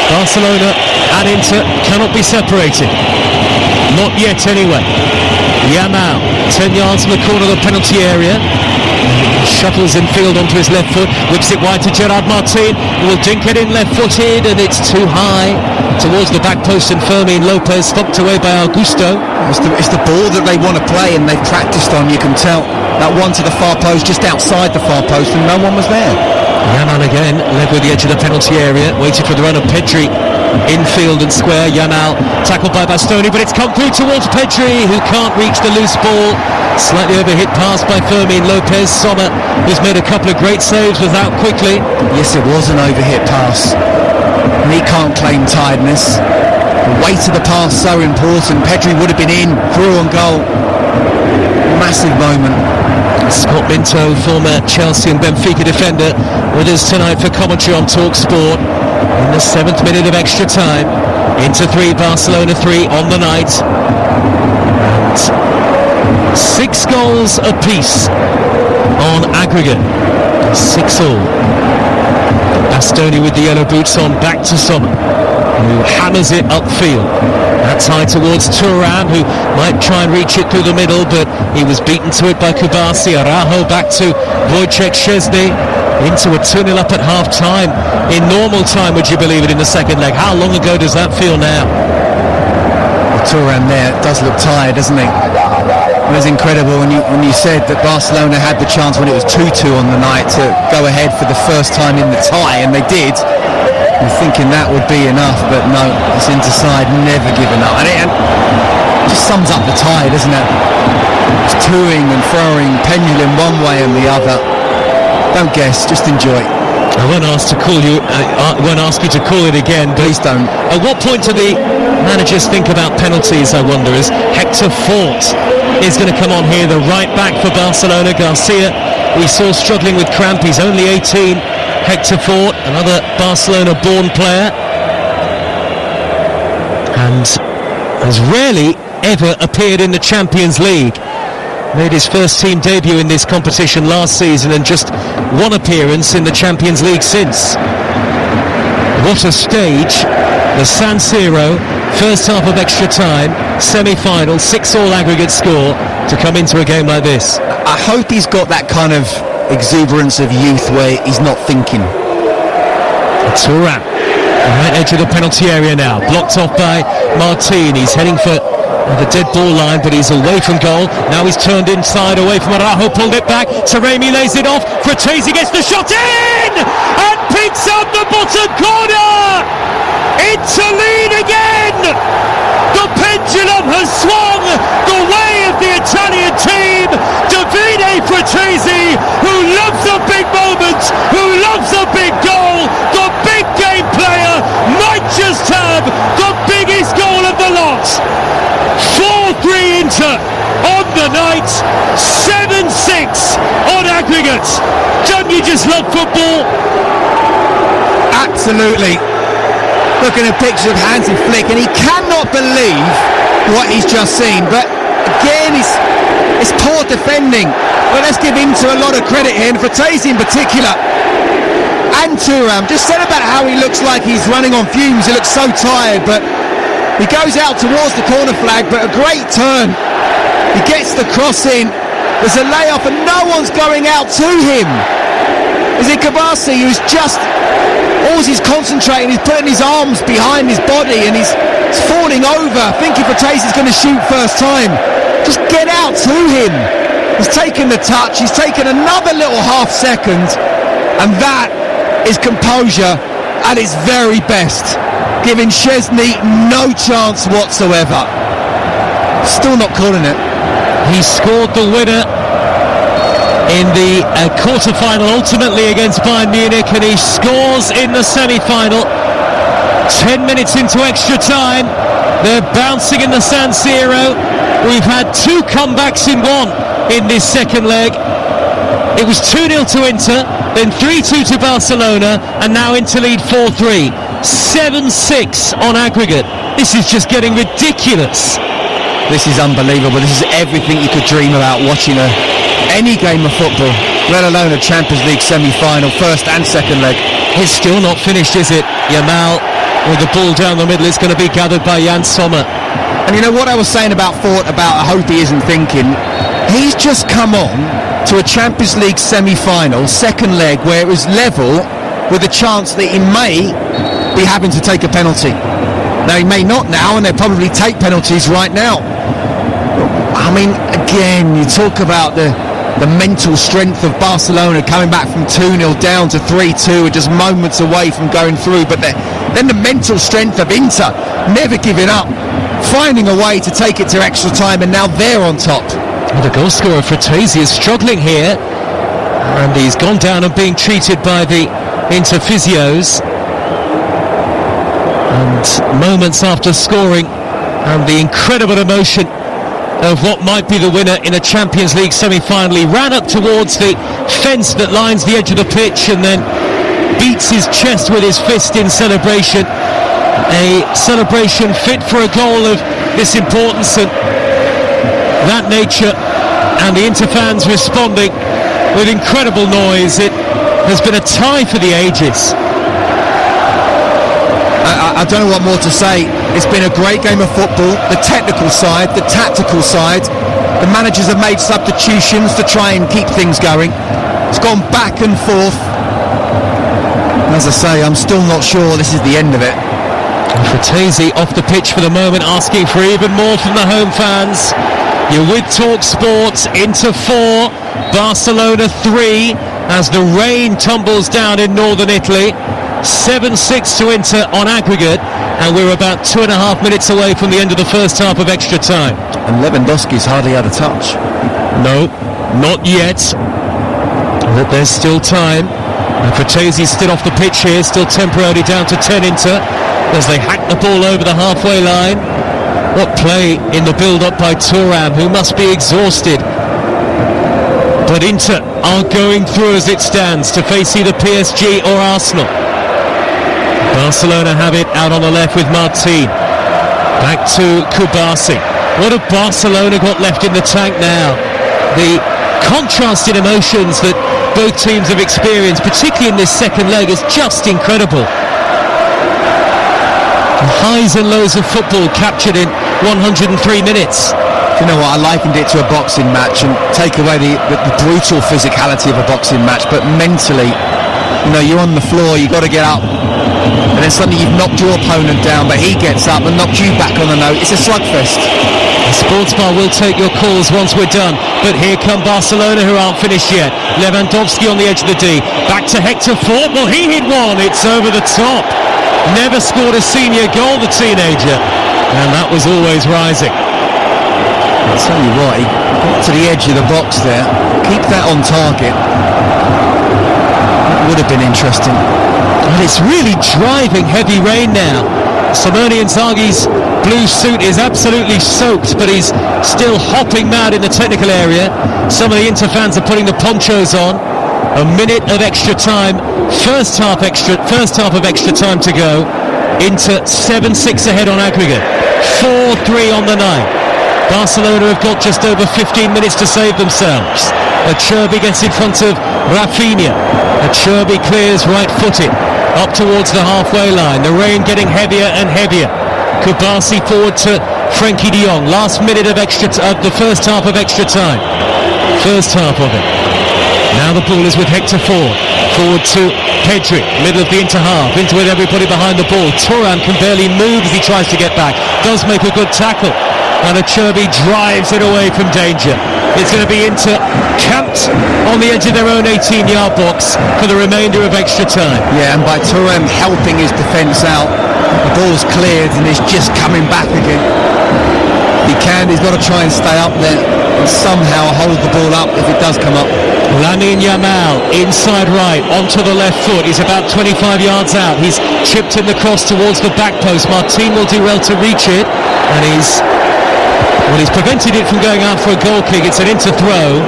Barcelona and Inter cannot be separated. Not yet anyway. Yamal, 10 yards from the corner of the penalty area, shuttles in field onto his left foot, whips it wide to Gerard Martin, who will dink it in left footed, and it's too high towards the back post, and Fermin Lopez stopped away by Augusto. It's the ball that they want to play and they've practiced on, you can tell. That one to the far post, just outside the far post, and no one was there. Yamal again, led with the edge of the penalty area, waited for the run of Pedri, infield and square. Yamal tackled by Bastoni, but it's come through towards Pedri, who can't reach the loose ball. Slightly overhit pass by Fermin Lopez. Sommer, who's made a couple of great saves, was out quickly. Yes, it was an overhit pass. And he can't claim tiredness. The weight of the pass so important. Pedri would have been in, through on goal. Massive moment. Scott Minto, former Chelsea and Benfica defender, with us tonight for commentary on TalkSport. In the 7th minute of extra time, Inter 3, Barcelona 3 on the night. And 6 goals apiece on aggregate. 6-6. Bastoni with the yellow boots on, back to Sommer, who hammers it upfield. That's high towards Thuram, who might try and reach it through the middle, but he was beaten to it by Kubasi. Araujo back to Wojciech Szczesny, into a 2-0 up at half-time. In normal time, would you believe it, in the second leg? How long ago does that feel now? Thuram there does look tired, doesn't he? It was incredible when you said that Barcelona had the chance when it was 2-2 on the night to go ahead for the first time in the tie, and they did. You're thinking that would be enough, but no, it's Inter side never given up. And it just sums up the tie, doesn't it? It's toing and throwing, pendulum one way and the other. Don't guess, just enjoy. I won't ask you to call it again. Please don't. At what point do the managers think about penalties, I wonder, as Hector Fort is going to come on here, the right back for Barcelona. Garcia, we saw struggling with cramp, he's only 18. Hector Fort, another Barcelona-born player, and has rarely ever appeared in the Champions League. Made his first team debut in this competition last season and just one appearance in the Champions League since. What a stage. The San Siro, first half of extra time, semi-final, 6-all aggregate score to come into a game like this. I hope he's got that kind of exuberance of youth where he's not thinking. Thuram, right edge of the penalty area now, blocked off by Martin. He's heading for the dead ball line, but he's away from goal. Now he's turned inside, away from Araujo, pulled it back. Taremi lays it off. Fratesi gets the shot in and picks up the bottom corner. Into lead again. The pendulum has swung the way of the Italian team. Davide Fratesi, who loves a big moment, who loves a big goal, the big game player, might just have the biggest goal of the lot. 4-3 Inter on the night, 7-6 on aggregate. Don't you just love football? Absolutely. Looking at a picture of Hansi Flick, and he cannot believe what he's just seen. But again, it's poor defending. But let's give him a lot of credit here, and Fratesi in particular. And Thuram, just said about how he looks like he's running on fumes. He looks so tired, but he goes out towards the corner flag, but a great turn. He gets the cross in. There's a layoff, and no one's going out to him. Is it Kabasi who's just... all he's concentrating, he's putting his arms behind his body and he's falling over, thinking Fratesi's going to shoot first time. Just get out to him. He's taken the touch, he's taken another little half second, and that is composure at its very best, giving Szczesny no chance whatsoever. Still not calling it. He scored the winner in the quarter-final, ultimately against Bayern Munich, and he scores in the semi-final. 10 minutes into extra time, they're bouncing in the San Siro. We've had two comebacks in one in this second leg. It was 2-0 to Inter, then 3-2 to Barcelona, and now Inter lead 4-3. 7-6 on aggregate. This is just getting ridiculous. This is unbelievable. This is everything you could dream about watching any game of football, let alone a Champions League semi-final, first and second leg. It's still not finished, is it? Yamal with the ball down the middle. It's going to be gathered by Jan Sommer. And you know what I was saying about Fort, about I hope he isn't thinking? He's just come on to a Champions League semi-final, second leg, where it was level with a chance that he may be having to take a penalty. Now, he may not now, and they'll probably take penalties right now. I mean, again, you talk about the mental strength of Barcelona coming back from 2-0 down to 3-2 and just moments away from going through, but then the mental strength of Inter never giving up, finding a way to take it to extra time, and now they're on top. And the goal scorer Fratesi is struggling here, and he's gone down and being treated by the Inter physios. And moments after scoring, and the incredible emotion of what might be the winner in a Champions League semi-final, he ran up towards the fence that lines the edge of the pitch and then beats his chest with his fist in celebration. A celebration fit for a goal of this importance and that nature, and the Inter fans responding with incredible noise. It has been a tie for the ages. I don't know what more to say. It's been a great game of football. The technical side, the tactical side. The managers have made substitutions to try and keep things going. It's gone back and forth. As I say, I'm still not sure this is the end of it. Fratesi off the pitch for the moment, asking for even more from the home fans. You're with Talk Sports. Inter 4, Barcelona 3, as the rain tumbles down in northern Italy. 7-6 to Inter on aggregate, and we're about 2.5 minutes away from the end of the first half of extra time. And Lewandowski's hardly had a touch. No, not yet. But there's still time. And Fratesi's still off the pitch here, still temporarily down to 10 Inter, as they hack the ball over the halfway line. What play in the build-up by Thuram, who must be exhausted. But Inter are going through as it stands to face either PSG or Arsenal. Barcelona have it out on the left with Martin. Back to Kubasi. What have Barcelona got left in the tank now? The contrasting emotions that both teams have experienced, particularly in this second leg, is just incredible. The highs and lows of football captured in 103 minutes. You know what, I likened it to a boxing match, and take away the brutal physicality of a boxing match, but mentally, you know, you're on the floor, you've got to get up, and then suddenly you've knocked your opponent down, but he gets up and knocks you back on the note. It's a slugfest. The Sports Bar will take your calls once we're done, but here come Barcelona, who aren't finished yet. Lewandowski on the edge of the D, back to Hector Fort. Well, he hit one, it's over the top. Never scored a senior goal, the teenager, and that was always rising. I'll tell you what, he got to the edge of the box there. Keep that on target. That would have been interesting. And it's really driving heavy rain now. Simone Inzaghi's blue suit is absolutely soaked, but he's still hopping mad in the technical area. Some of the Inter fans are putting the ponchos on. A minute of extra time. First half of extra time to go. Inter 7-6 ahead on aggregate. 4-3 on the night. Barcelona have got just over 15 minutes to save themselves. Acerbi gets in front of Rafinha. Acerbi clears right-footed up towards the halfway line. The rain getting heavier and heavier. Kubasi forward to Frenkie de Jong. Last minute of the first half of extra time. First half of it. Now the ball is with Hector Ford. Forward to Pedri, middle of the Inter half. Into with everybody behind the ball. Thuram can barely move as he tries to get back. Does make a good tackle. And Acerbi drives it away from danger. It's going to be Inter camped on the edge of their own 18-yard box for the remainder of extra time. Yeah, and by Thuram helping his defence out, the ball's cleared and he's just coming back again. He's got to try and stay up there and somehow hold the ball up if it does come up. Lamine Yamal, inside right, onto the left foot. He's about 25 yards out. He's chipped in the cross towards the back post. Martin will do well to reach it, and he's prevented it from going out for a goal kick. It's an Inter throw.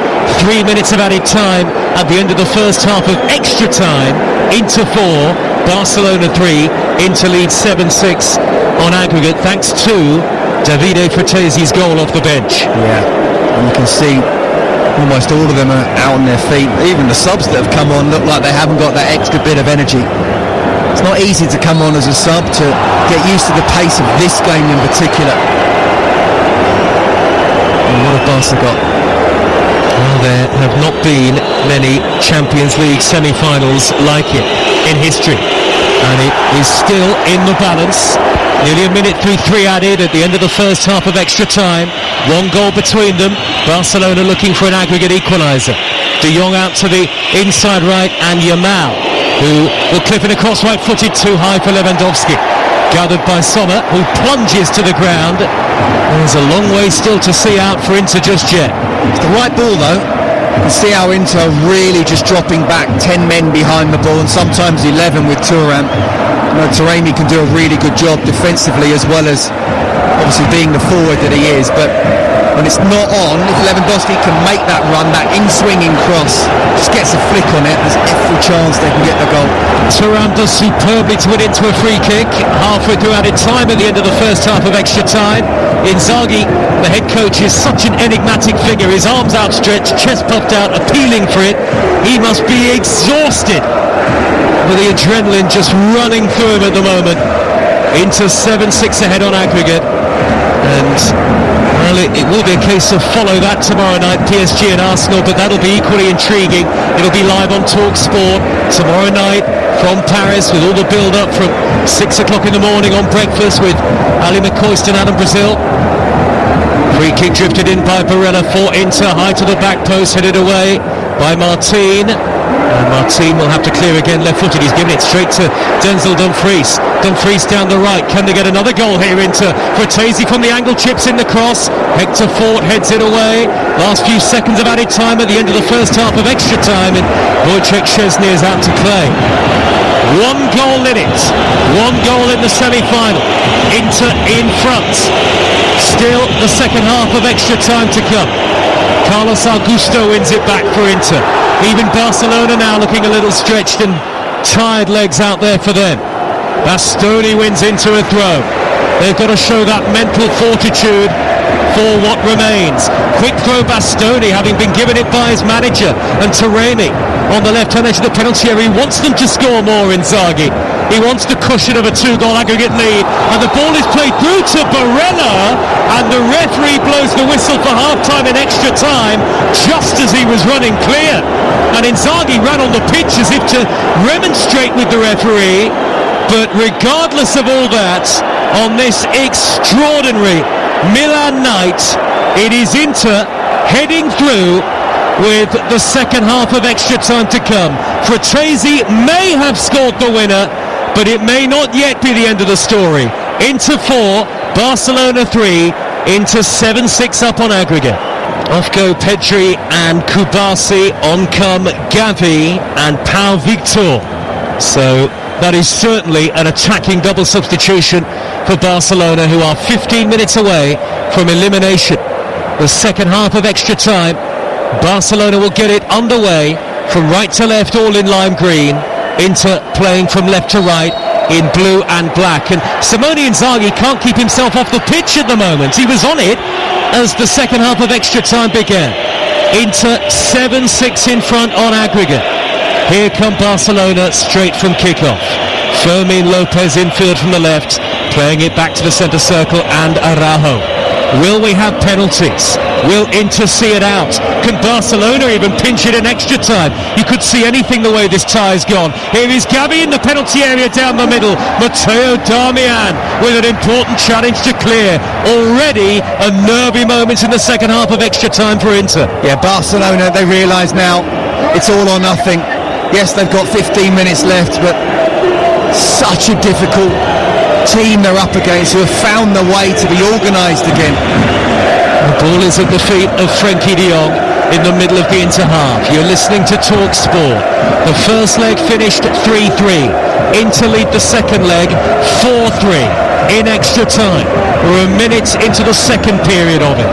3 minutes of added time at the end of the first half of extra time. Inter 4, Barcelona 3. Inter leads 7-6 on aggregate, thanks to Davide Frattesi's goal off the bench. Yeah, and you can see almost all of them are out on their feet. Even the subs that have come on look like they haven't got that extra bit of energy. It's not easy to come on as a sub, to get used to the pace of this game in particular. What have Barca got? Well, there have not been many Champions League semi-finals like it in history, and it is still in the balance. Nearly a minute through 3 added at the end of the first half of extra time. 1 goal between them. Barcelona looking for an aggregate equaliser. De Jong out to the inside right, and Yamal, who will clip it across right-footed, too high for Lewandowski. Gathered by Sommer, who plunges to the ground. There's a long way still to see out for Inter just yet. It's the right ball though. You can see how Inter are really just dropping back 10 men behind the ball, and sometimes 11 with Thuram. You know, Taremi can do a really good job defensively, as well as obviously being the forward that he is. But when it's not on, if Lewandowski can make that run, that in-swinging cross, just gets a flick on it, there's every chance they can get the goal. Thuram does superbly to win into a free kick. Halfway through added time at the end of the first half of extra time. Inzaghi, the head coach, is such an enigmatic figure. His arms outstretched, chest puffed out, appealing for it. He must be exhausted with the adrenaline just running through him at the moment. Inter 7-6 ahead on aggregate. And well, it will be a case of follow that tomorrow night, PSG and Arsenal, but that'll be equally intriguing. It'll be live on Talk Sport tomorrow night from Paris, with all the build-up from 6 o'clock in the morning on breakfast with Ali McCoist and Adam Brazil. Free kick drifted in by Barella for Inter, high to the back post, headed away by Martin. And Martin will have to clear again left-footed. He's given it straight to Denzel Dumfries. Dumfries down the right. Can they get another goal here into Frattesi from the angle, chips in the cross. Hector Fort heads it away. Last few seconds of added time at the end of the first half of extra time, and Wojciech Szczesny is out to play. 1 goal in it. 1 goal in the semi-final. Inter in front. Still the second half of extra time to come. Carlos Augusto wins it back for Inter. Even Barcelona now looking a little stretched and tired legs out there for them. Bastoni wins into a throw. They've got to show that mental fortitude for what remains. Quick throw Bastoni, having been given it by his manager, and Taremi on the left-hand edge of the penalty area. He wants them to score more, Inzaghi. He wants the cushion of a 2-goal aggregate lead, and the ball is played through to Barella, and the referee blows the whistle for half-time in extra time just as he was running clear. And Inzaghi ran on the pitch as if to remonstrate with the referee. But regardless of all that, on this extraordinary Milan night, it is Inter heading through with the second half of extra time to come. Frattesi may have scored the winner, but it may not yet be the end of the story. Inter 4, Barcelona 3, Inter 7-6 up on aggregate. Off go Pedri and Kubasi, on come Gavi and Pau Victor. So that is certainly an attacking double substitution for Barcelona, who are 15 minutes away from elimination. The second half of extra time, Barcelona will get it underway from right to left, all in lime green. Inter playing from left to right in blue and black. And Simone Inzaghi can't keep himself off the pitch at the moment. He was on it as the second half of extra time began. Inter 7-6 in front on aggregate. Here come Barcelona straight from kickoff. Fermin Lopez infield from the left, playing it back to the centre circle, and Araujo. Will we have penalties? Will Inter see it out? Can Barcelona even pinch it in extra time? You could see anything the way this tie's gone. Here is Gavi in the penalty area down the middle. Matteo Darmian with an important challenge to clear. Already a nervy moment in the second half of extra time for Inter. Yeah, Barcelona, they realise now it's all or nothing. Yes, they've got 15 minutes left, but such a difficult team they're up against, who have found their way to be organised again. The ball is at the feet of Frenkie de Jong in the middle of the Inter half. You're listening to Talk Sport. The first leg finished 3-3. Inter lead the second leg 4-3 in extra time. We're a minute into the second period of it.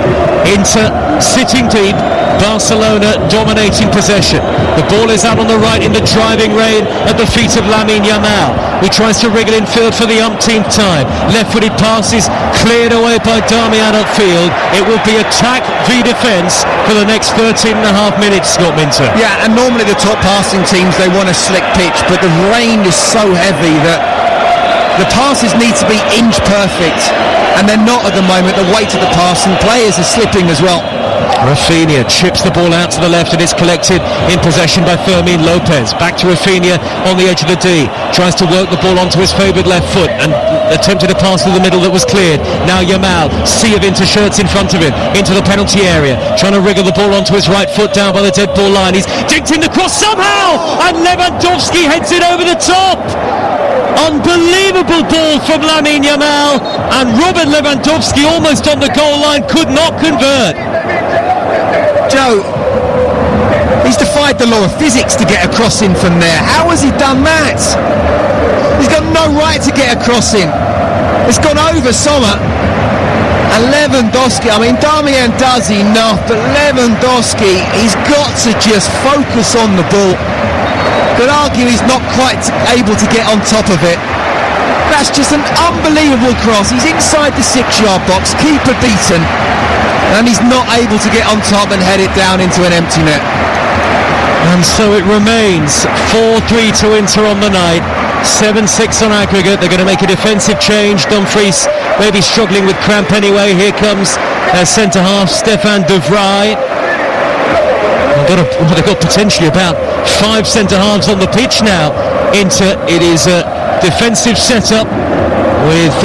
Inter sitting deep, Barcelona dominating possession. The ball is out on the right in the driving rain at the feet of Lamine Yamal. He tries to wriggle in field for the umpteenth time. Left-footed passes cleared away by Darmian upfield. It will be attack v defence for the next 13 and a half minutes, Scott Minter. Yeah, and normally the top passing teams, they want a slick pitch, but the rain is so heavy that the passes need to be inch perfect, and they're not at the moment. The weight of the pass, and players are slipping as well. Rafinha chips the ball out to the left, and it's collected in possession by Fermin Lopez. Back to Rafinha on the edge of the D. Tries to work the ball onto his favoured left foot and attempted a pass through the middle that was cleared. Now Yamal, sea of Inter shirts in front of him, into the penalty area, trying to wriggle the ball onto his right foot down by the dead ball line. He's dinked in the cross somehow, and Lewandowski heads it over the top. Unbelievable ball from Lamine Yamal, and Robert Lewandowski, almost on the goal line, could not convert. Joe, he's defied the law of physics to get a crossing from there. How has he done that? He's got no right to get a crossing. It's gone over Sommer. And Lewandowski, I mean, Darmian does enough, but Lewandowski, he's got to just focus on the ball. Could argue he's not quite able to get on top of it. That's just an unbelievable cross. He's inside the 6-yard box, keeper beaten, and he's not able to get on top and head it down into an empty net. And so it remains 4-3 to Inter on the night, 7-6 on aggregate. They're going to make a defensive change. Dumfries may be struggling with cramp anyway. Here comes their centre half, Stefan de Vrij. They've got potentially about 5 centre halves on the pitch now. Inter, it is a defensive setup with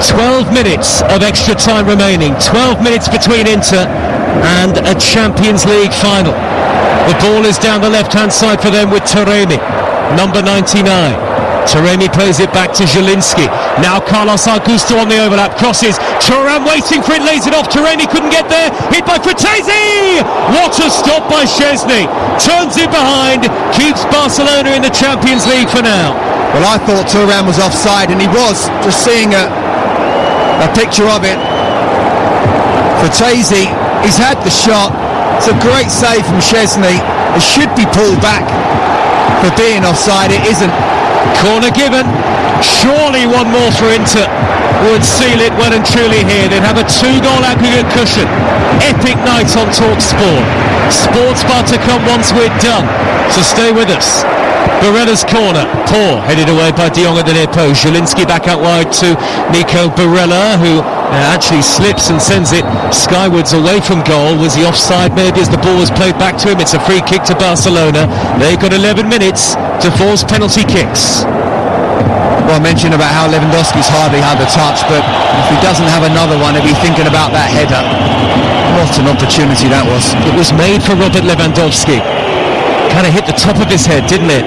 12 minutes of extra time remaining. 12 minutes between Inter and a Champions League final. The ball is down the left-hand side for them with Taremi, number 99. Taremi plays it back to Zielinski. Now Carlos Augusto on the overlap, crosses. Thuram waiting for it, lays it off. Taremi couldn't get there. Hit by Frattesi! What a stop by Szczesny. Turns it behind, keeps Barcelona in the Champions League for now. Well, I thought Thuram was offside, and he was. Just seeing a picture of it. Frattesi, he's had the shot. It's a great save from Szczesny. It should be pulled back for being offside. It isn't. Corner given. Surely one more for Inter. would seal it well and truly here. They'd have a 2-goal aggregate cushion. Epic night on TalkSport. Sports bar to come once we're done, so stay with us. Barella's corner, poor, headed away by De Jong at the near post. Zielinski back out wide to Nico Barella, who actually slips and sends it skywards away from goal. Was he offside maybe as the ball was played back to him? It's a free kick to Barcelona. They've got 11 minutes to force penalty kicks. Well, I mentioned about how Lewandowski's hardly had a touch, but if he doesn't have another one, he'll be thinking about that header. What an opportunity that was. It was made for Robert Lewandowski. Kind of hit the top of his head, didn't it?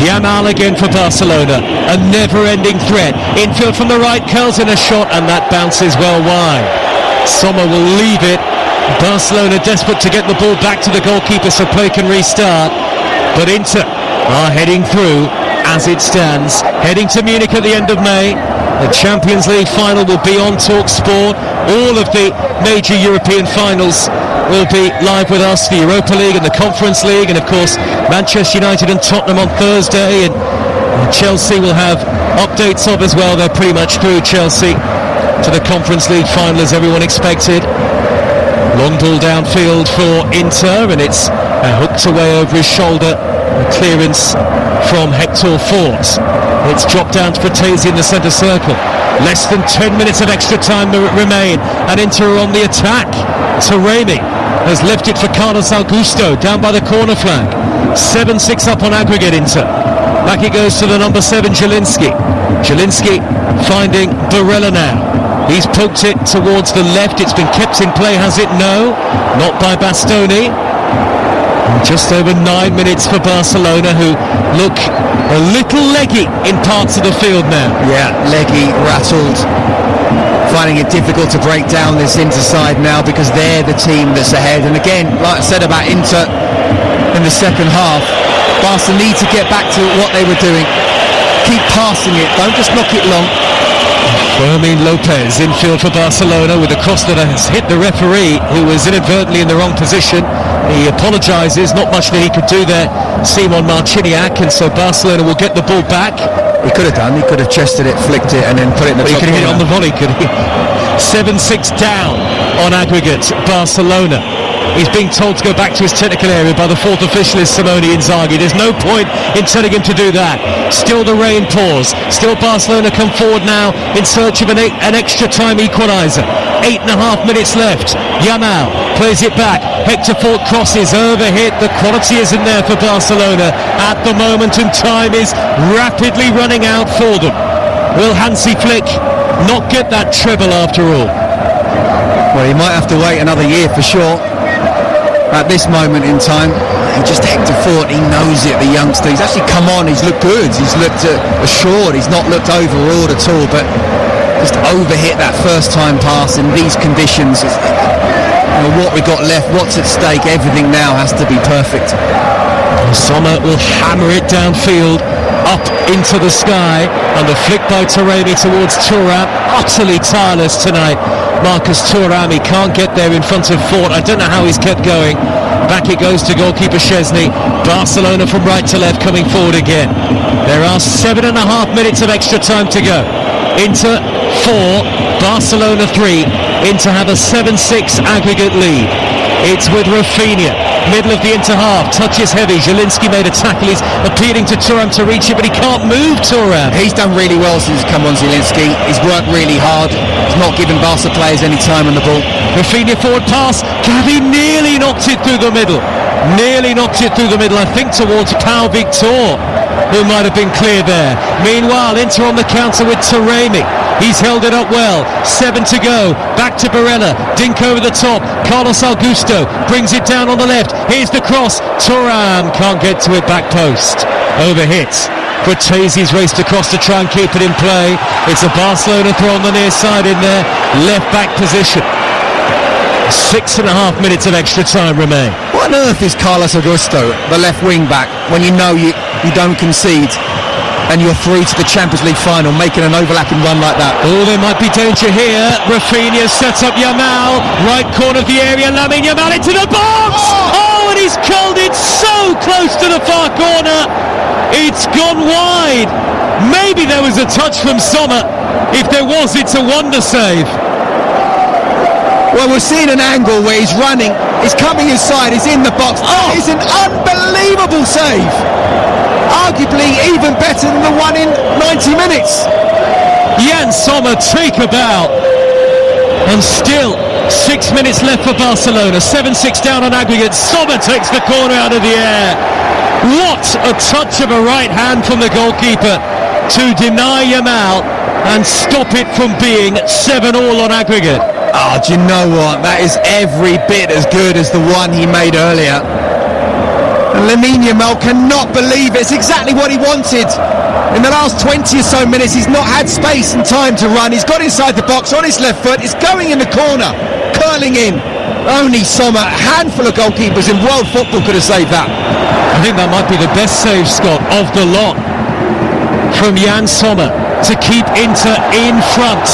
Yamal again for Barcelona. A never-ending threat. Infield from the right, curls in a shot, and that bounces well wide. Sommer will leave it. Barcelona desperate to get the ball back to the goalkeeper so play can restart. But Inter are heading through as it stands. Heading to Munich at the end of May. The Champions League final will be on TalkSport. All of the major European finals will be live with us, the Europa League and the Conference League, and of course Manchester United and Tottenham on Thursday, and Chelsea will have updates of as well. They're pretty much through, Chelsea, to the Conference League final as everyone expected. Long ball downfield for Inter, and it's hooked away over his shoulder. A clearance from Hector Fort. It's dropped down to Fratesi in the centre circle. Less than 10 minutes of extra time remain, and Inter are on the attack. Taremi has left it for Carlos Augusto down by the corner flag. 7-6 up on aggregate Inter. Back it goes to the number 7 Zielinski. Zielinski finding Barella now. He's poked it towards the left. It's been kept in play, has it? No, not by Bastoni. Just over 9 minutes for Barcelona, who look a little leggy in parts of the field now. Yeah, leggy, rattled, finding it difficult to break down this Inter side now because they're the team that's ahead. And again, like I said about Inter in the second half, Barca need to get back to what they were doing. Keep passing it, don't just knock it long. Fermin Lopez infield for Barcelona with a cross that has hit the referee, who was inadvertently in the wrong position. He apologises, not much that he could do there, Simon Marciniak, and so Barcelona will get the ball back. He could have done, he could have chested it, flicked it and then put it in the top corner. He could hit it on the volley, could he? 7-6 down on aggregate, Barcelona. He's being told to go back to his technical area by the fourth official is Simone Inzaghi. There's no point in telling him to do that. Still the rain pours. Still Barcelona come forward now in search of an extra time equaliser. 8.5 minutes left. Yamal plays it back. Hector Fort crosses, overhit. The quality isn't there for Barcelona at the moment, and time is rapidly running out for them. Will Hansi Flick not get that treble after all? Well, he might have to wait another year for sure. At this moment in time, and just Hector Fort, he knows it, the youngster. He's actually come on, he's looked good, he's looked assured, he's not looked overawed at all, but just overhit that first time pass in these conditions. What we got left, what's at stake, everything now has to be perfect. Sommer will hammer it downfield, up into the sky, and the flick by Taremi towards Thuram. Utterly tireless tonight, Marcus Thuram. He can't get there in front of Fort. I don't know how he's kept going. Back it goes to goalkeeper Szczesny. Barcelona from right to left coming forward again. There are 7.5 minutes of extra time to go. Inter 4, Barcelona 3. Inter have a 7-6 aggregate lead. It's with Rafinha, middle of the Inter half, touches heavy. Zielinski made a tackle, he's appealing to Thuram to reach it, but he can't move Thuram. He's done really well since he's come on, Zielinski. He's worked really hard. He's not giving Barca players any time on the ball. Rafinha forward pass, Gavi nearly knocked it through the middle. I think towards Pau Victor, who might have been clear there. Meanwhile, Inter on the counter with Taremi. He's held it up well. 7 to go. Back to Barella. Dink over the top. Carlos Augusto brings it down on the left. Here's the cross. Thuram can't get to it. Back post. Overhit. Fratesi's raced across to try and keep it in play. It's a Barcelona throw on the near side in there. Left back position. 6.5 minutes of extra time remain. What on earth is Carlos Augusto, the left wing back, when you know you don't concede and you're through to the Champions League final, making an overlapping run like that? Oh, there might be danger here. Rafinha sets up Yamal, right corner of the area. Lamine Yamal into the box. Oh, and he's curled it so close to the far corner. It's gone wide. Maybe there was a touch from Sommer. If there was, it's a wonder save. Well, we're seeing an angle where he's running, he's coming inside, he's in the box. That is an unbelievable save. Arguably even better than the one in 90 minutes. Jan Sommer, take a bow. And still 6 minutes left for Barcelona. 7-6 down on aggregate. Sommer takes the corner out of the air. What a touch of a right hand from the goalkeeper to deny Yamal and stop it from being 7-all on aggregate. Oh, do you know what? That is every bit as good as the one he made earlier. And Lamine Yamal cannot believe it. It's exactly what he wanted. In the last 20 or so minutes, he's not had space and time to run. He's got inside the box on his left foot. It's going in the corner, curling in. Only Sommer, a handful of goalkeepers in world football could have saved that. I think that might be the best save, Scott, of the lot. From Jan Sommer to keep Inter in front.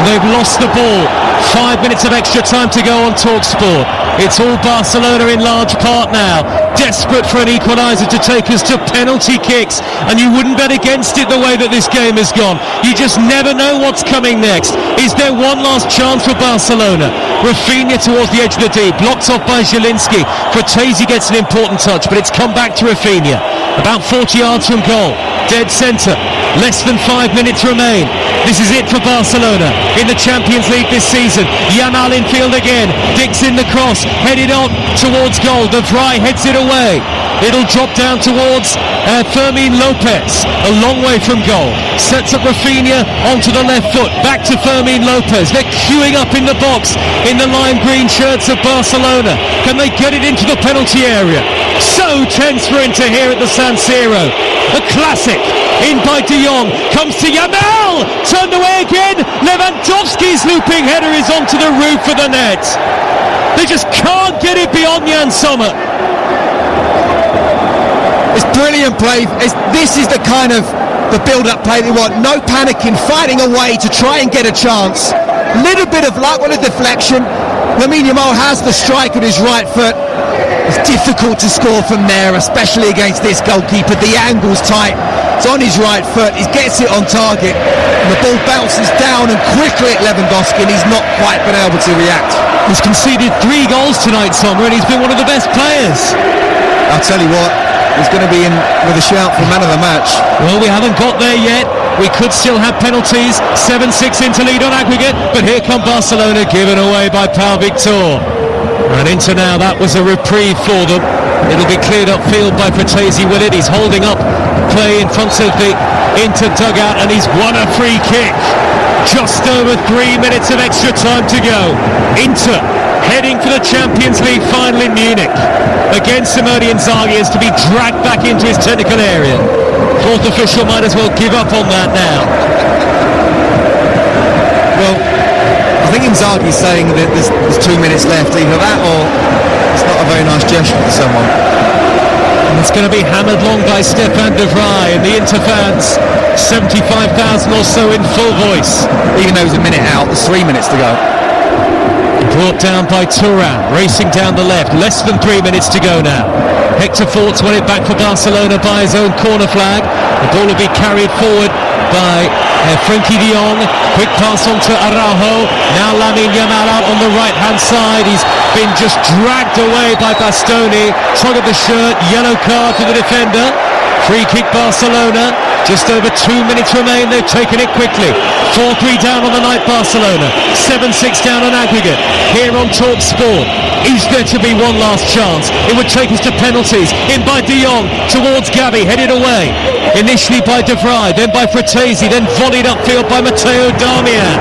They've lost the ball. 5 minutes of extra time to go on TalkSport. It's all Barcelona in large part now. Desperate for an equaliser to take us to penalty kicks. And you wouldn't bet against it the way that this game has gone. You just never know what's coming next. Is there one last chance for Barcelona? Rafinha towards the edge of the D. Blocked off by Zielinski. Fratesi gets an important touch, but it's come back to Rafinha. About 40 yards from goal. Dead centre. Less than 5 minutes remain. This is it for Barcelona in the Champions League this season. Yamal in field again. Digs in the cross. Headed on towards goal. De Vrij heads it away. It'll drop down towards Fermin Lopez. A long way from goal. Sets up Rafinha onto the left foot. Back to Fermin Lopez. They're queuing up in the box in the lime green shirts of Barcelona. Can they get it into the penalty area? So tense for Inter here at the San Siro. A classic. In by De Jong. Comes to Yamal. Turned away again. Lewandowski's looping header is onto the roof of the net. They just can't get it beyond Jan Sommer. It's brilliant play. This is the kind of the build-up play they want. No panicking, fighting away to try and get a chance. Little bit of luck with a deflection. Lamine Yamal has the strike with his right foot. It's difficult to score from there, especially against this goalkeeper. The angle's tight. It's on his right foot. He gets it on target. And the ball bounces down and quickly at Lewandowski, and he's not quite been able to react. He's conceded 3 goals tonight, Sommer, and he's been one of the best players. I'll tell you what, he's going to be in with a shout for man of the match. Well, we haven't got there yet. We could still have penalties. 7-6 into lead on aggregate, but here come Barcelona, given away by Pau Victor. And Inter now, that was a reprieve for them. It'll be cleared up field by Fratesi with it. He's holding up play in front of the Inter dugout, and he's won a free kick. Just over 3 minutes of extra time to go. Inter heading for the Champions League final in Munich against Simone Inzaghi, is to be dragged back into his technical area. Fourth official might as well give up on that now. Well, I think Inzaghi's saying that there's 2 minutes left. Either that or it's not a very nice gesture for someone. And it's going to be hammered long by Stefan De Vrij, and the Inter fans, 75,000 or so in full voice. Even though it's a minute out, there's 3 minutes to go. Brought down by Thuram, racing down the left. Less than 3 minutes to go now. Hector Fort's won it back for Barcelona by his own corner flag. The ball will be carried forward by Frenkie de Jong. Quick pass on to Araujo. Now Lamine Yamal out on the right hand side. He's been just dragged away by Bastoni. Tug of the shirt, yellow card to the defender. Free kick Barcelona. Just over 2 minutes remain. They've taken it quickly. 4-3 down on the night, Barcelona. 7-6 down on aggregate. Here on TalkSport. Is there to be one last chance? It would take us to penalties. In by De Jong towards Gavi, headed away. Initially by De Vrij, then by Fratesi, then volleyed upfield by Matteo Darmian.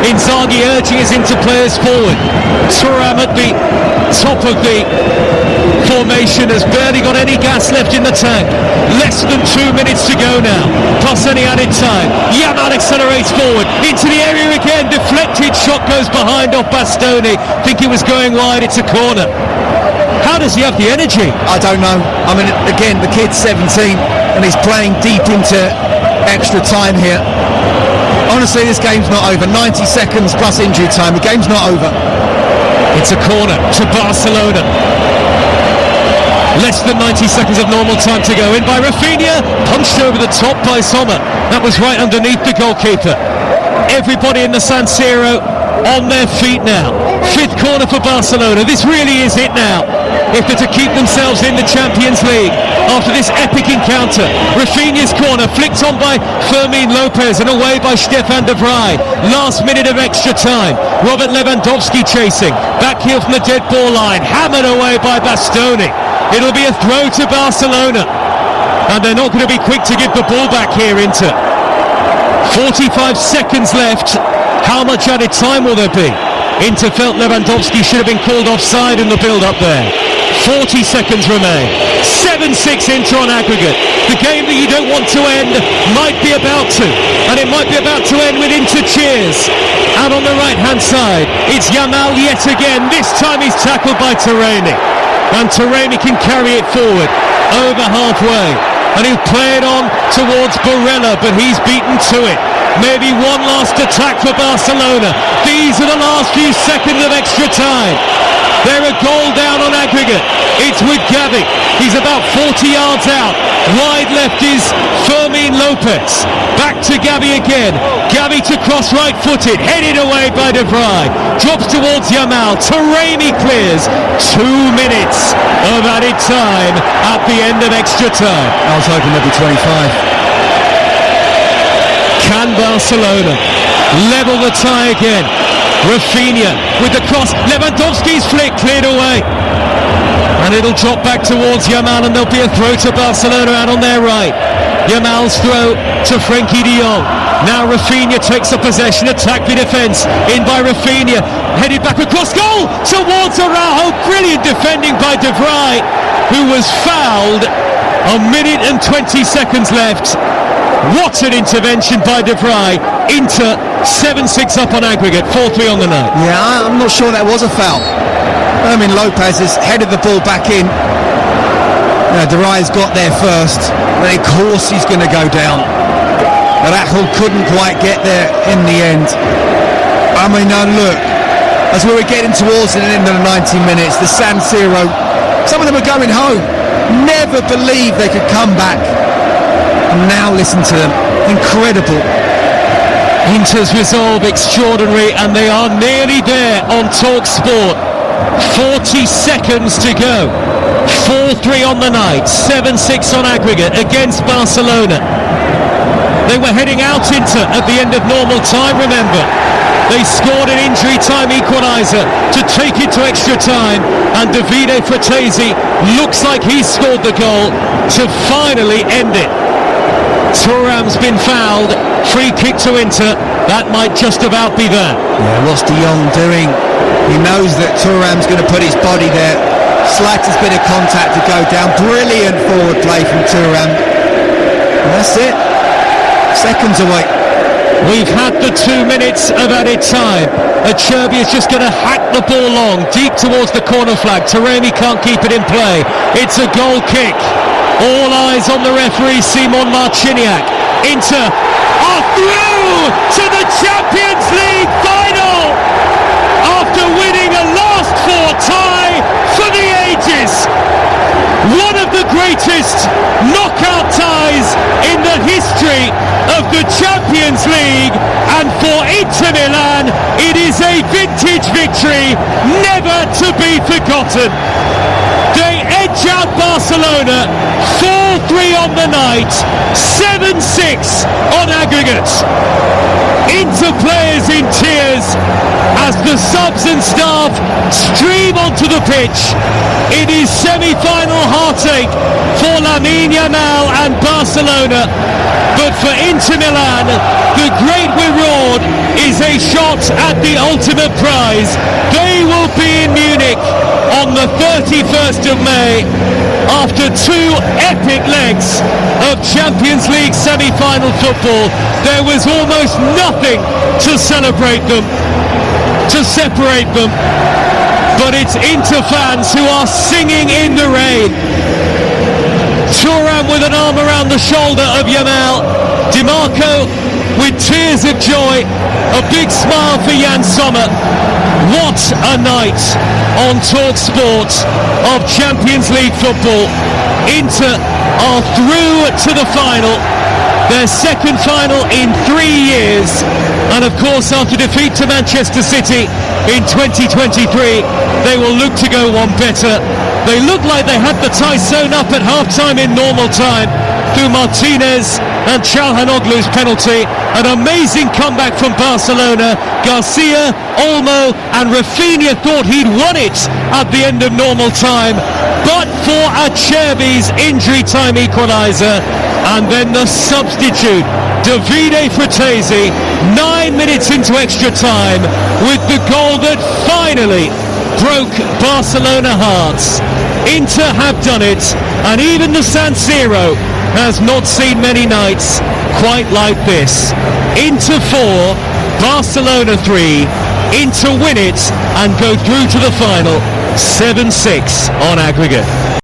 Inzaghi urging his Inter players forward. Thuram at the top of the formation has barely got any gas left in the tank. Less than 2 minutes to go now, plus any added time. Yamal accelerates forward into the area again. Deflected shot goes behind off Bastoni. Think it was going wide. It's a corner. How does he have the energy? I don't know. I mean, again, the kid's 17 and he's playing deep into extra time here. Honestly, this game's not over. 90 seconds plus injury time. The game's not over. It's a corner to Barcelona. Less than 90 seconds of normal time to go. In by Rafinha, punched over the top by Sommer. That was right underneath the goalkeeper. Everybody in the San Siro on their feet now. Fifth corner for Barcelona. This really is it now, if they're to keep themselves in the Champions League after this epic encounter. Rafinha's corner flicked on by Fermin Lopez and away by Stefan de Vrij. Last minute of extra time. Robert Lewandowski chasing. Back heel from the dead ball line. Hammered away by Bastoni. It'll be a throw to Barcelona. And they're not going to be quick to give the ball back here, Inter. 45 seconds left. How much added time will there be? Inter felt Lewandowski should have been called offside in the build-up there. 40 seconds remain. 7-6 Inter on aggregate. The game that you don't want to end might be about to. And it might be about to end with Inter cheers. And on the right-hand side, it's Yamal yet again. This time he's tackled by Taremi. And Taremi can carry it forward over halfway. And he'll play it on towards Barella, but he's beaten to it. Maybe one last attack for Barcelona. These are the last few seconds of extra time. They're a goal down on aggregate. It's with Gavi. He's about 40 yards out. Wide left is Fermin Lopez. Back to Gavi again. Gavi to cross right-footed. Headed away by de Vrij. Drops towards Yamal. Taremi clears. 2 minutes of added time at the end of extra time. I was hoping there'd be 25. Can Barcelona level the tie again? Rafinha with the cross. Lewandowski's flick cleared away. And it'll drop back towards Yamal, and there'll be a throw to Barcelona out on their right. Yamal's throw to Frenkie de Jong. Now Rafinha takes the possession, attack the defence. In by Rafinha, headed back across goal towards Araujo. Brilliant defending by de Vrij, who was fouled. A minute and 20 seconds left. What an intervention by de Vrij. Inter 7-6 up on aggregate, 4-3 on the night. Yeah, I'm not sure that was a foul. Fermin Lopez has headed the ball back in. De Vrij's got there first. But of course he's going to go down. Araujo couldn't quite get there in the end. I mean, look, as we were getting towards the end of the 90 minutes, the San Siro, some of them are going home. Never believed they could come back. And now listen to them. Incredible. Inter's resolve extraordinary, and they are nearly there on Talk Sport. 40 seconds to go. 4-3 on the night. 7-6 on aggregate against Barcelona. They were heading out Inter at the end of normal time, remember. They scored an injury time equaliser to take it to extra time, and Davide Fratesi looks like he's scored the goal to finally end it. Thuram's been fouled. Free kick to Inter. That might just about be there. Yeah, what's De Jong doing? He knows that Thuram's going to put his body there. Slightest bit of contact to go down. Brilliant forward play from Thuram. And that's it. Seconds away. We've had the 2 minutes of added time. Acerbi is just going to hack the ball long, deep towards the corner flag. Taremi can't keep it in play. It's a goal kick. All eyes on the referee, Simon Marciniak. Inter are through to the Champions League final after winning a last four tie for the ages. One of the greatest knockout ties in the history of the Champions League, and for InterMilan it is a vintage victory never to be forgotten. They edge out Barcelona 4-3 on the night, 7-6 on aggregate. Inter players in tears as the subs and staff stream onto the pitch. It is semi-final heartache for Lamine Yamal and Barcelona, but for InterMilan, the great reward is a shot at the ultimate prize. They will be in Munich on the 31st of May after two epic legs of Champions League semi-final football. There was almost nothing to celebrate them, to separate them, but it's Inter fans who are singing in the rain. Thuram with an arm around the shoulder of Yamal. Di Marco with tears of joy, a big smile for Jan Sommer. What a night on TalkSport of Champions League football. Inter are through to the final, their second final in 3 years, and of course after defeat to Manchester City in 2023 they will look to go one better. They look like they had the tie sewn up at half-time in normal time through Martinez and Çalhanoglu's penalty. An amazing comeback from Barcelona. Garcia, Olmo and Rafinha thought he'd won it at the end of normal time, but for Acerbi's injury time equaliser. And then the substitute, Davide Fratesi, 9 minutes into extra time, with the goal that finally broke Barcelona hearts. Inter have done it, and even the San Siro has not seen many nights quite like this. Inter 4, Barcelona 3. Inter win it and go through to the final 7-6 on aggregate.